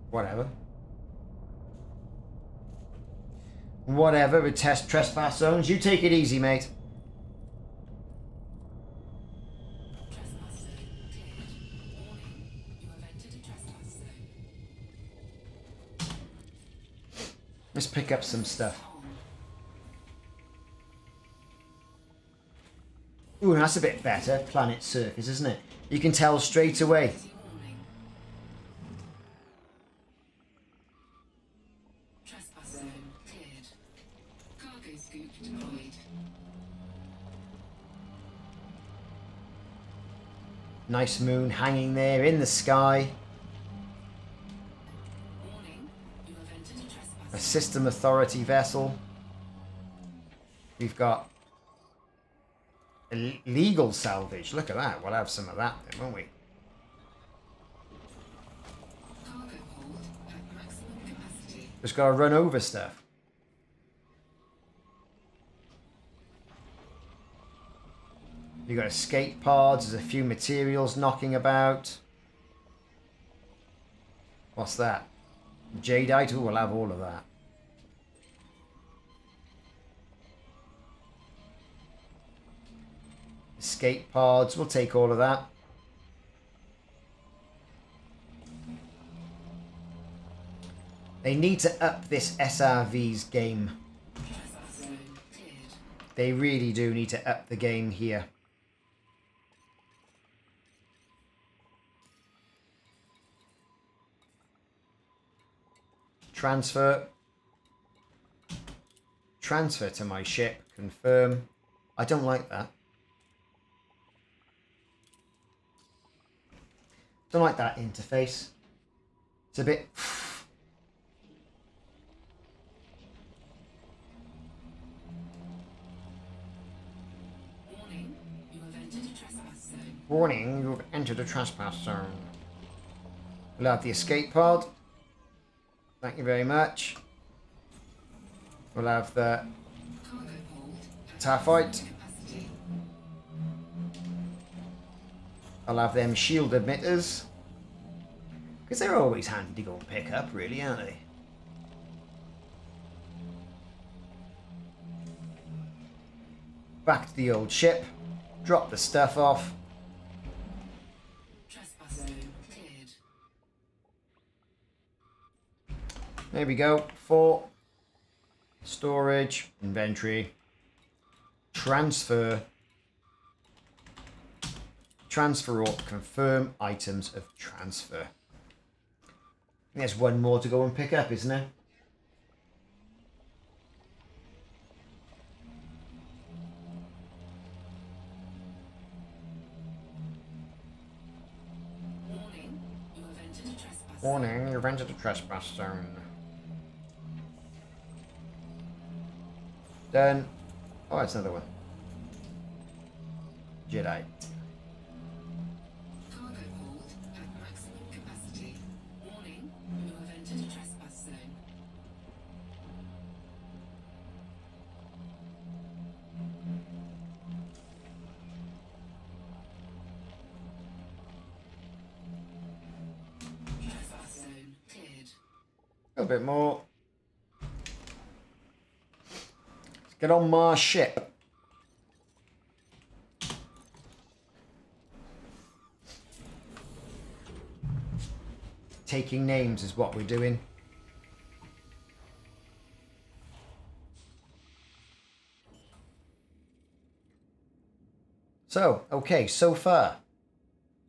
Whatever. Whatever with trespass zones. You take it easy, mate. Let's pick up some stuff. Ooh, that's a bit better. Planet surface, isn't it? You can tell straight away. Nice moon hanging there in the sky. A system authority vessel. We've got illegal salvage. Look at that. We'll have some of that then, won't we? Just got to run over stuff. You've got escape pods. There's a few materials knocking about. What's that? Jadeite? Ooh, we'll have all of that. Escape pods. We'll take all of that. They need to up this SRV's game. They really do need to up the game here. Transfer to my ship. Confirm. I don't like that. Don't like that interface. It's a bit... Warning, you've entered a trespass zone. We'll have the escape pod. Thank you very much. We'll have the Taphite. I'll have them shield emitters. Because they're always handy to go and pick up, really, aren't they? Back to the old ship. Drop the stuff off. There we go. 4. Storage. Inventory. Transfer. Transfer or confirm items of transfer. There's one more to go and pick up, isn't there? Warning, you've entered a trespass zone. Done. Oh, it's another one. Jedi. Cargo hold at maximum capacity. Warning, you have entered a trespass zone. Trespass zone cleared. A bit more. Let's get on my ship. taking names is what we're doing. So, okay, so far,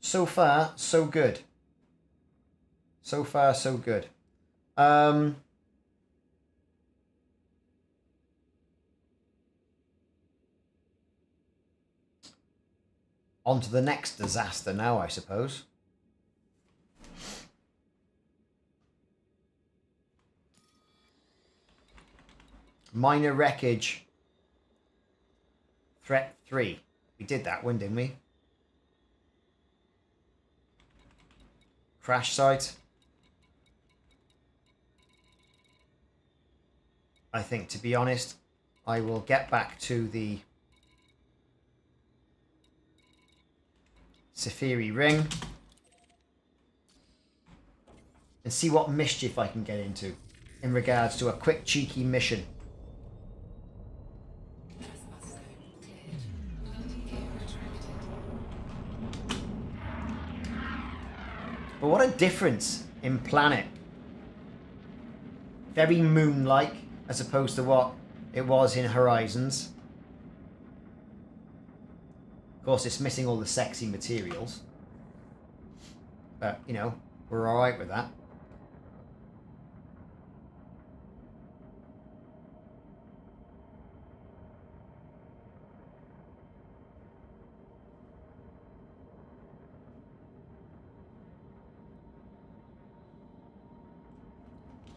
so good. So far, so good. On to the next disaster now, I suppose. Minor wreckage. Threat 3. We did that one, didn't we? Crash site. I think, to be honest, I will get back to the Safiri ring and see what mischief I can get into in regards to a quick cheeky mission. Trespass zone cleared. Landing gear retracted. But what a difference in planet. Very moon-like as opposed to what it was in Horizons. Of course, it's missing all the sexy materials. But, you know, we're alright with that.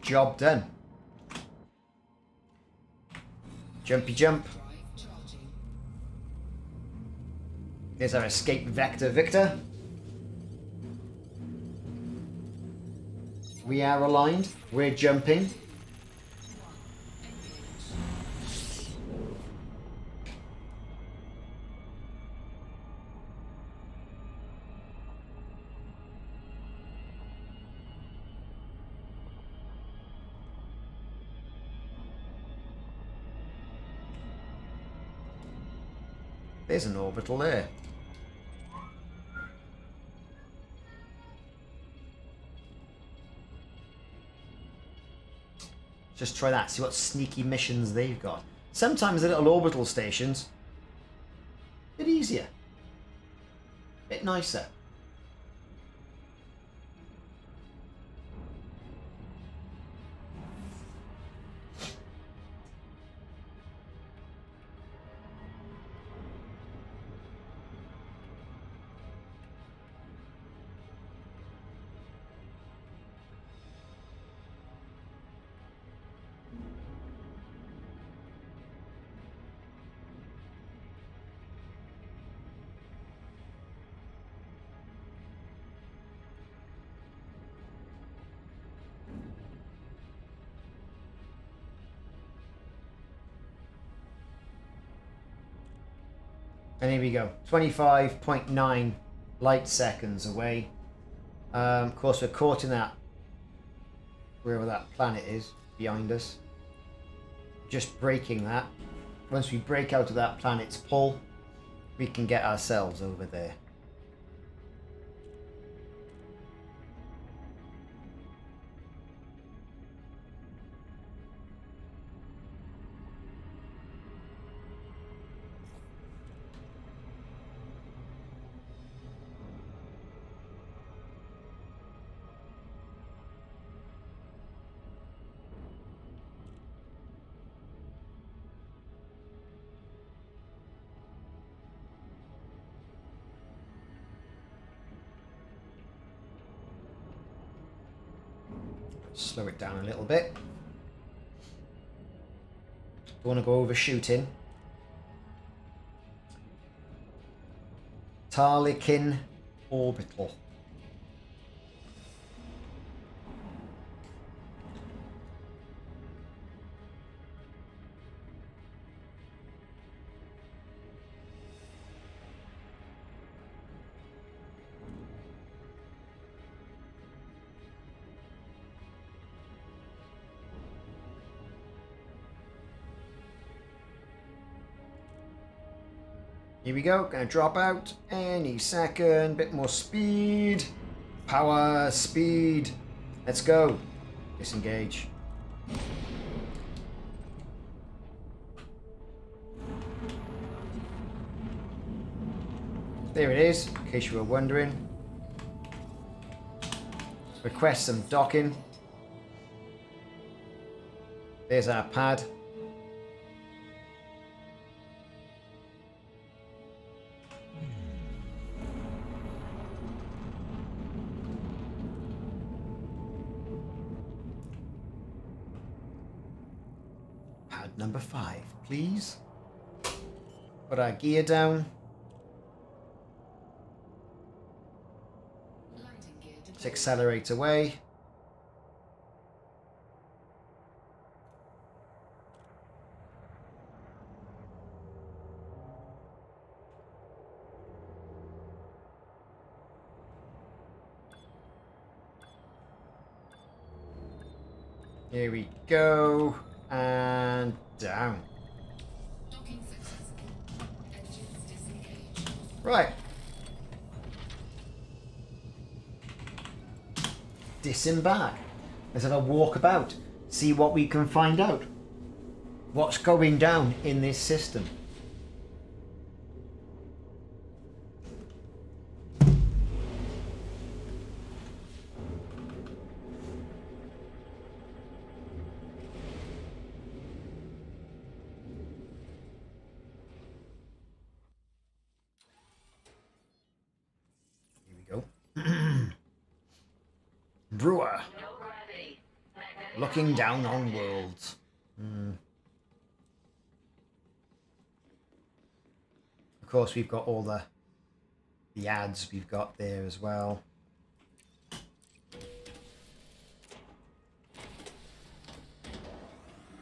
Job done. Jumpy jump. Drive charging. Here's our escape vector, Victor. We are aligned. We're jumping. There's an orbital there. Just try that, see what sneaky missions they've got. Sometimes the little orbital stations, a bit easier, a bit nicer. And here we go, 25.9 light seconds away. Of course, we're caught in that, wherever that planet is behind us. Just breaking that. Once we break out of that planet's pull, we can get ourselves over there. Slow it down a little bit. Don't want to go overshooting. Tarlekin orbital. Here we go, gonna drop out any second, bit more speed, power, speed, Let's go. Disengage. There it is, in case you were wondering. Request some docking. There's our pad. Pad number 5, please. Put our gear down. Landing gear Let's deployed. accelerate away. Here we go. And down. Docking successful. Engines disengaged. Right. Disembark. Let's have a walk about. See what we can find out. What's going down in this system. Here we go. Brewer. Looking down on worlds. Of course, we've got all the ads we've got there as well.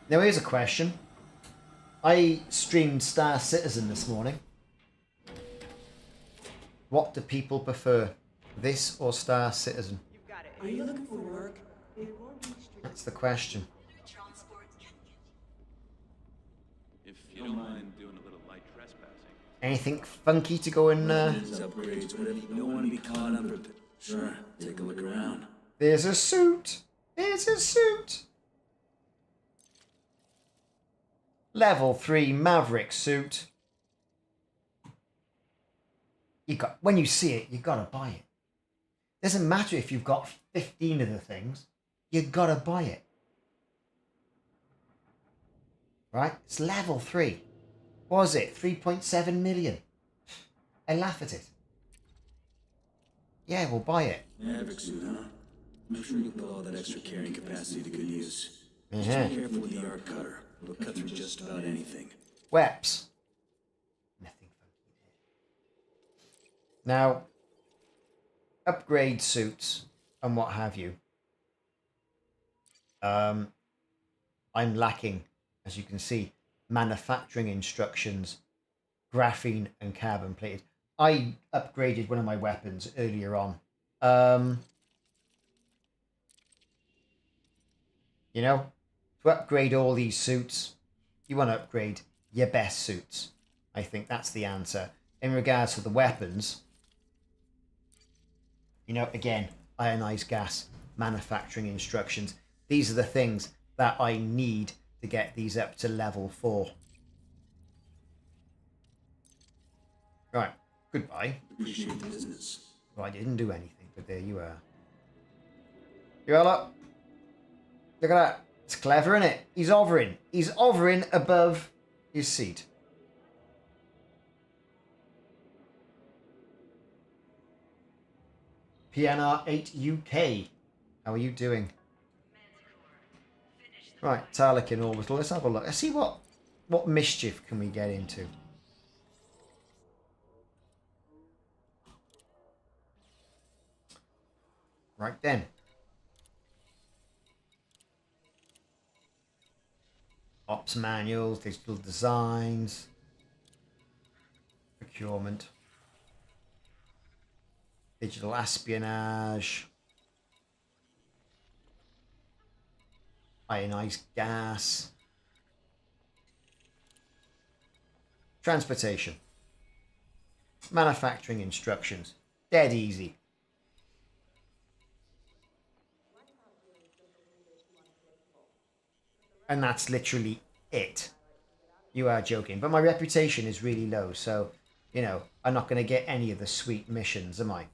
Now here's a question. I streamed Star Citizen this morning. What do people prefer? This or Star Citizen? Are you looking for work? That's the question. If you don't mind doing a little light trespassing. Anything funky to go in Upgrades, whatever. You don't want to be caught up. Sure, take a look around. There's a suit. There's a suit. Level 3 Maverick suit. When you see it, you gotta buy it. Doesn't matter if you've got 15 of the things, you gotta buy it. Right? It's level 3. What was it? 3.7 million. I laugh at it. Yeah, we'll buy it. Maverick suit, huh? Make sure you put all that extra carrying capacity to good use. Uh-huh. Just be careful with the arc cutter. It'll cut through just about anything. Weps. Nothing funky there. Now, upgrade suits and what have you. I'm lacking, as you can see, manufacturing instructions, graphene and carbon plated. I upgraded one of my weapons earlier on. You know, to upgrade all these suits, you want to upgrade your best suits. I think that's the answer. In regards to the weapons, you know, again, ionized gas, manufacturing instructions. These are the things that I need to get these up to level 4. Right, goodbye. Appreciate the business. Well, I didn't do anything, but there you are. You all up? Look at that. It's clever, isn't it? He's hovering. He's hovering above his seat. PNR8 UK. How are you doing? Right, Tarlekin Orbital. Let's have a look. Let's see what mischief can we get into. Right then. Ops manuals, digital designs, procurement, digital espionage, ionized gas, transportation, manufacturing instructions, dead easy. And that's literally it. You are joking. But my reputation is really low, so, you know, I'm not going to get any of the sweet missions, am I?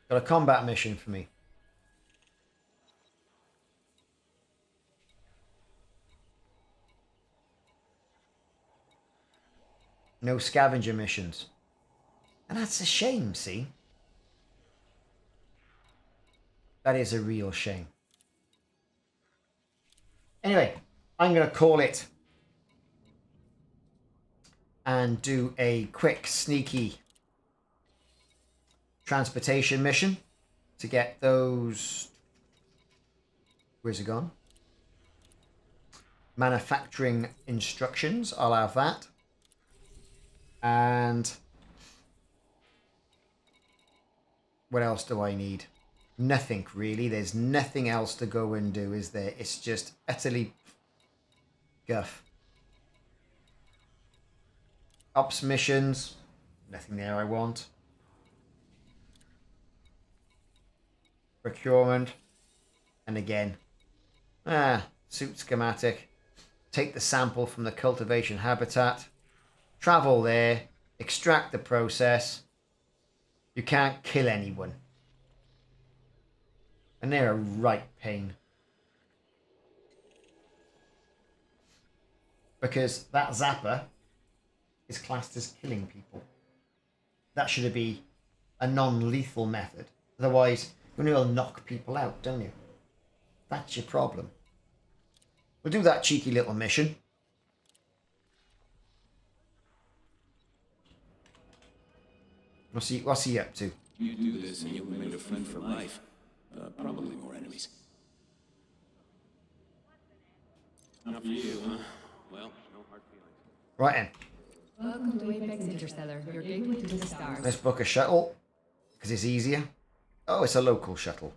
Got a combat mission for me. No scavenger missions. And that's a shame, see? That is a real shame. Anyway, I'm going to call it and do a quick, sneaky transportation mission to get those... Where's it gone? Manufacturing instructions. I'll have that. And what else do I need? Nothing really. There's nothing else to go and do, is there? It's just utterly guff. Ops missions. Nothing there I want. Procurement. And again. Suit schematic. Take the sample from the cultivation habitat. Travel there. Extract the process. You can't kill anyone. And they're a right pain. Because that zapper is classed as killing people. That should be a non-lethal method. Otherwise, you're going to knock people out, don't you? That's your problem. We'll do that cheeky little mission. What's he up to? You do this and you'll remain a friend for life. Probably more enemies. Not for you, huh? Well, no hard feelings. Right then. Welcome to Apex Interstellar, your gateway to the stars. Let's book a shuttle. Because it's easier. Oh, it's a local shuttle.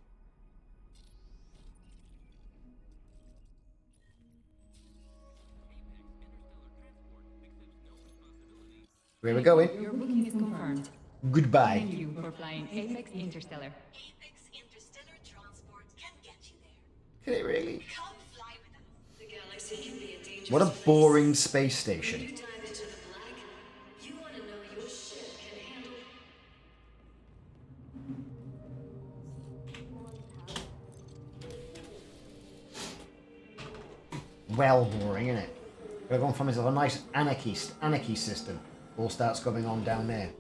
Where are we going? Your booking is confirmed. Goodbye. Thank you for flying Apex Interstellar. Apex Interstellar Transport can get you there. Can it really? Come fly with us. The galaxy can be a dangerous What a place. boring space When station. you dive into the black, you want to know your ship can handle. Well boring, isn't it? We're going from a nice anarchy system. All starts going on down there.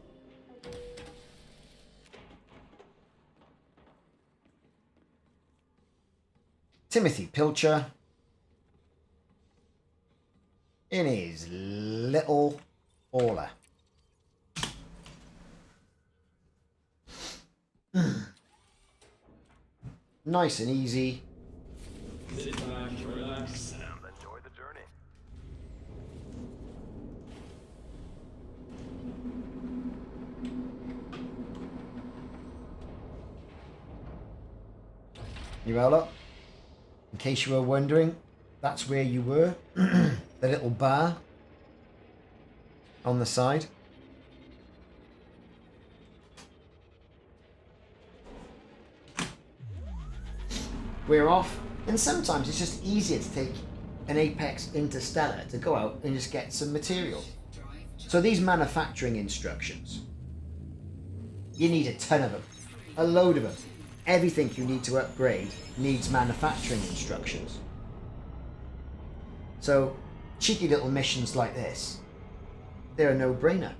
Timothy Pilcher in his little hauler. Nice and easy. Sit back, relax. Enjoy the journey. You roll up. In case you were wondering, that's where you were. The little bar on the side. We're off. And sometimes it's just easier to take an Apex Interstellar to go out and just get some material. So these manufacturing instructions, you need a ton of them. A load of them. Everything you need to upgrade needs manufacturing instructions. So cheeky little missions like this, they're a no-brainer.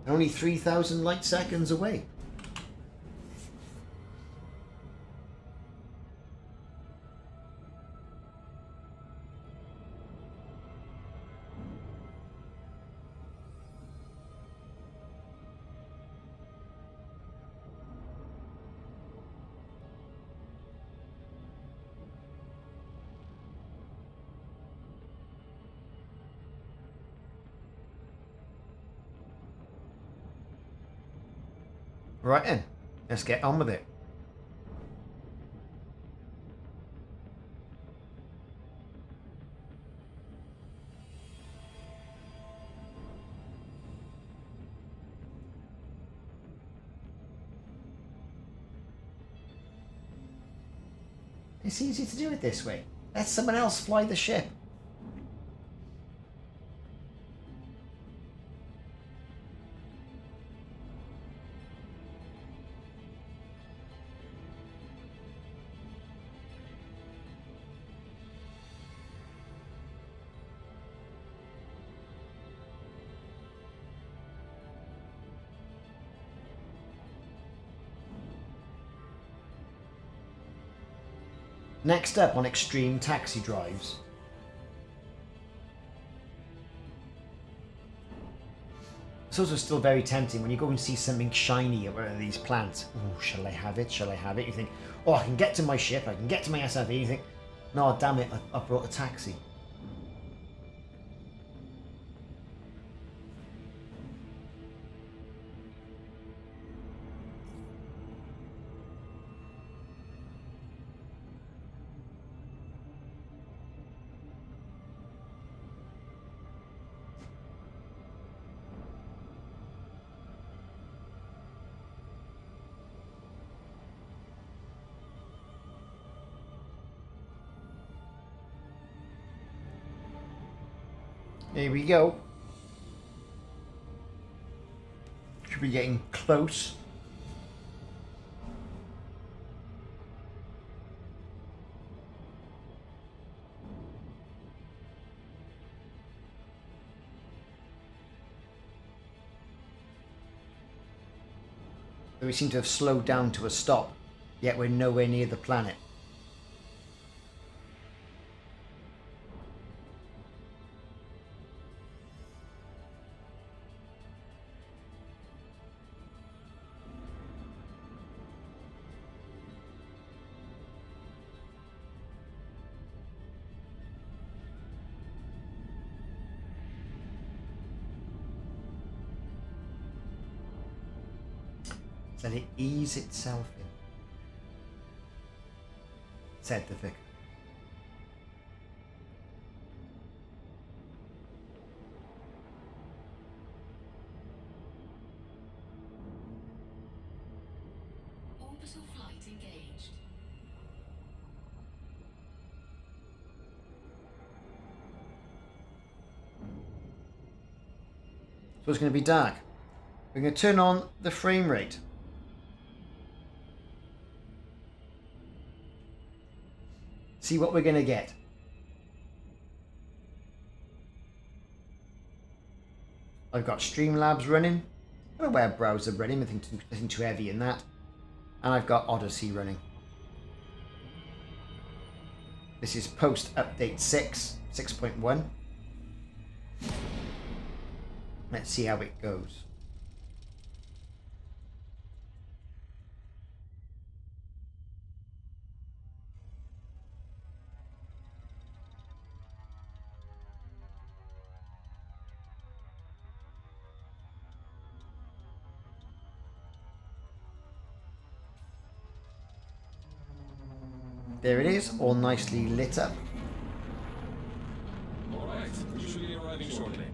Only 3,000 light seconds away. Right then, let's get on with it. It's easy to do it this way. Let someone else fly the ship. Next up on extreme taxi drives. It's also still very tempting when you go and see something shiny at one of these plants. Oh, shall I have it? Shall I have it? You think, oh, I can get to my ship, I can get to my SRV. You think, no, damn it, I brought a taxi. Here we go. Should be getting close. We seem to have slowed down to a stop, yet we're nowhere near the planet. Let it ease itself in, said the vicar. Orbital flight engaged. So it's going to be dark. We're going to turn on the frame rate. See what we're going to get. I've got Streamlabs running. I've got a web browser running, nothing too heavy in that. And I've got Odyssey running. This is post update 6.1. Let's see how it goes. There it is, all nicely lit up. Alright, we should be arriving shortly.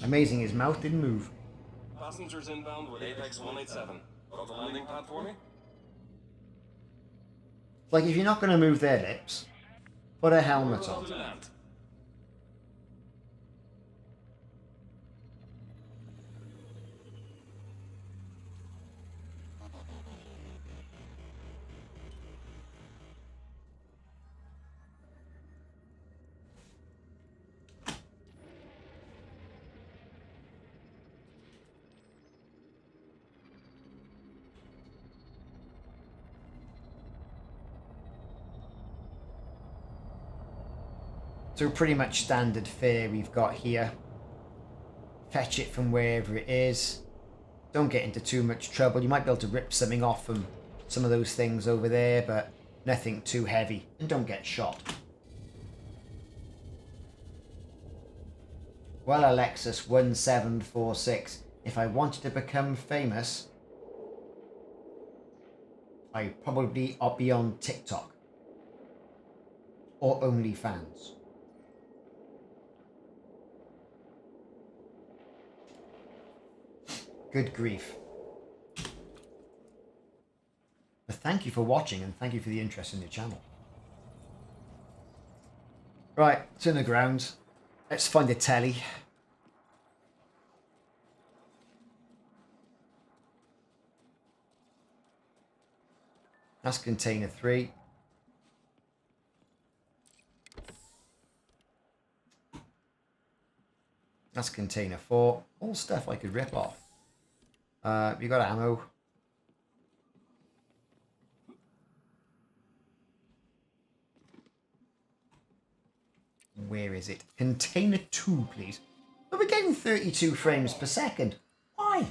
Amazing, his mouth didn't move. Passengers inbound with Apex 187. Got the landing pad for me? Like, if you're not going to move their lips, put a helmet on. To land. So pretty much standard fare we've got here. Fetch it from wherever it is. Don't get into too much trouble. You might be able to rip something off from some of those things over there, but nothing too heavy. And don't get shot. Well, Alexis 1746, if I wanted to become famous, I'd probably be on TikTok. Or OnlyFans. Good grief. thank you for watching and thank you for the interest in the channel. Right, it's in the ground. Let's find a telly. That's container 3. That's container 4. All stuff I could rip off. You got ammo. Where is it? Container 2, please. But we're getting 32 frames per second. Why?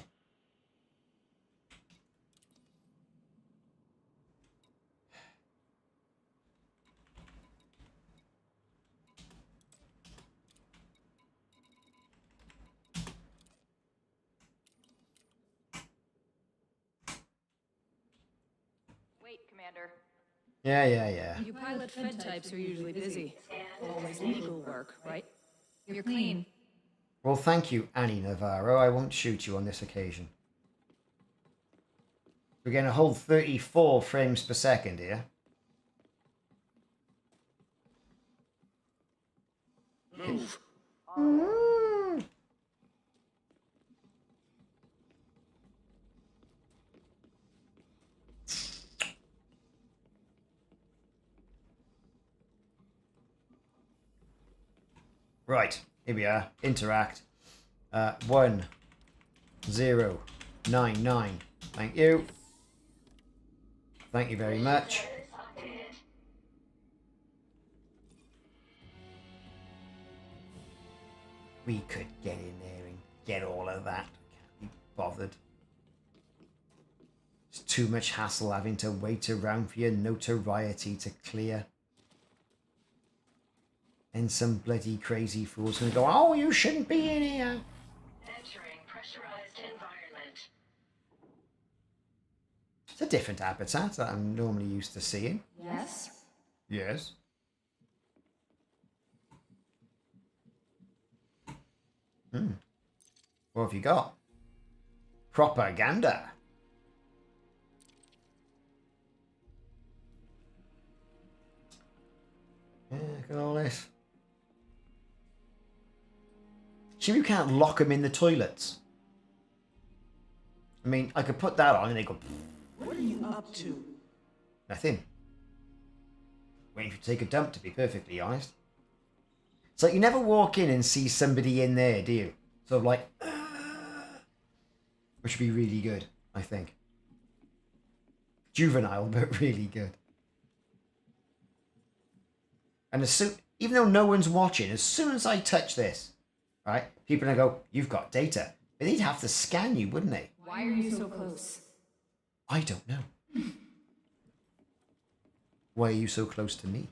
Wait, Commander. Yeah. You pilot Fed types are usually busy. Always legal work, right? You're clean. Well, thank you, Annie Navarro. I won't shoot you on this occasion. We're going to hold 34 frames per second here. Move. Right, here we are. Interact. 1099. Thank you. Thank you very much. We could get in there and get all of that. Can't be bothered. It's too much hassle having to wait around for your notoriety to clear. And some bloody crazy fool's gonna go, oh, you shouldn't be in here. Entering pressurized environment. It's a different habitat that I'm normally used to seeing. Yes? Yes. What have you got? Propaganda. Yeah, look at all this. See, you can't lock them in the toilets. I mean, I could put that on and they go... What are you up to? Nothing. Waiting for you to take a dump, to be perfectly honest. It's like you never walk in and see somebody in there, do you? Sort of like... which would be really good, I think. Juvenile, but really good. And as soon... even though no one's watching, as soon as I touch this, right, people are going to go, you've got data. But they'd have to scan you, wouldn't they? Why are you so close? I don't know. Why are you so close to me?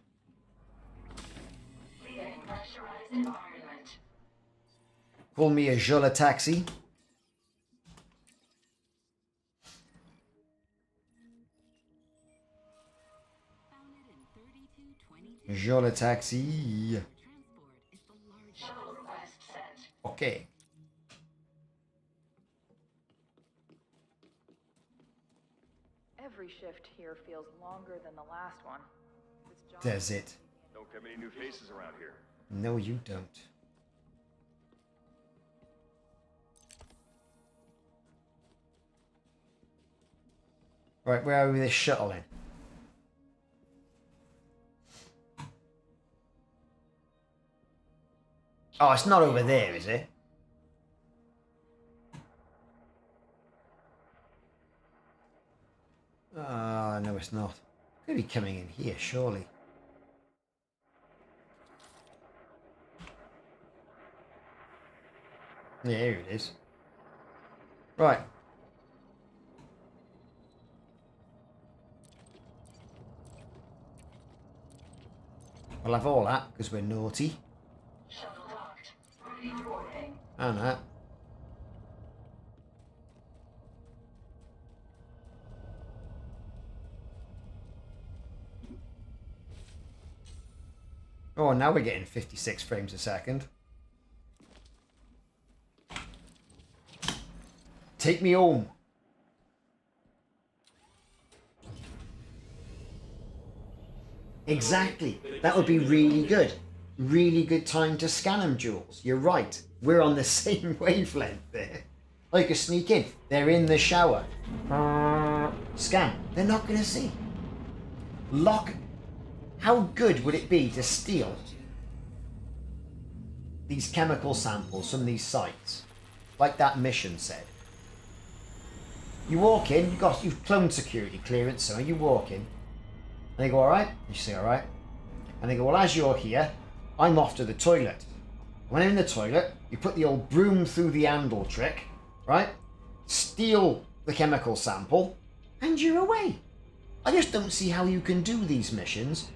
Leaving pressurized environment. Call me a Jola taxi. Jola taxi. Shuttle request sent. Okay. Every shift here feels longer than the last one. This job Does it? Don't get many new faces around here. No, you don't. Right, where are we with this shuttle in? Oh, it's not over there, is it? Ah, no, it's not. Could be coming in here, surely. Yeah, here it is. Right. We'll have all that because we're naughty. Shuttle docked. Ready for boarding. And that. Oh, now we're getting 56 frames a second. Take me home. Exactly. That would be really good. Really good time to scan them, Jules. You're right. We're on the same wavelength there. I could sneak in. They're in the shower. Scan. They're not going to see. Lock. How good would it be to steal these chemical samples from these sites? Like that mission said. You walk in, you've cloned security clearance, so you walk in. And they go, alright? You say, alright. And they go, well, as you're here, I'm off to the toilet. When I'm in the toilet, you put the old broom through the handle trick, right? Steal the chemical sample, and you're away. I just don't see how you can do these missions,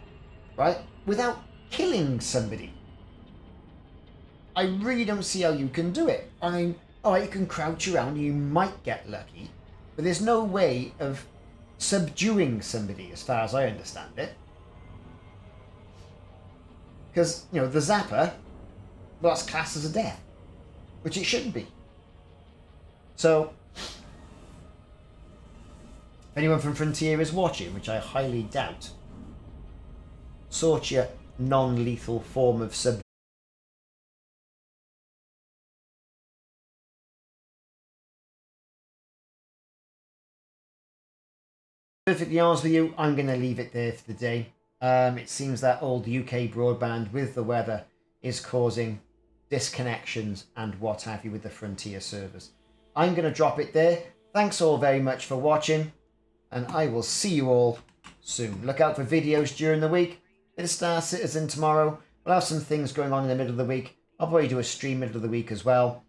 right, without killing somebody. I really don't see how you can do it. I mean, alright, you can crouch around, you might get lucky, but there's no way of subduing somebody as far as I understand it. Because, you know, the zapper, well, that's classed as a death, which it shouldn't be. So, if anyone from Frontier is watching, which I highly doubt, sort your non-lethal form of sub. Perfectly honest with you, I'm going to leave it there for the day. It seems that old UK broadband with the weather is causing disconnections and what have you with the Frontier servers. I'm going to drop it there. Thanks all very much for watching, and I will see you all soon. Look out for videos during the week. Bit of Star Citizen tomorrow. We'll have some things going on in the middle of the week. I'll probably do a stream middle of the week as well.